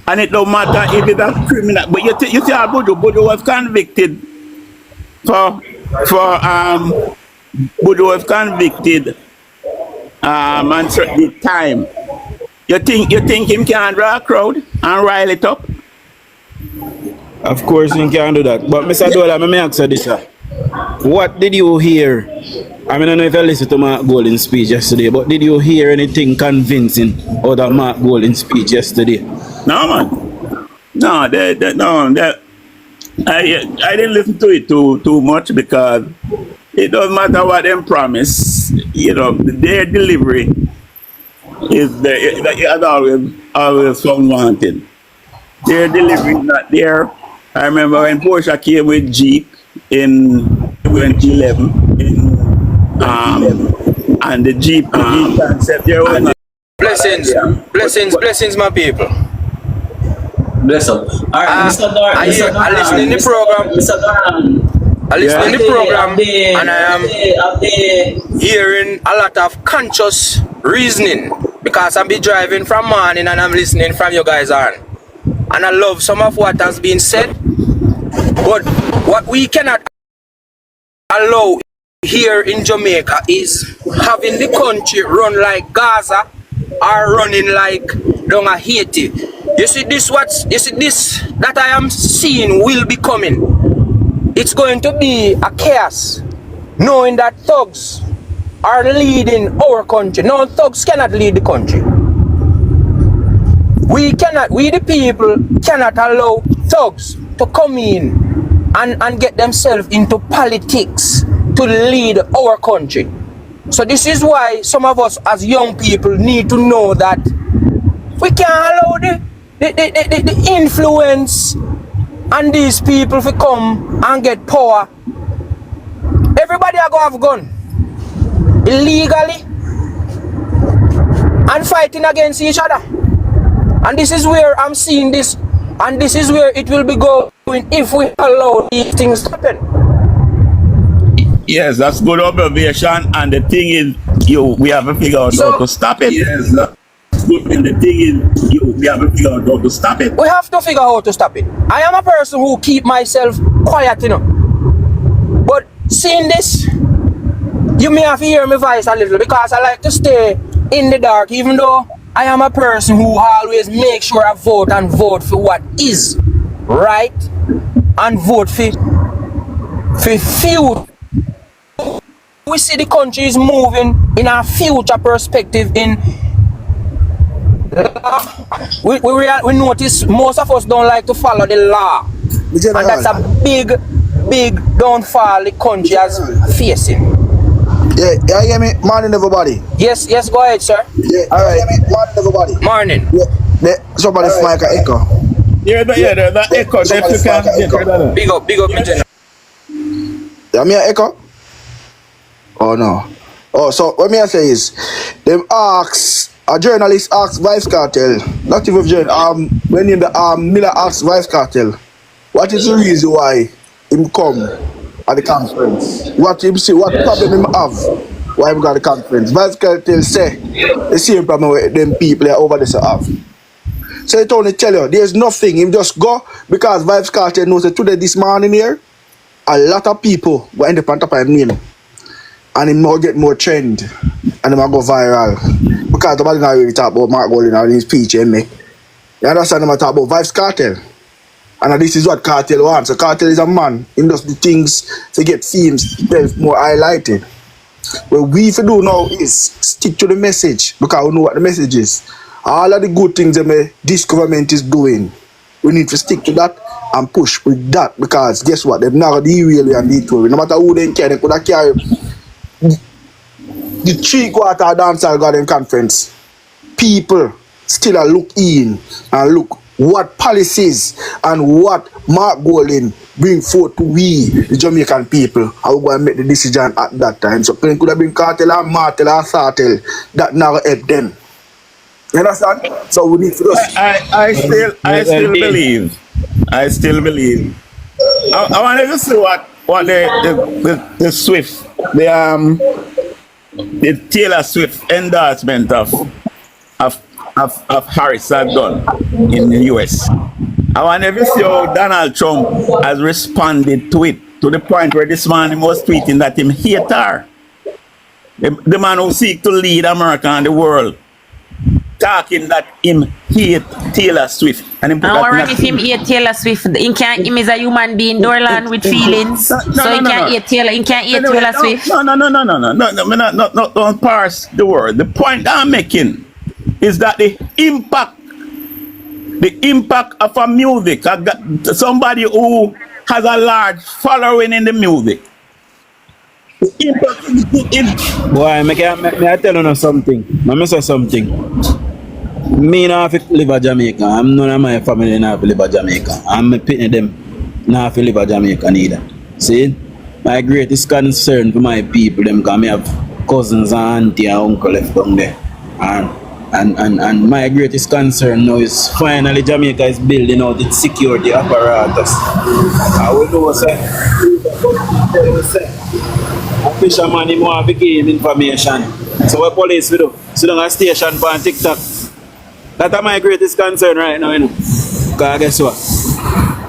and it don't matter if it's a criminal. But you see how Buju was convicted Buju was convicted and certain time. You think him can draw a crowd and rile it up? Of course he can do that. But Mr. Dolan, let me ask you this. What did you hear? I mean, I don't know if you listened to Mark Golding's speech yesterday, but did you hear anything convincing out of Mark Golding's speech yesterday? No, man. No, I didn't listen to it too much because it doesn't matter what them promise. You know, their delivery is always found wanting. Their delivery is not there. I remember when Porsche came with Jeep in 2011, and the Jeep concept there was not. Blessings, my people. Bless up. All right, Mr. Dar. I listen in the program. Mr. Dar. I listen in the program, and I am hearing a lot of conscious reasoning because I'm be driving from morning and I'm listening from you guys on. And I love some of what has been said, but what we cannot allow here in Jamaica is having the country run like Gaza or running like down a Haiti. You see this that I am seeing will be coming. It's going to be a chaos, knowing that thugs are leading our country. No, thugs cannot lead the country. We the people cannot allow thugs to come in and get themselves into politics to lead our country. So this is why some of us as young people need to know that we can't allow the influence and these people to come and get power. Everybody are going to have a gun illegally and fighting against each other. And this is where I'm seeing this, and this is where it will be going if we allow these things to happen. Yes, that's good observation. And the thing is, we have to figure out how to stop it. Yes, that's good. And the thing is, we have to figure out how to stop it. We have to figure out how to stop it. I am a person who keep myself quiet, you know. But seeing this, you may have to hear my voice a little because I like to stay in the dark, even though I am a person who always make sure I vote and vote for what is right and vote for few. We see the country is moving in a future perspective. We notice most of us don't like to follow the law, and that's a big downfall the country is facing. Yeah, you hear me? Morning, everybody. Yes, go ahead, sir. Yeah, all right. Morning, everybody. Morning. Yeah, somebody's mic a echo. Yeah, the echo. Big up, Mr. Yeah, me a echo? Oh, no. Oh, so what me I say is, a journalist asks Vice Cartel, not even when Miller asks Vice Cartel, what is the reason why him come at the conference? What problem him have? Why him got the conference? Vice Cartel say the same problem with them people over there have. So it only tell you there's nothing. Him just go because Vice Cartel knows that today this morning here, a lot of people will end up on top of him name. And him will get more trend and him will go viral. Because nobody not really talk about Mark Golding or his speech, me. You understand him talk about Vice Cartel. And this is what Cartel wants. So Cartel is a man. He does the things to get themes more highlighted. What we have to do now is stick to the message because we know what the message is. All of the good things that this government is doing, we need to stick to that and push with that because guess what? They've now got the railway and detour. No matter who they care, they could have carried the 3/4 dancehall garden conference. People still look in and look what policies and what Mark Golding bring forth to we, the Jamaican people. I will go and make the decision at that time. So they could have been Cartel and Martel or Sartel that now help them. You understand? So we need to just I still believe. I wanted to see what the Swift, the Taylor Swift endorsement of Harris had done in the US. I want to see how Donald Trump has responded to it, to the point where this man was tweeting that him hate her. The man who seek to lead America and the world. talking that him hate Taylor Swift. And him put And that what in wrong a if him hate Taylor Swift? Him is a human being, Dorland, with feelings. No, So he can't hate Taylor. He can't hate Taylor Swift. No, don't parse the word. The point I'm making is that the impact of a music, somebody who has a large following in the music. The impact Boy, may I tell you something? Let me say something. Me not have to live in Jamaica. I'm none of my family not have to live in Jamaica. I'm pitting them not have to live in Jamaica neither. See? My greatest concern for my people, them, because I have cousins and auntie and uncle left down there. And my greatest concern now is finally Jamaica is building out its security apparatus. I will know, say, a fisherman him want to gain information. So what police will do? Sit down a station for TikTok. That's my greatest concern right now, you know. Because guess what?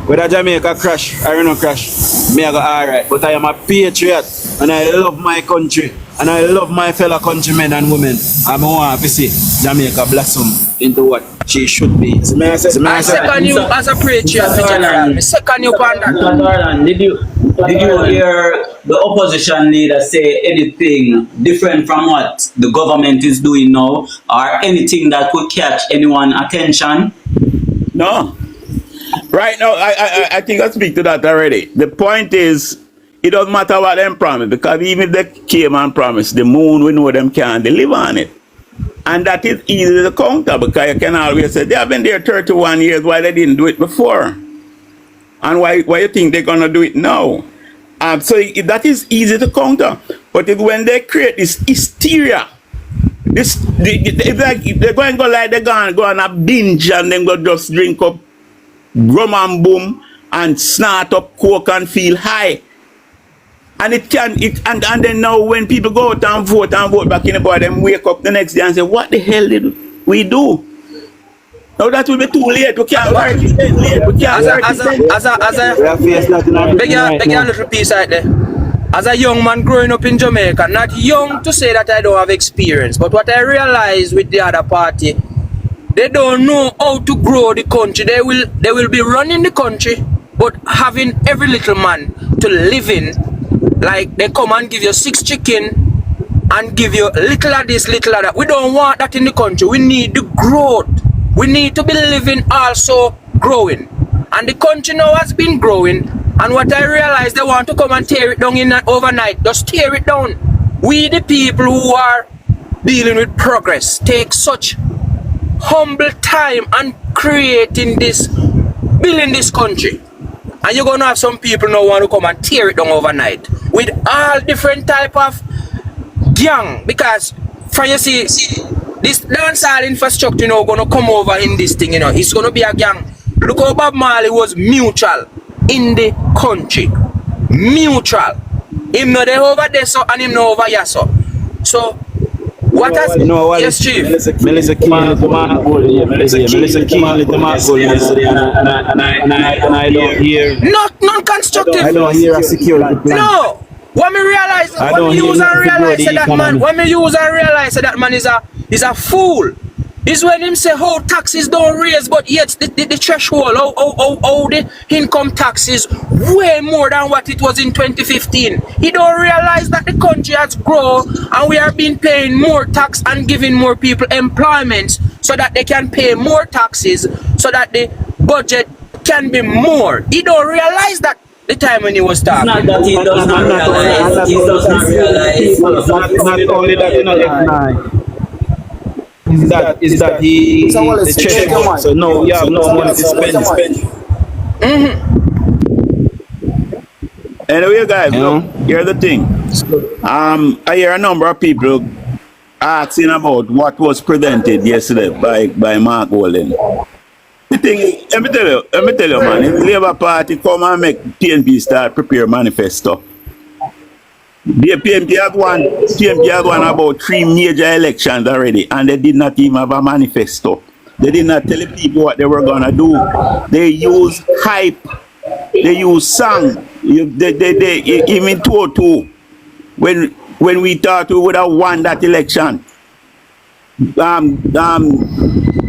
Whether Jamaica crash or not crash, me I go alright. But I am a patriot and I love my country and I love my fellow countrymen and women. I want to see Jamaica blossom into what she should be. So I second you as a patriot, General. I second you on that. Did you hear the opposition leader say anything different from what the government is doing now, or anything that could catch anyone's attention? No. Right now, I think I speak to that already. The point is, it doesn't matter what them promise, because even if they came and promised the moon, we know them can't deliver on it. And that is easy to counter, because you can always say, they have been there 31 years, why they didn't do it before? And why you think they're going to do it now? So that is easy to counter. But when they create this hysteria, it's like they're going to go like they're going to go on a binge and then go just drink up rum and boom and snort up coke and feel high. And and then now when people go out and vote back in the boy, them wake up the next day and say, what the hell did we do? Now that will be too late. We can't work it then. We can't work it then. Beg you a little piece right there. As a young man growing up in Jamaica, not young to say that I don't have experience, but what I realize with the other party, they don't know how to grow the country. They will be running the country, but having every little man to live in, like they come and give you 6 chicken and give you little of this, little of that. We don't want that in the country. We need the growth. We need to be living also growing. And the country now has been growing. And what I realize, they want to come and tear it down in an overnight. Just tear it down. We the people who are dealing with progress take such humble time and creating this, building this country. And you're going to have some people now want to come and tear it down overnight. With all different type of gang. Because, for you see, this dancehall infrastructure now going to come over in this thing, you know. It's going to be a gang. Look how Bob Marley was mutual in the country. Mutual. Him no there over there so and him no over here so. So what has yes, Chief? Melissa King little man Melissa King little man and I don't hear non-constructive. I don't hear a security plan. No. When me realize when me use and realize that man is a fool. Is when him say how taxes don't raise, but yet the threshold, how the income tax is way more than what it was in 2015. He don't realize that the country has grown and we are being paying more tax and giving more people employment so that they can pay more taxes so that the budget can be more. He don't realize that the time when he was talking. It's not that he does not realize. He does not realize. Not only that, you know, is that he the check, so no, you have no money to spend. Anyway, guys, look, here's the thing. I hear a number of people asking about what was presented yesterday by Mark Walden. The thing is, let me tell you, man, if the Labour Party come and make PNP start prepare manifesto. The PNP had won about 3 major elections already, and they did not even have a manifesto. They did not tell the people what they were gonna do. They use hype. They use song. They even 202. When we thought we would have won that election,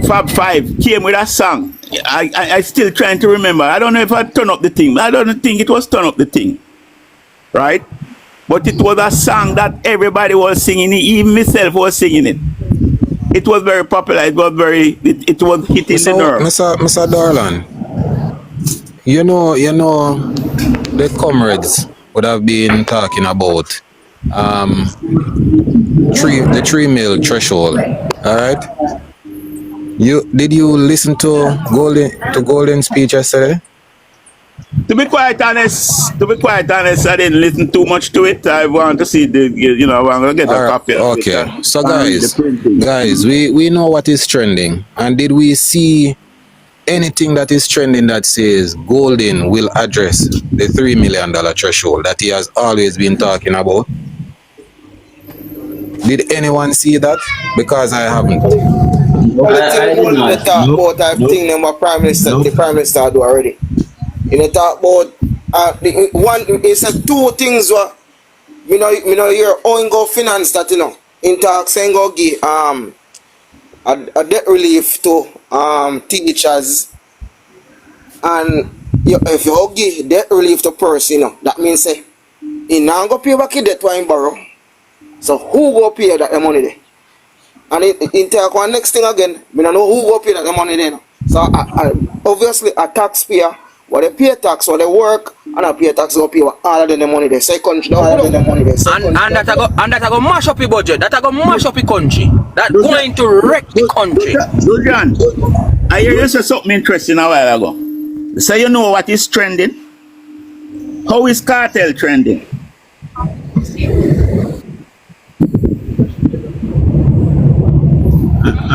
Fab Five came with a song. I still trying to remember. I don't know if I turn up the thing. I don't think it was turn up the thing, right? But it was a song that everybody was singing. Even myself was singing it. It was very popular. It was very. It was hitting the nerve. Mr. Darlan, you know, the comrades would have been talking about the 3 mil threshold. All right. Did you listen to Golden's speech yesterday? To be quite honest, I didn't listen too much to it. I want to see I want to get a copy of it. Okay. So guys, we know what is trending, and did we see anything that is trending that says Golden will address the $3 million threshold that he has always been talking about? Did anyone see that? Because I haven't. The talk about I think them what the Prime Minister do already. You know talk about it's a two things what you know hear own go finance that in talk saying go give a debt relief to teachers, and if you give debt relief to person that means say he now go pay back the debt when borrow. So who go pay that the money there? And in talk one next thing again, we don't know who go pay that the money there. So obviously a taxpayer, what they pay tax, what they work, and a pay tax go pay all of the money there. Say country, all of the money there. And that I go mash up the budget. That I go mash up the country. That going to wreck the country. John, I hear you say something interesting a while ago. So you know what is trending? How is cartel trending?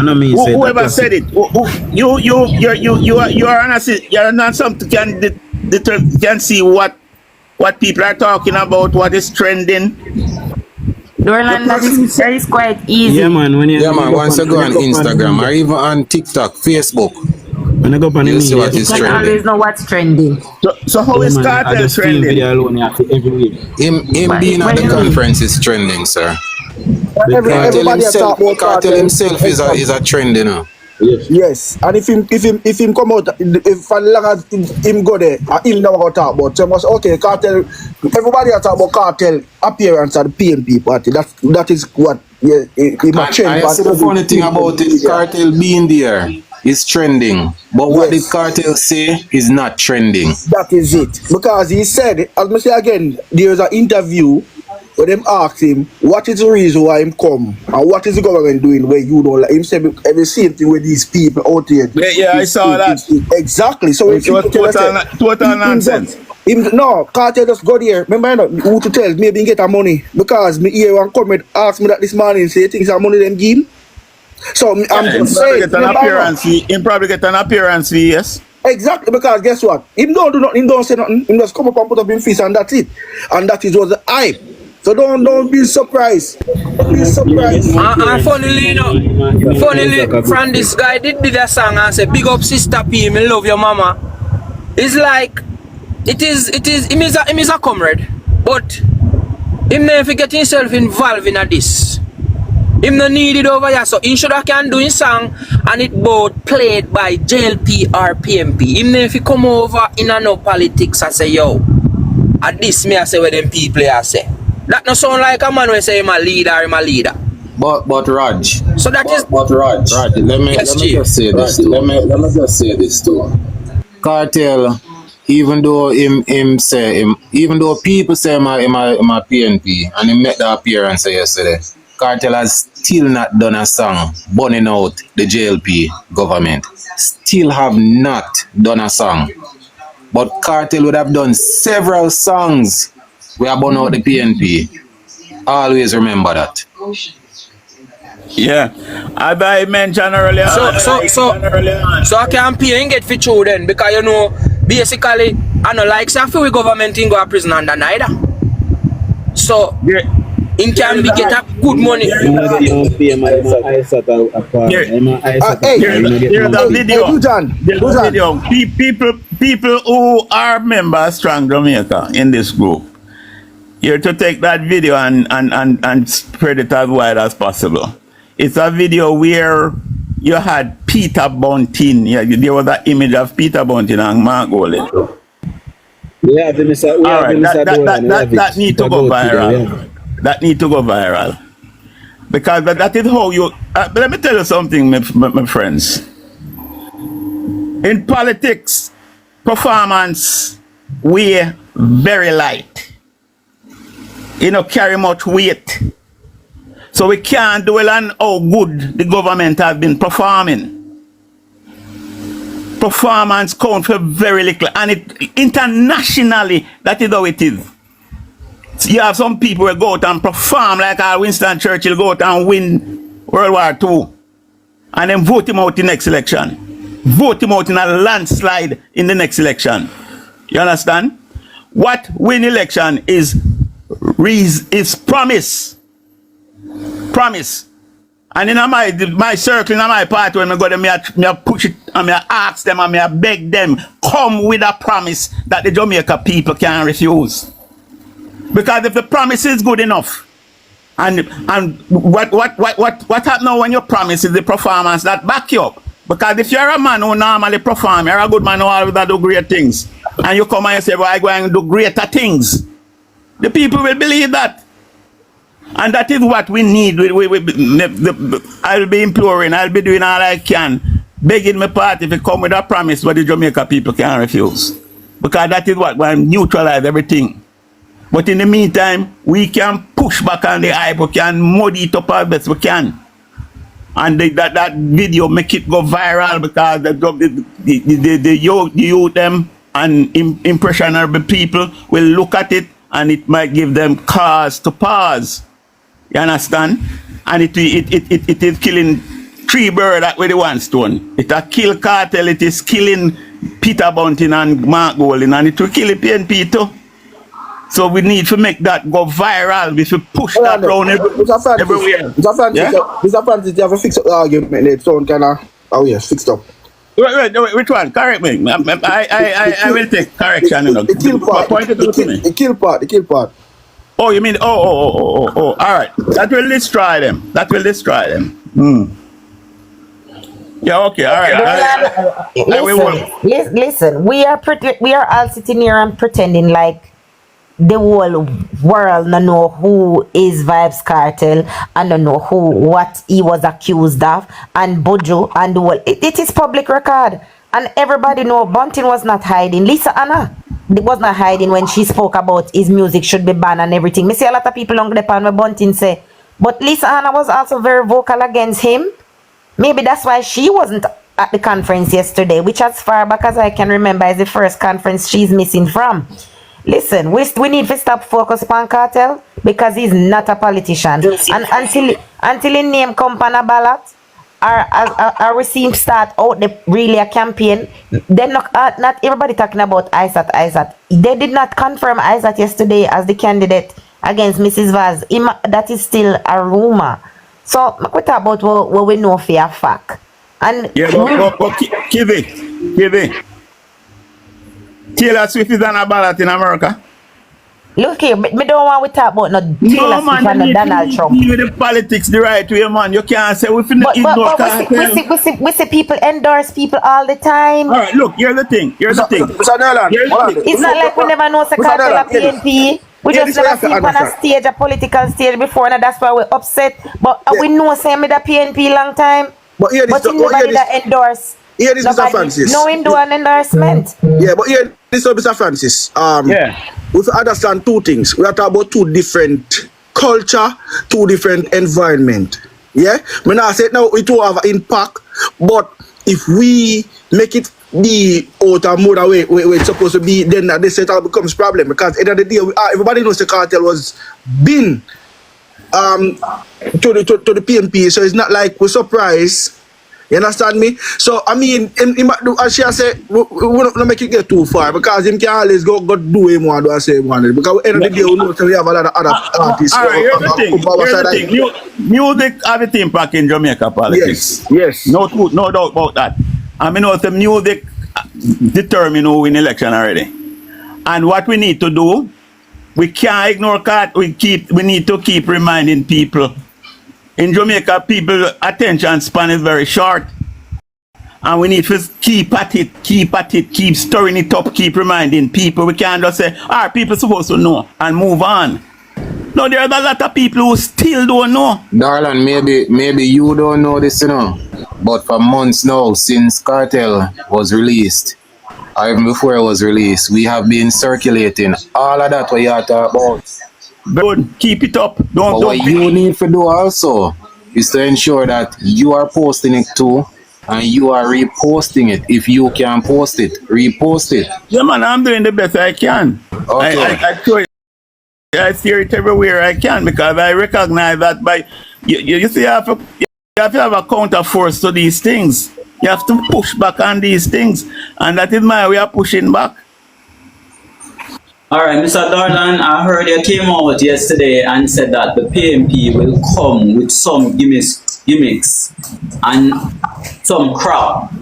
Whoever said it, you are honest. You're not something can see what people are talking about, what is trending. Dorland, that is quite easy. Yeah, man. Once you go on Instagram or even on TikTok, Facebook, when I go on you see what is trending. You can always know what's trending. So how is cartel trending? Him being at the conference is trending, sir. Cartel himself is a trend, you know. Yes, and if him come out, if long as him go there, him never go talk about. So must okay, cartel. Everybody talk about cartel appearance at the PNP party. That is what him a trend. I see the funny thing about it, cartel being there is trending, but what the cartel say is not trending. That is it, because he said, as I say again, there's an interview. When them ask him, what is the reason why him come? And what is the government doing where you don't like him? Say every same thing with these people out here. Yeah, I saw that. Exactly. So it was total nonsense. No, cartel just go there. Remember who to tell, maybe he get a money. Because me here one comment asked me that this morning, say things are money them give him. So I'm just saying. He probably get an appearance fee, yes. Exactly, because guess what? Him don't do nothing, him don't say nothing, him just come up and put up his fist and that's it. And that is was the hype. So don't be surprised. Don't be surprised. And funnily, from this guy did a song and say, "Big up sister P, me love your mama." It's like him is a comrade, but him never get himself involved in this. Him no need it over here, so he should have can do his song and it both played by JLP or PMP. Him never come over in no politics and say, yo, at this me I say what them people I say. That no sound like a man when say him a leader. But Raj. So that is. But Raj, let me just say this. Let me just say this too. Cartel, even though even though people say him a PNP and he met the appearance yesterday, Cartel has still not done a song burning out the JLP government. Still have not done a song. But Cartel would have done several songs we are burn out the PNP. Always remember that. Yeah, as I mentioned earlier. So a campaign get for through then, because you know basically I know like say we government in go to prison under neither. So in can be get a good money. There's a video. People who are members of Strong Jamaica in this group. You're to take that video and spread it as wide as possible. It's a video where you had Peter Bunting. Yeah, there was that image of Peter Bunting and Mark Golden. We have the Mr. We All have the right, Mr. Dolan. that need to go viral. That need to go viral. Because that is how you... but let me tell you something, my friends. In politics, performance weigh very light. You know, carry much weight. So we can't dwell on how good the government has been performing. Performance counts for very little, and internationally, that is how it is. So you have some people who go out and perform like Winston Churchill go out and win World War II, and then vote him out in the next election. Vote him out in a landslide in the next election. You understand? What win election is promise. Promise. And in my circle, in my party, when I go there, I push it and I ask them and I beg them, come with a promise that the Jamaica people can refuse. Because if the promise is good enough, and what happens now when you promise is the performance that back you up. Because if you're a man who normally perform, you're a good man who always do great things, and you come and you say, well, I'm going to do greater things, the people will believe that. And that is what we need. I'll be imploring, I'll be doing all I can, begging my party to come with a promise what the Jamaica people can refuse. Because that is what will neutralize everything. But in the meantime, we can push back on the hype, we can muddy it up as best we can. And that video make it go viral because the youth them and impressionable people will look at it and it might give them cause to pause. You understand? And it is killing 3 birds with the 1 stone. It will kill Cartel, it is killing Peter Bunting and Mark Golden, and it will kill the PNP too. So we need to make that go viral. We should push that around everywhere. Mr. Francis, you have to fix up the argument. It sound kind of, oh yes, fixed up. Wait, which one? Correct me. I will take correction. You know. The kill part. The kill part. Oh, you mean, all right. That will destroy them. Yeah, okay, all right. Listen, we are all sitting here and pretending like the whole world don't know who is Vibes Cartel and don't know what he was accused of, and Bojo and the whole. It is public record, and everybody know Bunting was not hiding. Lisa Anna was not hiding when she spoke about his music should be banned and everything. Me see a lot of people on the pan where Bunting say, but Lisa Anna was also very vocal against him. Maybe that's why she wasn't at the conference yesterday, which as far back as I can remember is the first conference she's missing from. Listen, we need to stop focus on Cartel because he's not a politician. And until his name come on a ballot, or we see him start out really a campaign, then not everybody talking about Isat. They did not confirm Isat yesterday as the candidate against Mrs. Vaz. That is still a rumor. So we talk about what we know for a fact. And yeah, but Kivy. Taylor Swift is on a ballot in America. Look here, me don't want to talk about no Taylor Swift and Donald Trump. With the politics the right way, man. You can't say we we see people endorse people all the time. All right, look, here's the thing. It's not like we never know Cartel or PNP. We just never see on a stage, a political stage before, and that's why we're upset. But we know same with the PNP long time. But you never did endorse. Here is Mr. Francis. No him do an endorsement. Yeah, but here this is Mr. Francis. We understand 2 things. We are talking about 2 different culture, 2 different environment. Yeah? When I say now it will have impact, but if we make it be out of mode way where it's supposed to be, then this set becomes problem because at the end of the day everybody knows the cartel was been to the PNP, so it's not like we're surprised. You understand me? So I mean, as she said, we don't make it get too far because him can always go do him want to say one. Because at the end of the day, we know we have a lot of other artists. All right, here's the thing. Music have its impact in Jamaica politics. Yes. No doubt about that. I mean, the music determine who win election already. And what we need to do, we can't ignore that. We need to keep reminding people In Jamaica, people attention span is very short. And we need to keep at it, keep stirring it up, keep reminding people. We can't just say, people supposed to know and move on. No, there's a lot of people who still don't know. Darlan, maybe you don't know this, but for months now, since Cartel was released, or even before it was released, we have been circulating all of that what you are talking about. Good, keep it up. Don't. What you need to do also is to ensure that you are posting it too, and you are reposting it. If you can post it, repost it. Yeah, man, I'm doing the best I can. Okay. I steer it everywhere I can because I recognize that by you see you have to have a counter force to these things. You have to push back on these things, and that is why we are pushing back. All right, Mr. Darlan, I heard you came out yesterday and said that the PMP will come with some gimmicks and some crap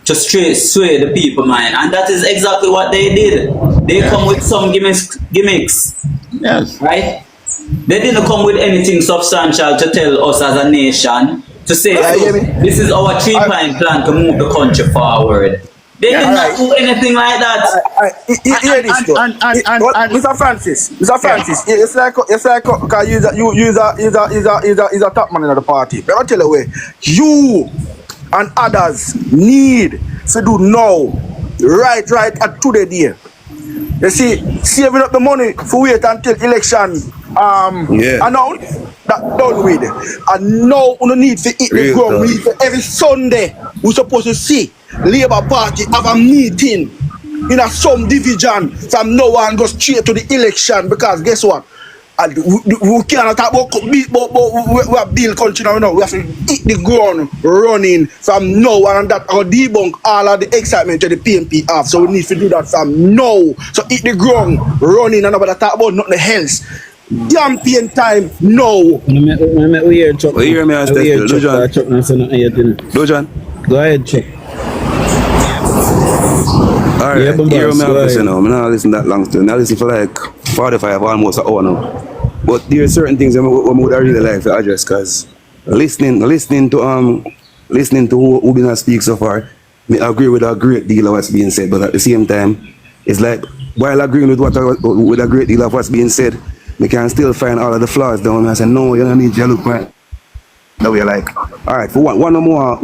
to sway the people mind, and that is exactly what they did. They come with some gimmicks. Yes. Right? They didn't come with anything substantial to tell us as a nation to say, this is our 3-point plan to move the country forward. They did not do anything like that. Hear this though. Mr. Francis, it's like because he's a top man in the party. But I'll tell you where you and others need to do now, right at today day. You see, saving up the money for wait until election announced, that done with. And now we need to eat the ground. We need to, every Sunday we're supposed to see Labour Party have a meeting in some division from now on go straight to the election, because guess what? And we cannot talk about we have build country now. We have to hit the ground running from now on, and that will debunk all of the excitement that the PMP have. So we need to do that from now. So hit the ground running and nobody talk about nothing else. Campaign time now. We hear Chuck. We hear me as DUJON. Go ahead, Chuck. Alright, hear me out now. I'm not listening that long to. I listen for like 45, almost an hour now. But there are certain things I would really like to address, because listening to who been speak so far, I agree with a great deal of what's being said, but at the same time, it's like while agreeing with a great deal of what's being said, we can still find all of the flaws down. I say, no, you don't need to look right. That we're like, alright, for one more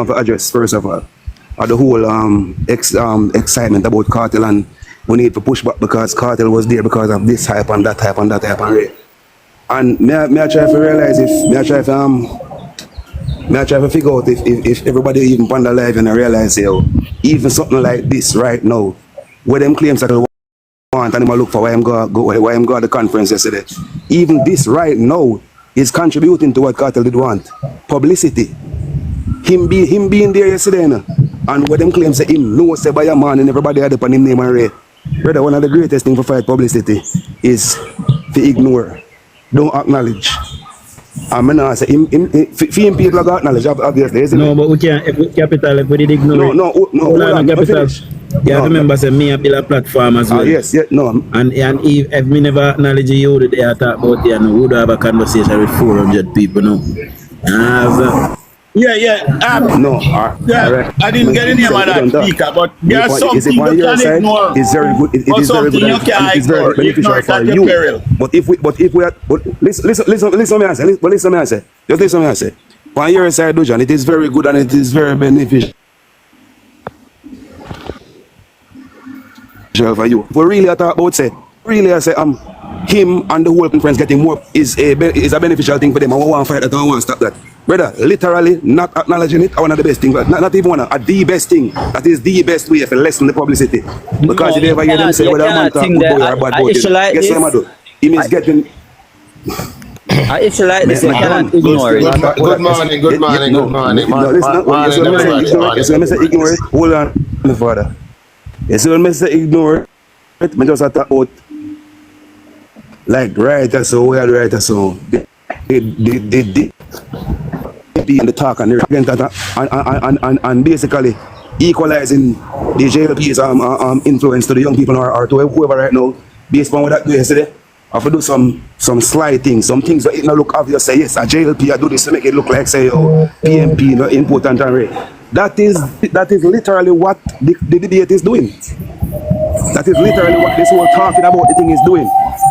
for address first of all. Or the whole excitement about Cartel, and we need to push back because Cartel was there because of this hype and that hype and that hype and rate. And me I try to realize me I try to figure out if everybody even ponder live and realize even something like this right now, where them claims that they want and I look for why I'm going to the conference yesterday. Even this right now is contributing to what Cartel did want. Publicity. Him being there yesterday, and what them claims say him no say by a man and everybody had upon him name and rate. Brother, one of the greatest things for fight publicity is to ignore, don't acknowledge. I mean, I say him people acknowledge obviously. No, but we can't. If capital, if we did ignore. No. Hold on, capital. You have to remember, say me I build a platform as well. Yes, no. And if me never acknowledge you, that they talk about you, and we would have a conversation with 400 people, no. No, right. I didn't get any of that speaker, but there's something you can ignore. It's very good. It is very good. It's very beneficial for you. But if we are, listen me I say. Just listen me I say. On your side, DUJON, it is very good and it is very beneficial for you. If we really talk about I say him and the whole conference getting more is a beneficial thing for them. I want to fight that. I want to stop that. Brother, literally not acknowledging it, one of the best things, not even one of the best thing. That is the best way to lessen the publicity. Because if you ever hear them say whether a man talk good boy or bad boy, guess what I'm doing? He means getting. If you like this, you cannot ignore it. Good morning. No, listen, let me say ignore it. Hold on, my father. Yes, when I say ignore it, I just talk about like writer so we are writer so they and the talk and the and basically equalizing the JLP's influence to the young people or to whoever right now based on what that do yesterday. have to do some sly things, some things that it not look obvious. Say yes, a JLP I do this to make it look like say oh PMP not important and rare. That is literally what the debate is doing. That is literally what this whole talking about the thing is doing.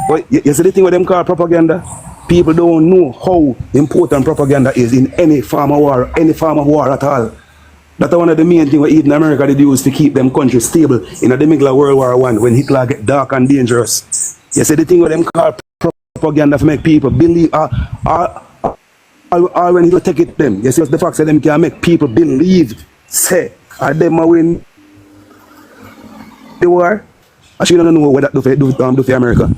But you see the thing with them called propaganda. People don't know how important propaganda is in any form of war at all. That's one of the main things what even America did use to keep them countries stable in the middle of World War I when Hitler get dark and dangerous. You see the thing with them called propaganda to make people believe or when he take it them. You see the fact that them can make people believe say them win the war. I should not know what that do for America.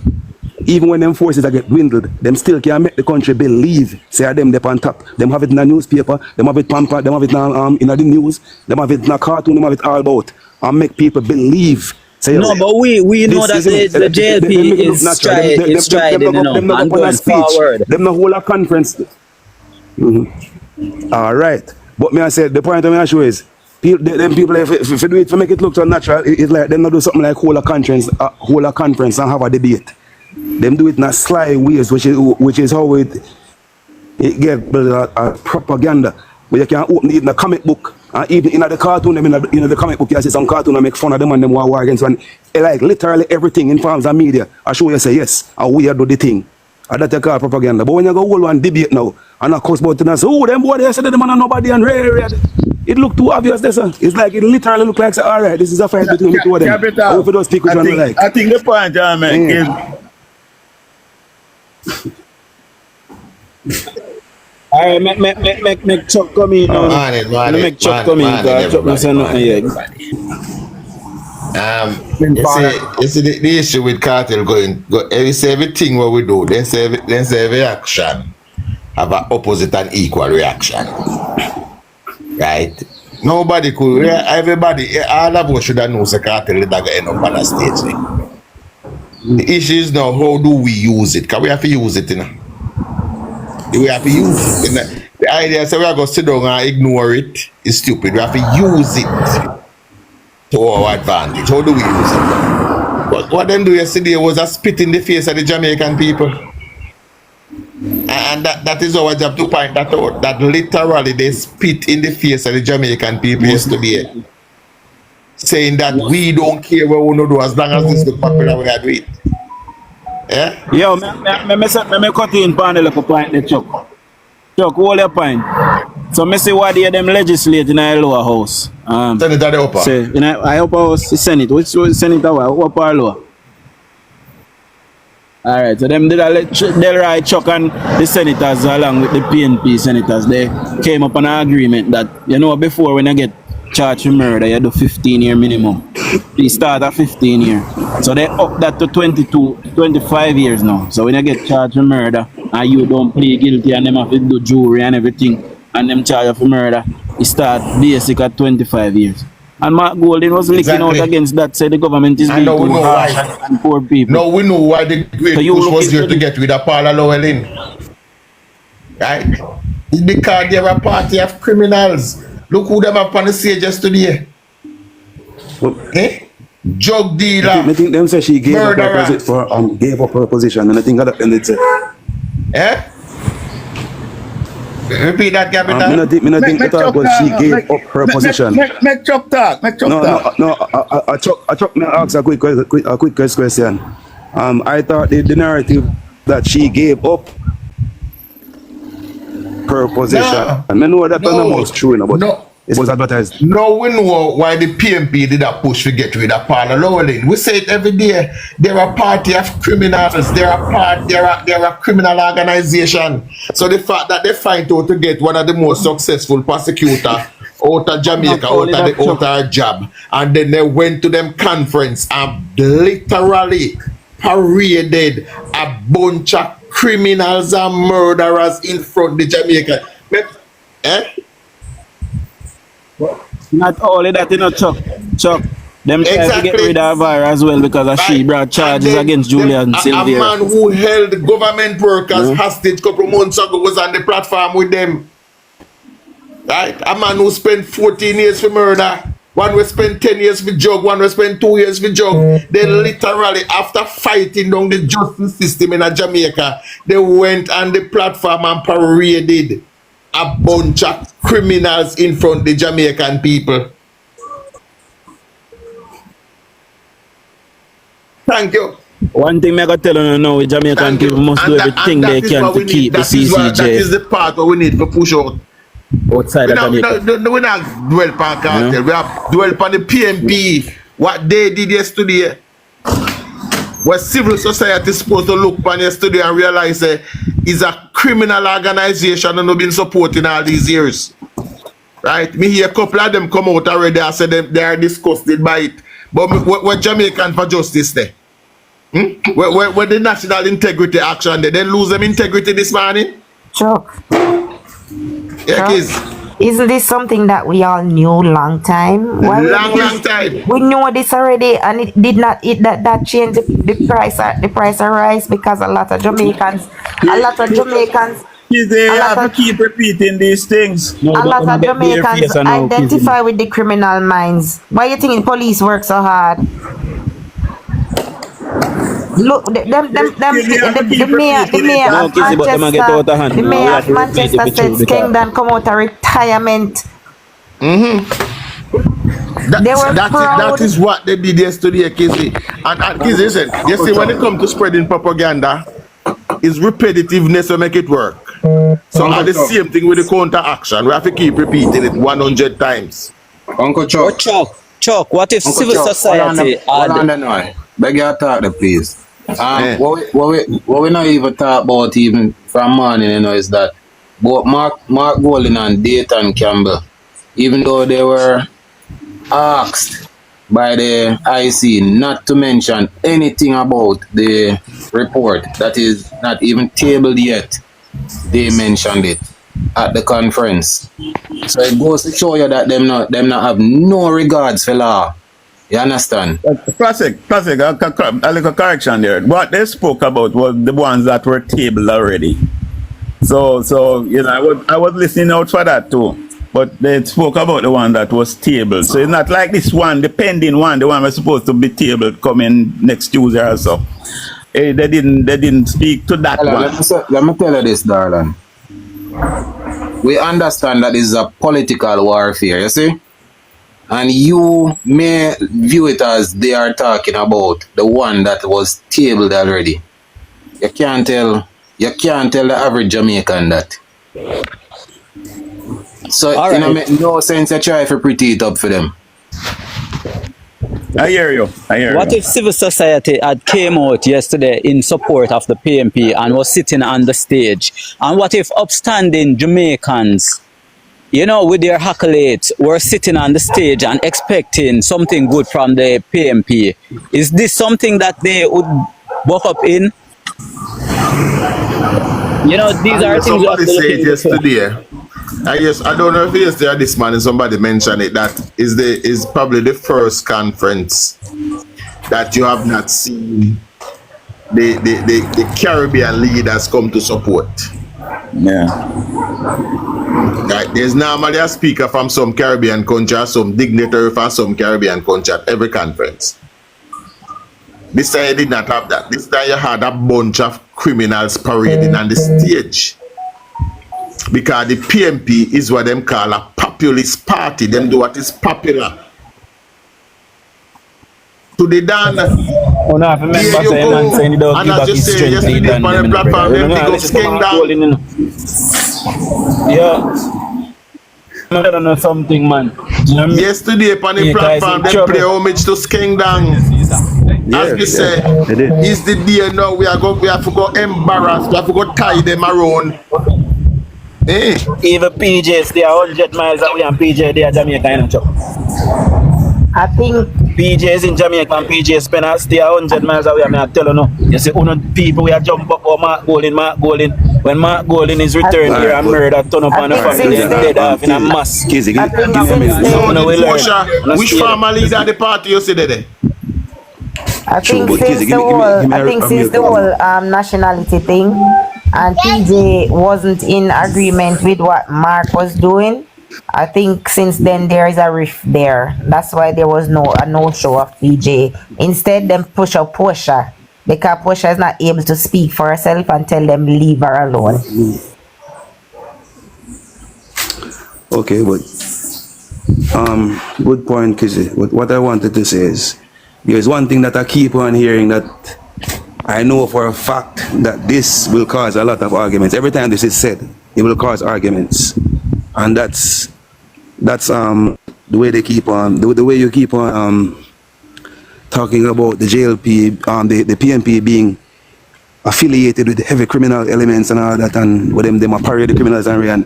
Even when them forces get dwindled, them still can make the country believe. Say them on top. Them have it in the newspaper, them have it pamper, them have it in the news, them have it in a cartoon, them have it all about. And make people believe. Say, no, but we know that the JLP is striding, and going forward. Them the whole conference. All right. But me I said, the point of my show is, them people, if do it to make it look so natural, it's like them not do something like hold a conference and have a debate. Them do it in a sly ways, which is how it get a propaganda. Where you can open it in a comic book, and even in the cartoon, in the comic book, you see some cartoon and make fun of them and them war against one. Like literally everything in forms of media, I show you say yes, and we do the thing. And that you call propaganda. But when you go hold one debate now, and of course about it, and say, oh, them boy they said them and nobody and it look too obvious there, sir. It's like it literally look like say, all right, this is a fight between the two of them. Hope it does speak which one you like. I think the point I make is Alright, make Chuck come in. Make Chuck come in. Chuck not say nothing yet. You see the issue with cartel you say everything what we do, then say every action have an opposite and equal reaction. Right? Nobody could, everybody, all of us should have known the cartel is going to end up on a stage. The issue is now, how do we use it? Because we have to use it, you know. We have to use it. The idea is that we are going to sit down and ignore it is stupid. We have to use it to our advantage. How do we use it? But what them do yesterday was a spit in the face of the Jamaican people. And that is our job to point that out. That literally they spit in the face of the Jamaican people yesterday. Saying that we don't care what we do as long as this is popular we are doing. Yeah? Yo, me cut in panel up a point there, Chuck. Chuck, hold your point. So me see what they them legislate in the lower house. Senate at the upper. Say, in the upper house, the Senate. Which was Senate upper or lower? Alright, so them did Delroy, Chuck and the senators along with the PNP senators, they came up on an agreement that, you know, before when you get charged with murder, you do 15-year minimum. They start at 15 years. So they up that to 25 years now. So when you get charged with murder and you don't plead guilty and them have to do jury and everything and them charge you for murder, it start basic at 25 years. And Mark Golden was licking out against that, said the government is being too harsh and poor people. Now we know why the great push was here to get rid of Paula Llewellyn. Right? It's because they're a party of criminals. Look who them up on the stage yesterday. Drug dealer. I think them say she gave up her position, and I think that ended it. Eh? Repeat that, Capital. I think that but she gave up her position. Make Chuck talk. talk. No. I Chuck me ask a quick question. I thought the narrative that she gave up her position. And I know that was true, but it was advertised. No, we know why the PMP did a push to get rid of Paula Llewellyn. We say it every day. They're a party of criminals. They're a criminal organization. So the fact that they find out to get one of the most successful prosecutors out of Jamaica, out of her job, and then they went to them conference and literally paraded a bunch of criminals and murderers in front of the Jamaica. Not only that, you know, Chuck. Them try to get rid of her as well because she brought charges against Julian Sylvia. A man who held government workers hostage a couple months ago was on the platform with them. Right? A man who spent 14 years for murder. One will spend 10 years for drug, one will spend 2 years for drug. They literally, after fighting down the justice system in Jamaica, they went on the platform and paraded a bunch of criminals in front of the Jamaican people. Thank you. One thing I got to tell you now, Jamaican people must do everything they can to keep the CCJ. That is the part that we need to push out. Outside of Jamaica. We not dwell upon cartel. We have dwell upon the PMP. What they did yesterday. What civil society is supposed to look upon yesterday and realize is a criminal organization and have been supporting all these years. Right? Me hear a couple of them come out already and say they are disgusted by it. But what Jamaican for justice there? Where the national integrity action they lose them integrity this morning? Chuck. Yeah, isn't this something that we all knew long time? Long time. We knew this already, and it did not. That changed the price. The price of rice because a lot of Jamaicans. They have to keep repeating these things. A lot of Jamaicans identify with the criminal minds. Why you think the police work so hard? Look, the mayor of Manchester said Skengdan come out of retirement. That is what they did yesterday, Kizzy. And Kizzy said, you see, when it comes to spreading propaganda, it's repetitiveness to make it work. So at the same thing with the counter action, we have to keep repeating it 100 times. Uncle Chuck. Chuck, what if civil society beg your talk there, please. What we not even talk about even from morning, is that both Mark Golden and Dayton Campbell, even though they were asked by the IC not to mention anything about the report that is not even tabled yet, they mentioned it at the conference. So it goes to show you that them not have no regards for law. You understand? Classic. A little correction there. What they spoke about was the ones that were tabled already. So I was listening out for that too. But they spoke about the one that was tabled. So it's not like this one, the pending one, the one was supposed to be tabled coming next Tuesday or so. They didn't speak to that one. Let me tell you this, darling. We understand that this is a political warfare, you see? And you may view it as they are talking about the one that was tabled already. You can't tell the average Jamaican that. So it make no sense to try to pretty it up for them. I hear you. What if civil society had came out yesterday in support of the PMP and was sitting on the stage? And what if upstanding Jamaicans, with their accolades, were sitting on the stage and expecting something good from the PMP? Is this something that they would buck up in? These are things somebody said yesterday. I don't know if yesterday or this morning somebody mentioned it, that is probably the first conference that you have not seen the Caribbean leaders come to support. Yeah. Right. There's normally a speaker from some Caribbean country or some dignitary from some Caribbean country at every conference. This time you did not have that. This time you had a bunch of criminals parading on the stage. Because the PMP is what them call a populist party. Them do what is popular. To the done. Here you go. And as you say yesterday on the platform, them pick up Skengdan. Yeah. I don't know something, man. Yesterday on the platform, they play homage to Skengdan. As we say, it's the day now we have to go embarrass, we have to go tie them around. Even PJs, they are 100 miles away, and PJ, they are Jamaica, I think PJs in Jamaica and PJs Penals, they are 100 miles away. I tell you no. You see, people we are jump up or Mark Golden. When Mark Golden is returned here and murdered, turn up on the family, dead off in a mass. Which farmer leader the party you see there? I think since the whole nationality thing, and PJ wasn't in agreement with what Mark was doing, I think since then there is a rift there. That's why there was a no show of PJ. Instead, them push up Portia because Portia is not able to speak for herself and tell them leave her alone. Okay, but good point, Kizzy. But what I wanted to say is, there's one thing that I keep on hearing that I know for a fact that this will cause a lot of arguments. Every time this is said, it will cause arguments, and that's the way they keep on the way you keep on talking about the JLP, the PNP being affiliated with heavy criminal elements and all that, and with them are parade the criminals and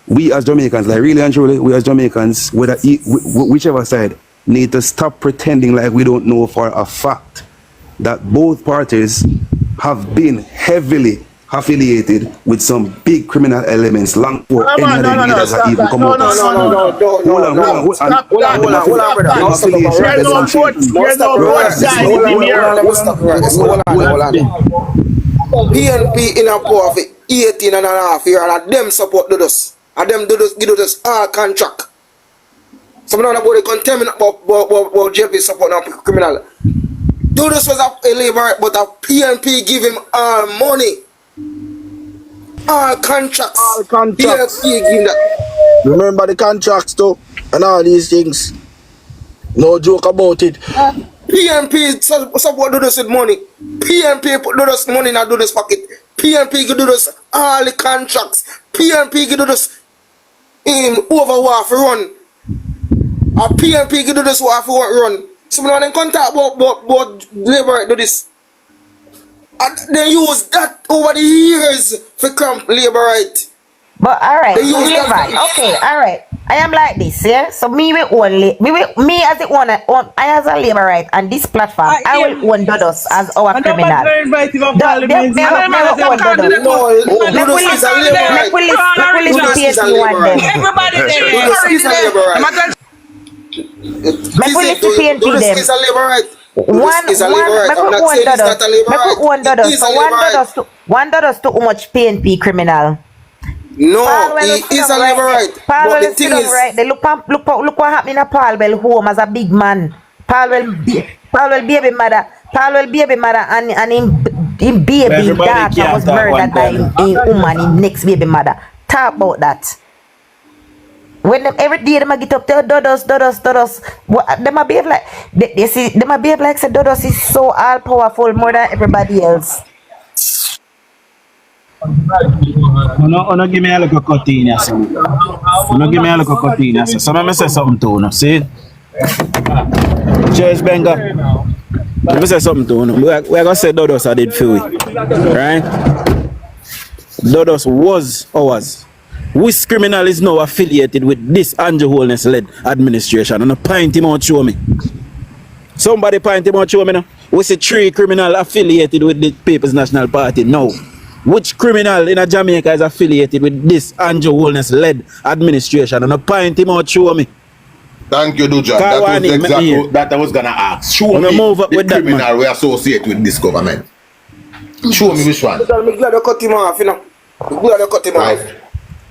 we as Jamaicans, like really and truly, we as Jamaicans, whichever side, need to stop pretending like we don't know for a fact that both parties have been heavily affiliated with some big criminal elements long before any of the leaders have even come out. PNP in a power for 18 and a half years and them support Dodos. And them Dodos give us all contract. Some of them about the contaminant about JP support now criminal. Dodos was a labor but a PNP give him all money. All contracts. All contracts. PNP give that. Remember the contracts too and all these things. No joke about it. PNP support Dodos with money. PNP put Dodos money in a Dodos pocket. PNP give Dodos all the contracts. PNP give Dodos over what run. A PNP give Dodos what run. Some of them contact about labor do this. And they use that over the years for cramp labor right. But alright, okay, alright. I am like this, yeah. So me as the owner, I as a labor right and this platform, I will own Dodos as our criminal. Let me list the PNP them. One Dodos too much PNP criminal. No, he is a labor right. Paul is still right. They look what happened in Paul home as a big man. Paul will baby mother. Paul will baby mother and him baby daughter was murdered by a woman, his next baby mother. Talk about that. When them every day them get up there, Dodos. What them behave like? They see them behave like say Dodos is so all powerful more than everybody else. No, give me a little cutina, so. No, give me a little cutina, so. So, let me say something to you, see? Cheers, Benga. Let me say something to you. We're going to say Dodos I did for you. Right? Dodos was ours. Which criminal is now affiliated with this Andrew Holness-led administration? And point him out, show me. Somebody point him out, show me now. We see 3 criminal affiliated with the People's National Party now. Which criminal in a Jamaica is affiliated with this Andrew Holness-led administration? And point him out, show me. Thank you, Dujon. That was exactly that I was going to ask. Show me the criminal we associate with this government. Show me which one. I'm glad you cut him off, you know. I'm glad you cut him off.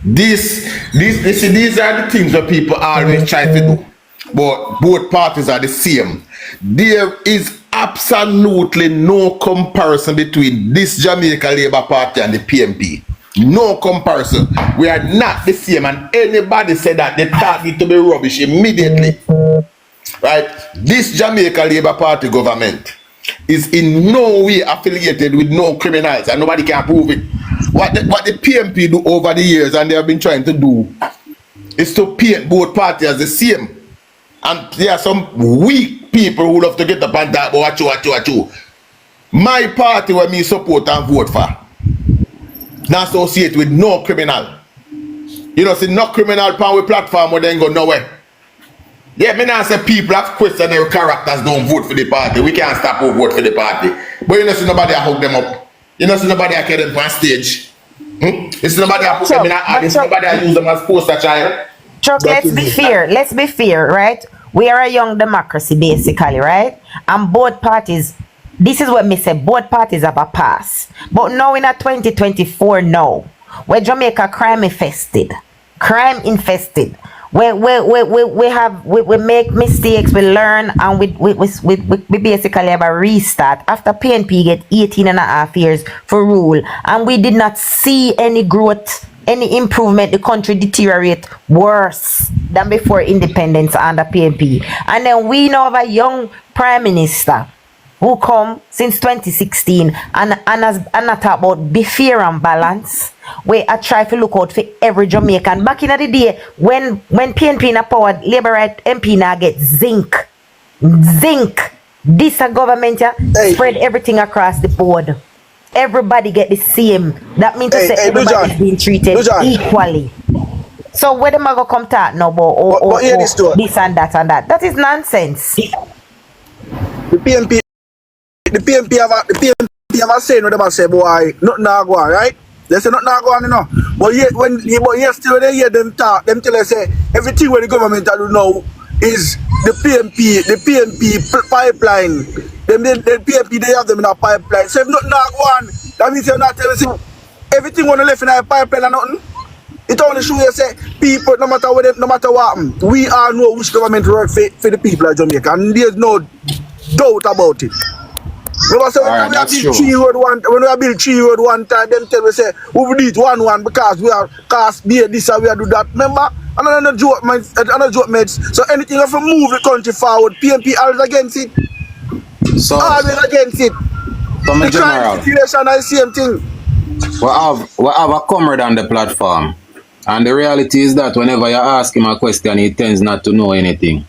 These are the things that people always try to do. But both parties are the same. There is absolutely no comparison between this Jamaica Labour Party and the PNP. No comparison. We are not the same, and anybody said that they target to be rubbish immediately. Right? This Jamaica Labour Party government is in no way affiliated with no criminals, and nobody can prove it. What the PNP do over the years, and they have been trying to do, is to paint both parties as the same. And there are some weak people who love to get up and talk about what you. My party where me support and vote for, not associate with no criminal. You know, see no criminal power platform where they go nowhere. Yeah, me not say people have questioned their characters don't vote for the party. We can't stop who vote for the party. But you know, see nobody hug them up. You know, see nobody carry them on stage. You see nobody put them in an ad. Nobody use them as poster child. Chuck, let's be fair, right? We are a young democracy, basically, right? And both parties, this is what me say, both parties have a pass. But now in a 2024 now, where Jamaica crime infested, We make mistakes, we learn, and we basically have a restart. After PNP get 18 and a half years for rule, and we did not see any growth, any improvement. The country deteriorate worse than before independence under PNP. And then we now have a young prime minister who come since 2016 and talk about be fair and balance, where I try to look out for every Jamaican. Back in the day, when PNP in a power, Labour right MP now get zinc. This a government spread everything across the board. Everybody get the same. That means to say everybody is being treated equally. So where them go come talk now about this and that and that? That is nonsense. The PNP have a saying what them say, boy, nothing now go on, right? They say nothing now go on, you know. But yesterday when they hear them talk, them tell us say everything what the government do now is the PNP pipeline. The PNP they have them in a pipeline. So if nothing now go on, that means they're not telling us everything when they left in a pipeline and nothing. It only show you say people, no matter what, we all know which government work for the people of Jamaica, and there's no doubt about it. Remember, say when we build 3 road one time, them tell me say we will do it 1-1 because we are cast beer this and we are do that. Remember? Another joke mates. So anything if we move the country forward, PNP always against it. So always against it. So the crime situation is the same thing. We have a comrade on the platform. And the reality is that whenever you ask him a question, he tends not to know anything.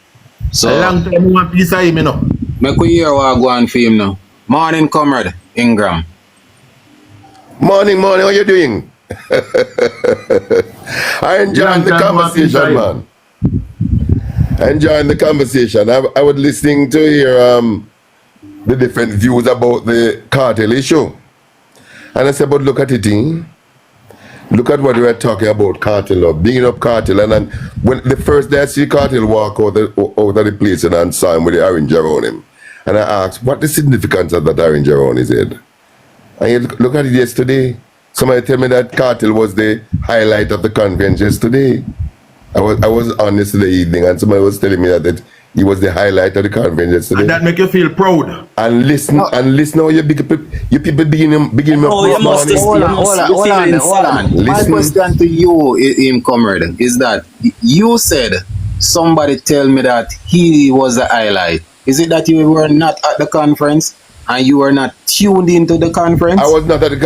So a long time we want piece of him, you know. Make we hear what go on for him now. Morning, comrade Ingram. Morning, how you doing? I enjoyed the conversation, man. Enjoying the conversation. I was listening to hear the different views about the cartel issue. And I said, but look at it, look at what we were talking about, cartel, bringing up cartel. And then when the first day I see cartel walk out of the place and saw him with the orange around him. And I asked, what the significance of that orange around his head? And you look at it yesterday. Somebody tell me that cartel was the highlight of the conference yesterday. I was on yesterday evening and somebody was telling me that he was the highlight of the conference yesterday. And that make you feel proud. And listen how you people begin him up. Oh, you must hold on. My question to you, comrade, is that you said somebody tell me that he was the highlight. Is it that you were not at the conference and you were not tuned into the conference? I was not at the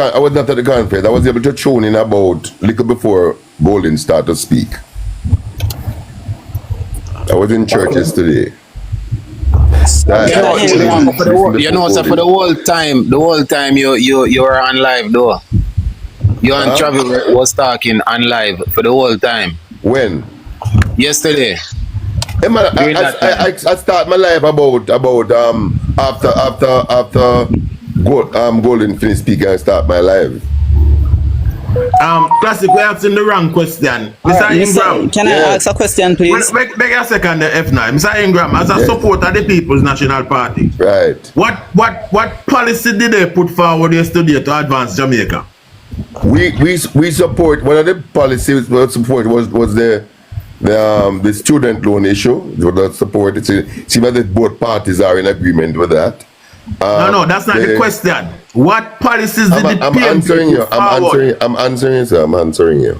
conference. I was able to tune in about a little before Golden started to speak. I was in church yesterday. You know, so for the whole time you were on live though. You and Travel was talking on live for the whole time. When? Yesterday. Hey man, I start my live about after Golden finish speaking. I start my live. Classic, we're asking the wrong question. Mr. Ingram. Can I ask a question, please? Beg a second, F9. Mr. Ingram, as a supporter of the People's National Party, right? What policy did they put forward yesterday to advance Jamaica? We support, one of the policies we support was the student loan issue. We support it. See whether both parties are in agreement with that. No, that's not the question. What policies did the PNP put forward? I'm answering you.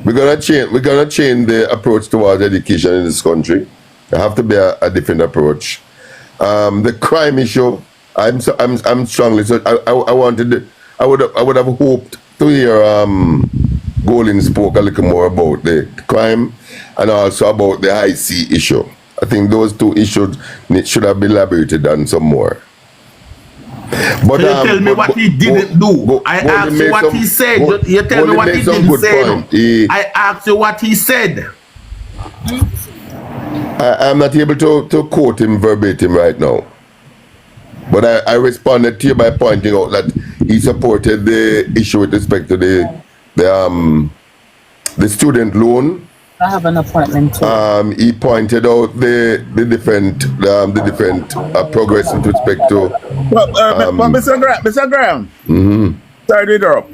We're gonna change the approach towards education in this country. There have to be a different approach. The crime issue, I'm strongly. So I would have hoped to hear Golden spoke a little more about the crime and also about the IC issue. I think those two issues should have been elaborated on some more. But you tell me what he didn't do. I asked you what he said. You tell me what he didn't say. I asked you what he said. I'm not able to quote him verbatim right now. But I responded to you by pointing out that he supported the issue with respect to the student loan. I have an appointment too. He pointed out the different progress with respect to. But Mr. Graham. Sorry to interrupt.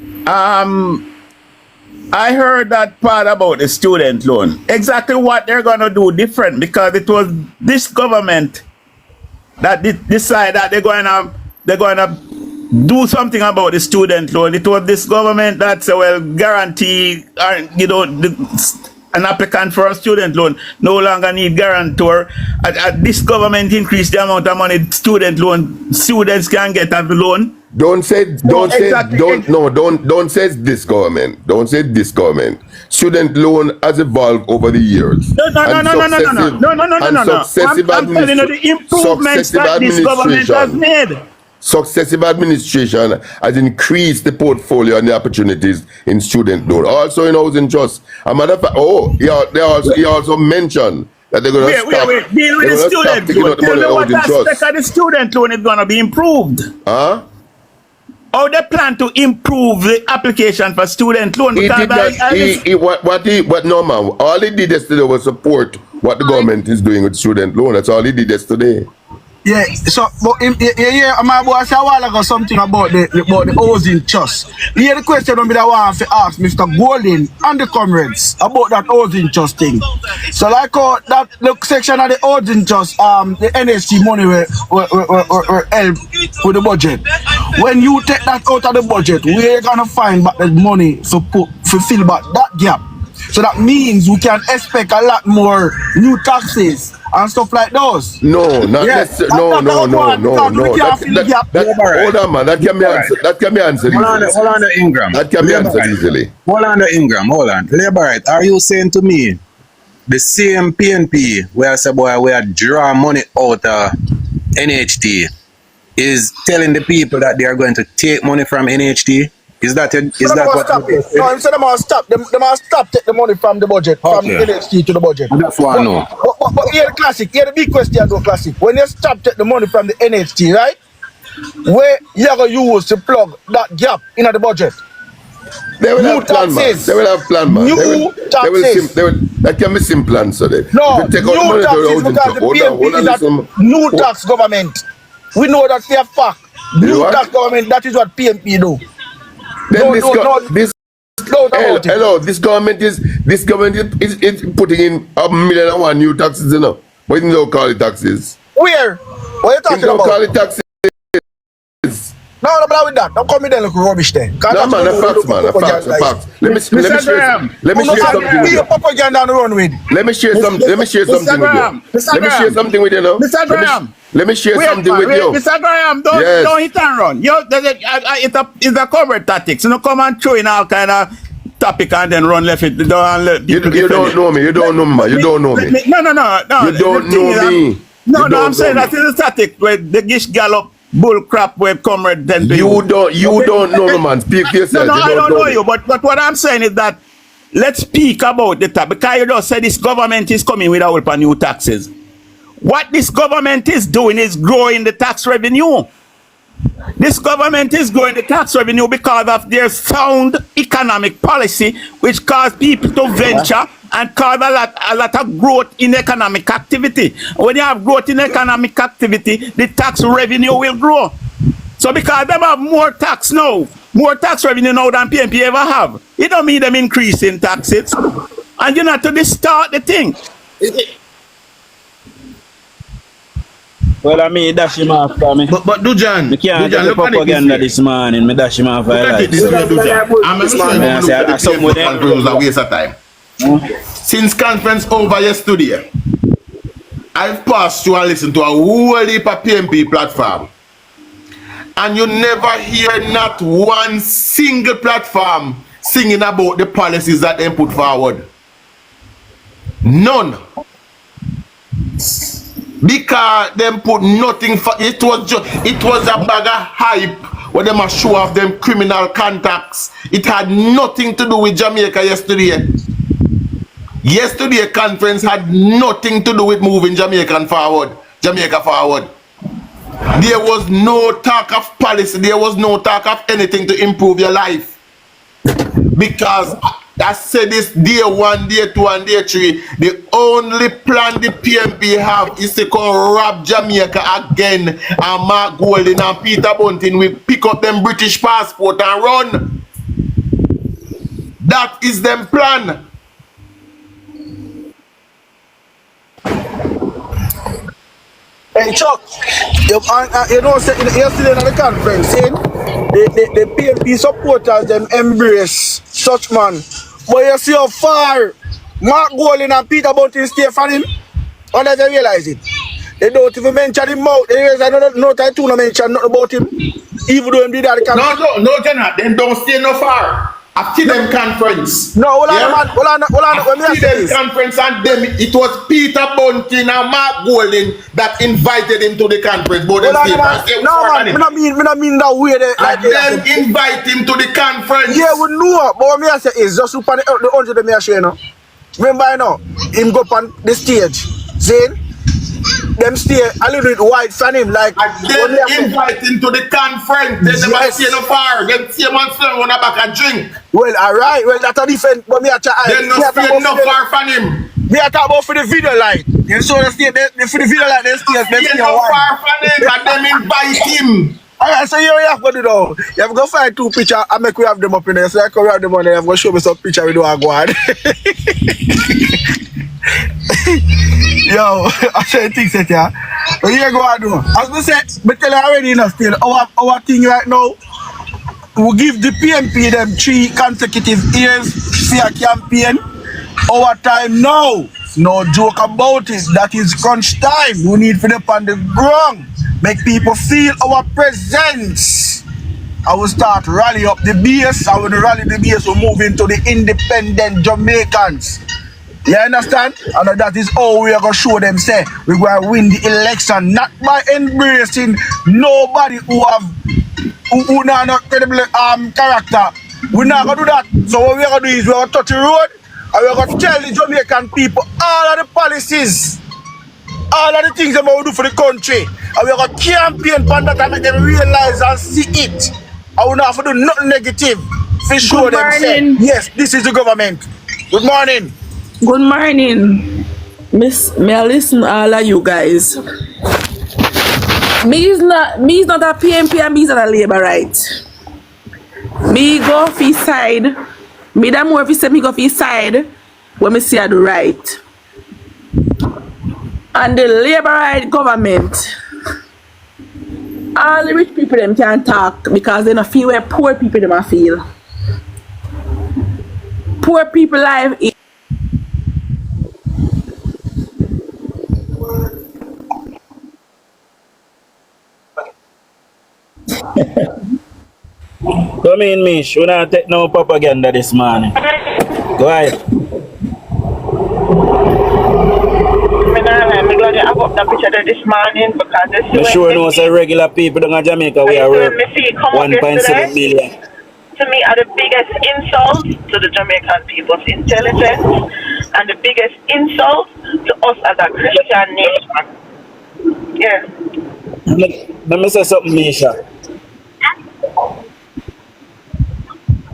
I heard that part about the student loan. Exactly what they're gonna do different because it was this government that decide that they're gonna do something about the student loan. It was this government that said, well, guarantee, an applicant for a student loan no longer need guarantor. This government increased the amount of money student loan students can get as a loan. Don't say this government. Don't say this government. Student loan has evolved over the years. No. I'm telling you the improvements that this government has made. Successive administration has increased the portfolio and the opportunities in student loan. Also in housing trust. A matter of fact, he also mentioned that they're going to stop. Deal with the student loan. Tell me what aspect of the student loan is going to be improved. Huh? How they plan to improve the application for student loan? What no man, all he did yesterday was support what the government is doing with student loan. That's all he did yesterday. Yeah, so but my boy said a while ago something about the housing trust. Here the question that I want to ask Mr. Golden and the comrades about that housing trust thing. So like that the section of the housing trust, the NHT money will help with the budget. When you take that out of the budget, we're gonna find back the money to fill back that gap. So that means we can expect a lot more new taxes and stuff like those. No, not necessarily. No. Hold on, man. That can be answered. That can be answered easily. Hold on, Ingram. That can be answered easily. Hold on, Ingram. Hold on. Laborite, are you saying to me the same PNP where I say, boy, we are draw money out of NHT is telling the people that they are going to take money from NHT? Is that what? No, I'm saying they must stop. They must stop take the money from the budget, from the NHT to the budget. That's what I know. But here the classic, here the big question though, classic. When you stop take the money from the NHT, right? Where you are going to use to plug that gap in the budget? They will have plan, man. They will have plan, man. That can be simple answer there. No, new taxes because the PNP is a new tax government. We know that for a fact. New tax government, that is what PNP do. Then this government is putting in 1,000,001 new taxes, you know. But you don't call it taxes. Where? What are you talking about? Don't call it taxes. No, blah with that. Don't call me then look rubbish then. No man, the facts, man. The facts. Let me share something with you. Propaganda on the run with. Let me share something with you. Let me share something with you now. Mr. Graham. Let me share something with you. Mr. Graham, don't hit and run. It's a cover tactics. You know, come and throw in all kind of topic and then run left it. You don't know me. You don't know me. You don't know me. No. You don't know me. No, I'm saying that is a static where the gish gallop bull crap where comrade then you don't know me, man. Speak for yourself. No, I don't know you, but what I'm saying is that let's speak about the tax because you just said this government is coming with all new taxes. What this government is doing is growing the tax revenue. This government is growing the tax revenue because of their sound economic policy, which cause people to venture and cause a lot of growth in economic activity. When you have growth in economic activity, the tax revenue will grow. So because they have more tax revenue now than PNP ever have, it don't mean them increasing taxes. And you know to distort the thing. Well, I mean, dash him off for me. But Dujan, I can't get the propaganda this morning. I dash him off for life. I'm a waste of time. Since conference over yesterday, I've passed through and listened to a whole heap of PNP platform. And you never hear not one single platform singing about the policies that they put forward. None. Because them put nothing for it was a bag of hype where them a show off them criminal contacts. It had nothing to do with Jamaica yesterday. Yesterday conference had nothing to do with moving Jamaica forward. There was no talk of policy, there was no talk of anything to improve your life. Because I said this day 1, day 2, and day 3. The only plan the PNP have is to come rob Jamaica again. And Mark Golding and Peter Bunting will pick up them British passport and run. That is them plan. Hey Chuck, you know, yesterday at the conference, the PNP supporters them embrace such man. But you see how far Mark Golding and Peter Bunting stay from him? Or they realize it? They don't even mention him out. There is another note I do not mention nothing about him. Even though him did at the conference. No, Jenna, then don't stay no far. After them conference. No, hold on, man. Hold on. After them conference and them, it was Peter Bunting and Mark Golding that invited him to the conference. But them stay far. No, man, I mean that way. And them invite him to the conference. Yeah, we know. But what I say is, just look at the 100 of me, you know. Remember, you know, him go up on the stage, saying, them stay a little bit wide from him, like. And then invite him to the conference. They never stay no far. Them see him and stand on the back and drink. Well, alright, well, that's a different, but me a try. They no stay no far from him. Me a talk about for the video light. You saw the stay, for the video light, they stay no far from him, and them invite him. Alright, so here we have to do now. You have to go find 2 pictures and make we have them up in there. So I can have them on there. You have to show me some picture we do a go on. Yo, I say things that yeah. But here go on do. As we said, but tell you already enough still. Our thing right now, we give the PNP them 3 consecutive years for a campaign. Our time now. No joke about it. That is crunch time. We need for them on the ground. Make people feel our presence. I will start rally up the base. I will rally the base. We move into the independent Jamaicans. You understand? And that is how we are going to show them, say, we're going to win the election, not by embracing nobody who not credible character. We're not going to do that. So what we're going to do is we're going to touch the road and we're going to tell the Jamaican people all of the policies, all of the things that we do for the country. And we're going to campaign for that and make them realize and see it. And we don't have to do nothing negative to show them, say, yes, this is the government. Good morning. Good morning. May I listen to all of you guys. Me is not a PNP and me is not a Labour right. Me go for his side. Me that more if you say me go for his side when me see I do right. And the Labour right government, all the rich people them can't talk because they don't feel where poor people them a feel. Poor people life is Come in, Mish. We not take no propaganda this morning. Go ahead. I'm glad I got the picture this morning because this sure know say regular people in Jamaica we are worth 1.7 million. To me are the biggest insult to the Jamaican people's intelligence and the biggest insult to us as a Christian nation. Yeah. Let me say something, Misha.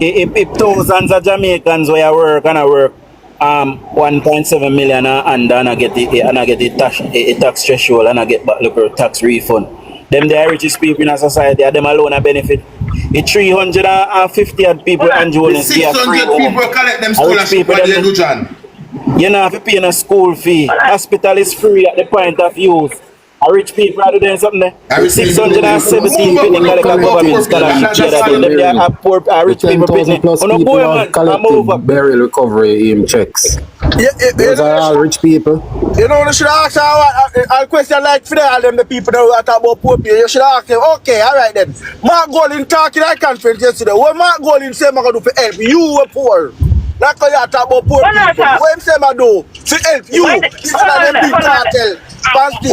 If thousands of Jamaicans where work and I work 1.7 million and I get a tax threshold and I get back look a tax refund. Them the richest people in our society them alone a benefit. It's 350 odd people and Jonas 600 people collect them scholarship for the DUJON. You know if you pay a school fee, hospital is free at the point of use. A rich people are doing something there. 617 people collect a government scholarship. They are poor, rich people paying. Plus people are collecting burial recovery checks. Those are all rich people. You know, you should ask a question like for them, the people that are talking about poor people. You should ask them, okay, all right then. Mark Golding talking at conference yesterday. What Mark Golding say I'm going to do for help? You were poor. Like how you talk about poor people. What him say I do to help you? Instead of them big cartel.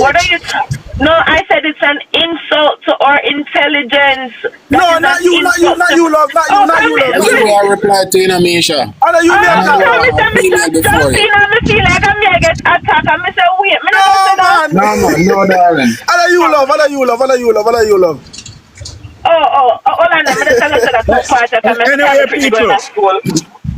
What are you? No, I said it's an insult to our intelligence. No, not you, love. That's what I replied to you, Misha. I know you feel like I'm going to get attacked. I'm say, wait, no, darling. I know you love. Hold on, I'm going to tell you that part of Anyway, people.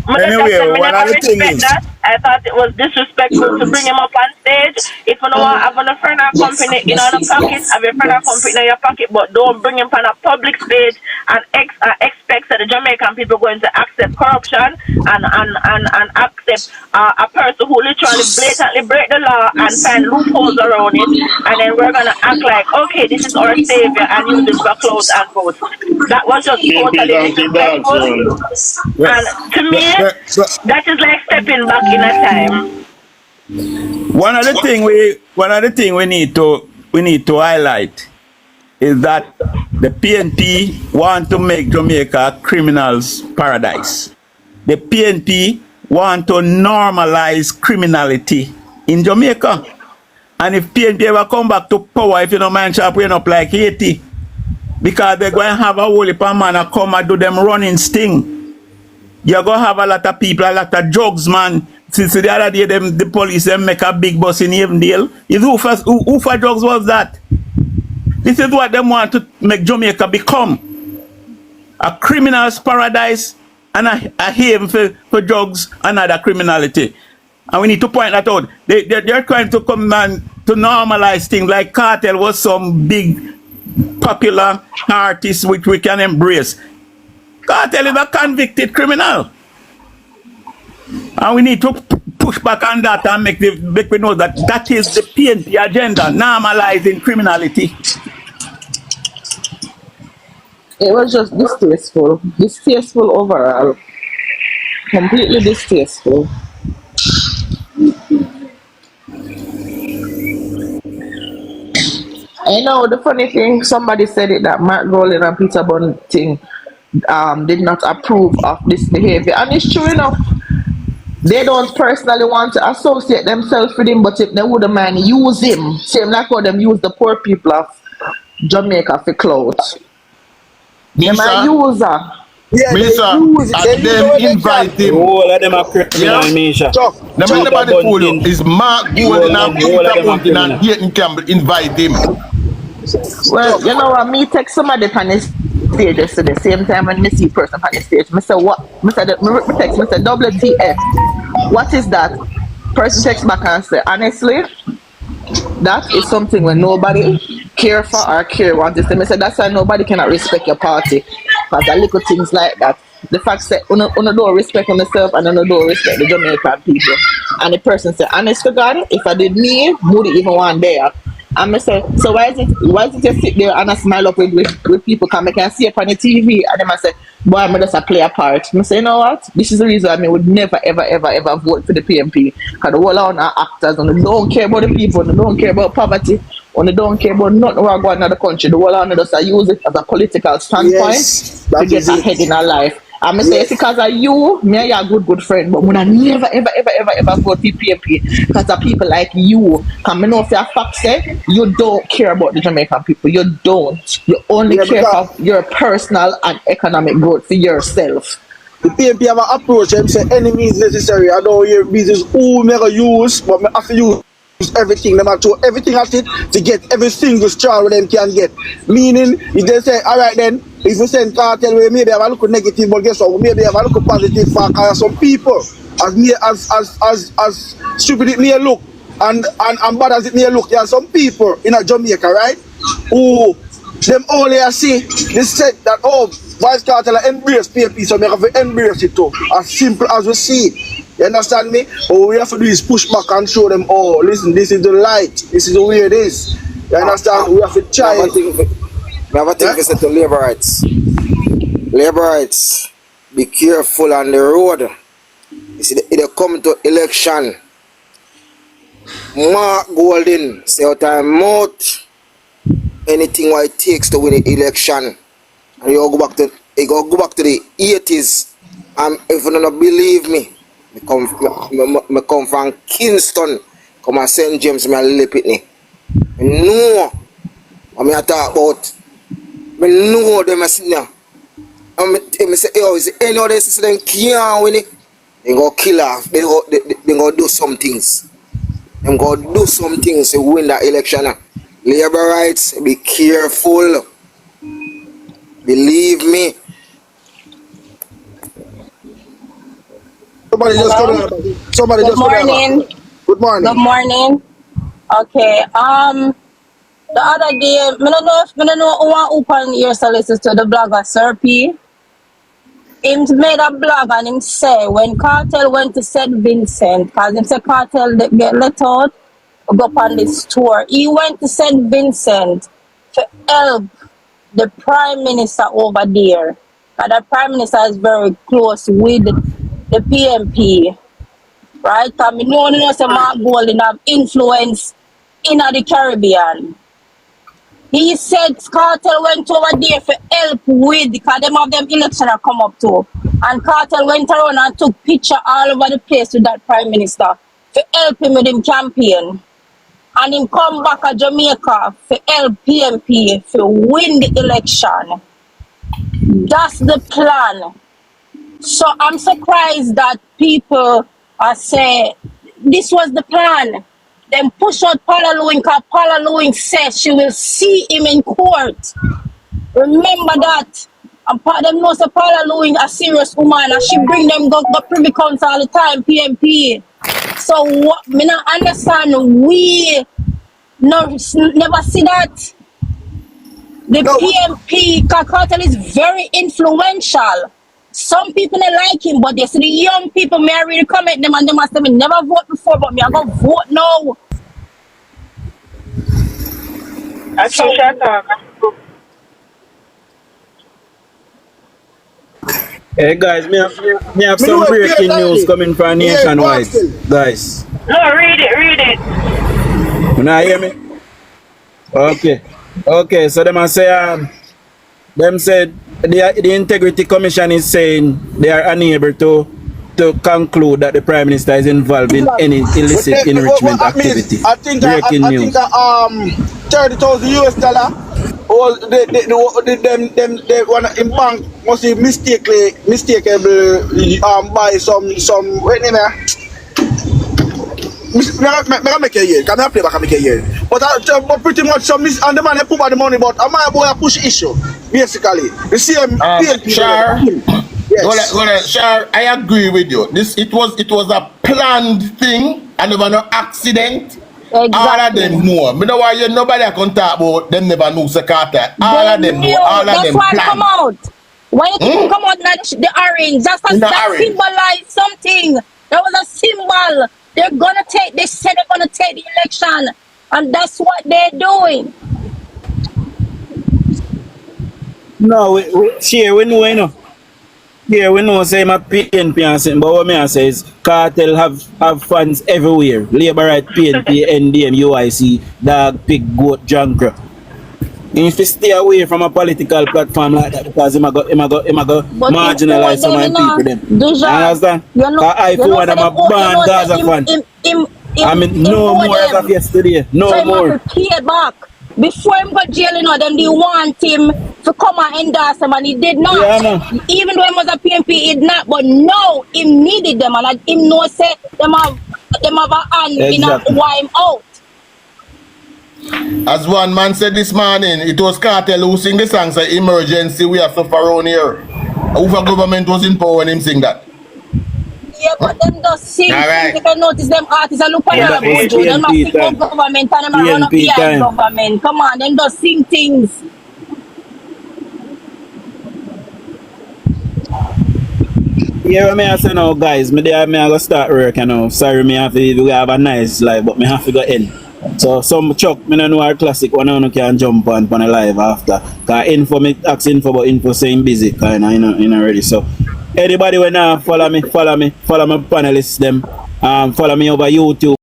Anyway, one of the things is, I thought it was disrespectful to bring him up on stage. If you know what, have a friend or company in your pocket, have your friend or company in your pocket, but don't bring him on a public stage and expect that the Jamaican people going to accept corruption and accept a person who literally blatantly break the law and find loopholes around it, and then we're gonna act like, okay, this is our savior and use it for clout and votes. That was just totally disrespectful. And to me, that is like stepping back in a time. One of the thing we need to highlight is that the PNP want to make Jamaica a criminals paradise. The PNP want to normalize criminality in Jamaica. And if PNP ever come back to power, if you don't mind sharpening up like Haiti, because they're going to have a whole heap of man come and do them running sting. You're going to have a lot of people, a lot of drugs, man. Since the other day, the police them make a big bus in Avondale. Who for drugs was that? This is what they want to make Jamaica become. A criminal's paradise and a haven for drugs and other criminality. And we need to point that out. They're trying to come and to normalize things like Cartel was some big popular artist which we can embrace. Cartel is a convicted criminal. And we need to push back on that and make we know that that is the PNP agenda, normalizing criminality. It was just distasteful. Distasteful overall. Completely distasteful. I know the funny thing, somebody said it that Mark Rowland and Peter Bunting did not approve of this behavior. And it's true enough. They don't personally want to associate themselves with him, but if they wouldn't mind use him, same like how them use the poor people of Jamaica for clout. They might use her. Yeah, and them invite him. All of them are criminal, Misha. Them anybody fool you. Is Mark Golden and Peter Bunting and Dayton Campbell invite him. Well, you know what, me text somebody on the stage yesterday, same time when me see a person on the stage. I said, what? I said, me text, I said, WTF. What is that? Person text back and say, honestly, that is something when nobody care for or care want to say. I said, that's why nobody cannot respect your party. Because the little things like that. The fact that you don't respect on yourself and you don't respect the Jamaican people. And the person said, honest to God, if I did me, wouldn't even want there. And I say, so why is it just sit there and I smile up with people come I can see up on the TV and then I say, boy, I'm just a play a part. I say, you know what? This is the reason I would never ever vote for the PNP. Because the whole of our actors and they don't care about the people, they don't care about poverty, and they don't care about nothing what's going on in the country. The whole of them just use it as a political standpoint to get ahead in our life. I'm say it's because of you, me and you a good friend, but I never ever vote for PNP because of people like you. Because I know if you're fact say you don't care about the Jamaican people. You don't. You only care for your personal and economic growth for yourself. The PNP have an approach, them say any means necessary. I don't hear business who me gonna use, but I have to use everything. Them have to throw everything at it to get every single straw where them can get. Meaning, if they say, alright then, if we send Cartel, we maybe have a look negative, but guess what? We maybe have a look positive for some people. As stupid it may look, and bad as it may look, there are some people in Jamaica, right? Who them only see this said that Vice Cartel embrace PNP, so we have to embrace it too. As simple as we see it. You understand me? All we have to do is push back and show them, listen, this is the light, this is the way it is. You understand? We have to try it. I have a thing to say to labor rights. Labor rights, be careful on the road. You see, if they come to election, Mark Golden say out time out anything what it takes to win the election. And you go back to the 80s. And if you don't believe me, I come from Kingston, come and St. James, me a Lily Pitney. No, what I talk about. I know them as now. And I say, is any other system can't win it? They go kill off. They go do some things. They go do some things to win that election. Labor rights, be careful. Believe me. Somebody just Hello? come here. Somebody Good just come here. morning. Good Good morning. morning. Okay. The other day, I don't know who want open your solicitors to the blogger Sir P. Him made a blog and him say when Cartel went to St. Vincent, cause him say Cartel they get let out, go up on this tour. He went to St. Vincent to help the Prime Minister over there. And the Prime Minister is very close with the PMP. Right? Because I know say Mark Golding have influence in the Caribbean. He said Cartel went over there for help with, because them have them election come up too. And Cartel went around and took picture all over the place with that Prime Minister to help him with him campaign. And him come back to Jamaica for help PMP to win the election. That's the plan. So I'm surprised that people are saying this was the plan. Then push out Paula Lewin, because Paula Lewin says she will see him in court. Remember that. And them knows that Paula Lewin a serious woman and she bring them go privy council all the time, PMP. So what me not understand, we never see that. The PMP Cartel is very influential. Some people don't like him, but they see the young people, may I really comment them and them must say me never vote before, but me I gonna vote now. That's so, shut up. Hey guys, me have some breaking news coming from Nationwide. Guys. No, read it. You not hear me? Okay. Okay, so them say them said the Integrity Commission is saying they are unable to conclude that the Prime Minister is involved in any illicit enrichment activity. I think Breaking news. 30,000 US dollar. Or they wanna in bank must be mistakeable by some wait name I make a year. Can I play back? I make a year. But pretty much some and the man they put by the money, but my boy push issue basically. The same. Sure. Yes. Well, sure. I agree with you. It was a planned thing, and there was no accident. Exactly. All of them know. Me know why nobody can talk about them never know Cartel. All of them know. All of that's them why plan. come out. Why you think come out like the orange? That symbolize something. That was a symbol. They're gonna take. They said they're gonna take the election, and that's what they're doing. No, we know, you know. Yeah, we know say my PNP and something, but what me I say is Cartel have funds everywhere. Labour Right, PNP, NDM, UIC, Dog, Pig, Goat, Jankra. If you stay away from a political platform like that, because him go marginalize some of the people them. You understand? I for one I'm a band Gaza fan. I mean no more as of yesterday. No so more. Him pay back. Before him go jail, you know, them they want him to come and endorse him, and he did not. Yeah, even though he was a PMP, he did not. But no, he needed them, and him know say them have a hand in why him out. As one man said this morning, it was Cartel who sing the song say emergency we have suffer around here. Who for government was in power when him sing that? Yeah, but them just sing. Right. You can notice them artists and look at them. Them not sing for government and them run up behind government. Come on, them just sing things. Yeah, me I say now, guys, me I go start work, you know. Sorry, me we have a nice life, but me have to go in. So some chuck, me don't know our classic one on can jump on a live after. Cause info me ask info, but info saying busy, kinda you know ready. So anybody when follow my panelists them, follow me over YouTube.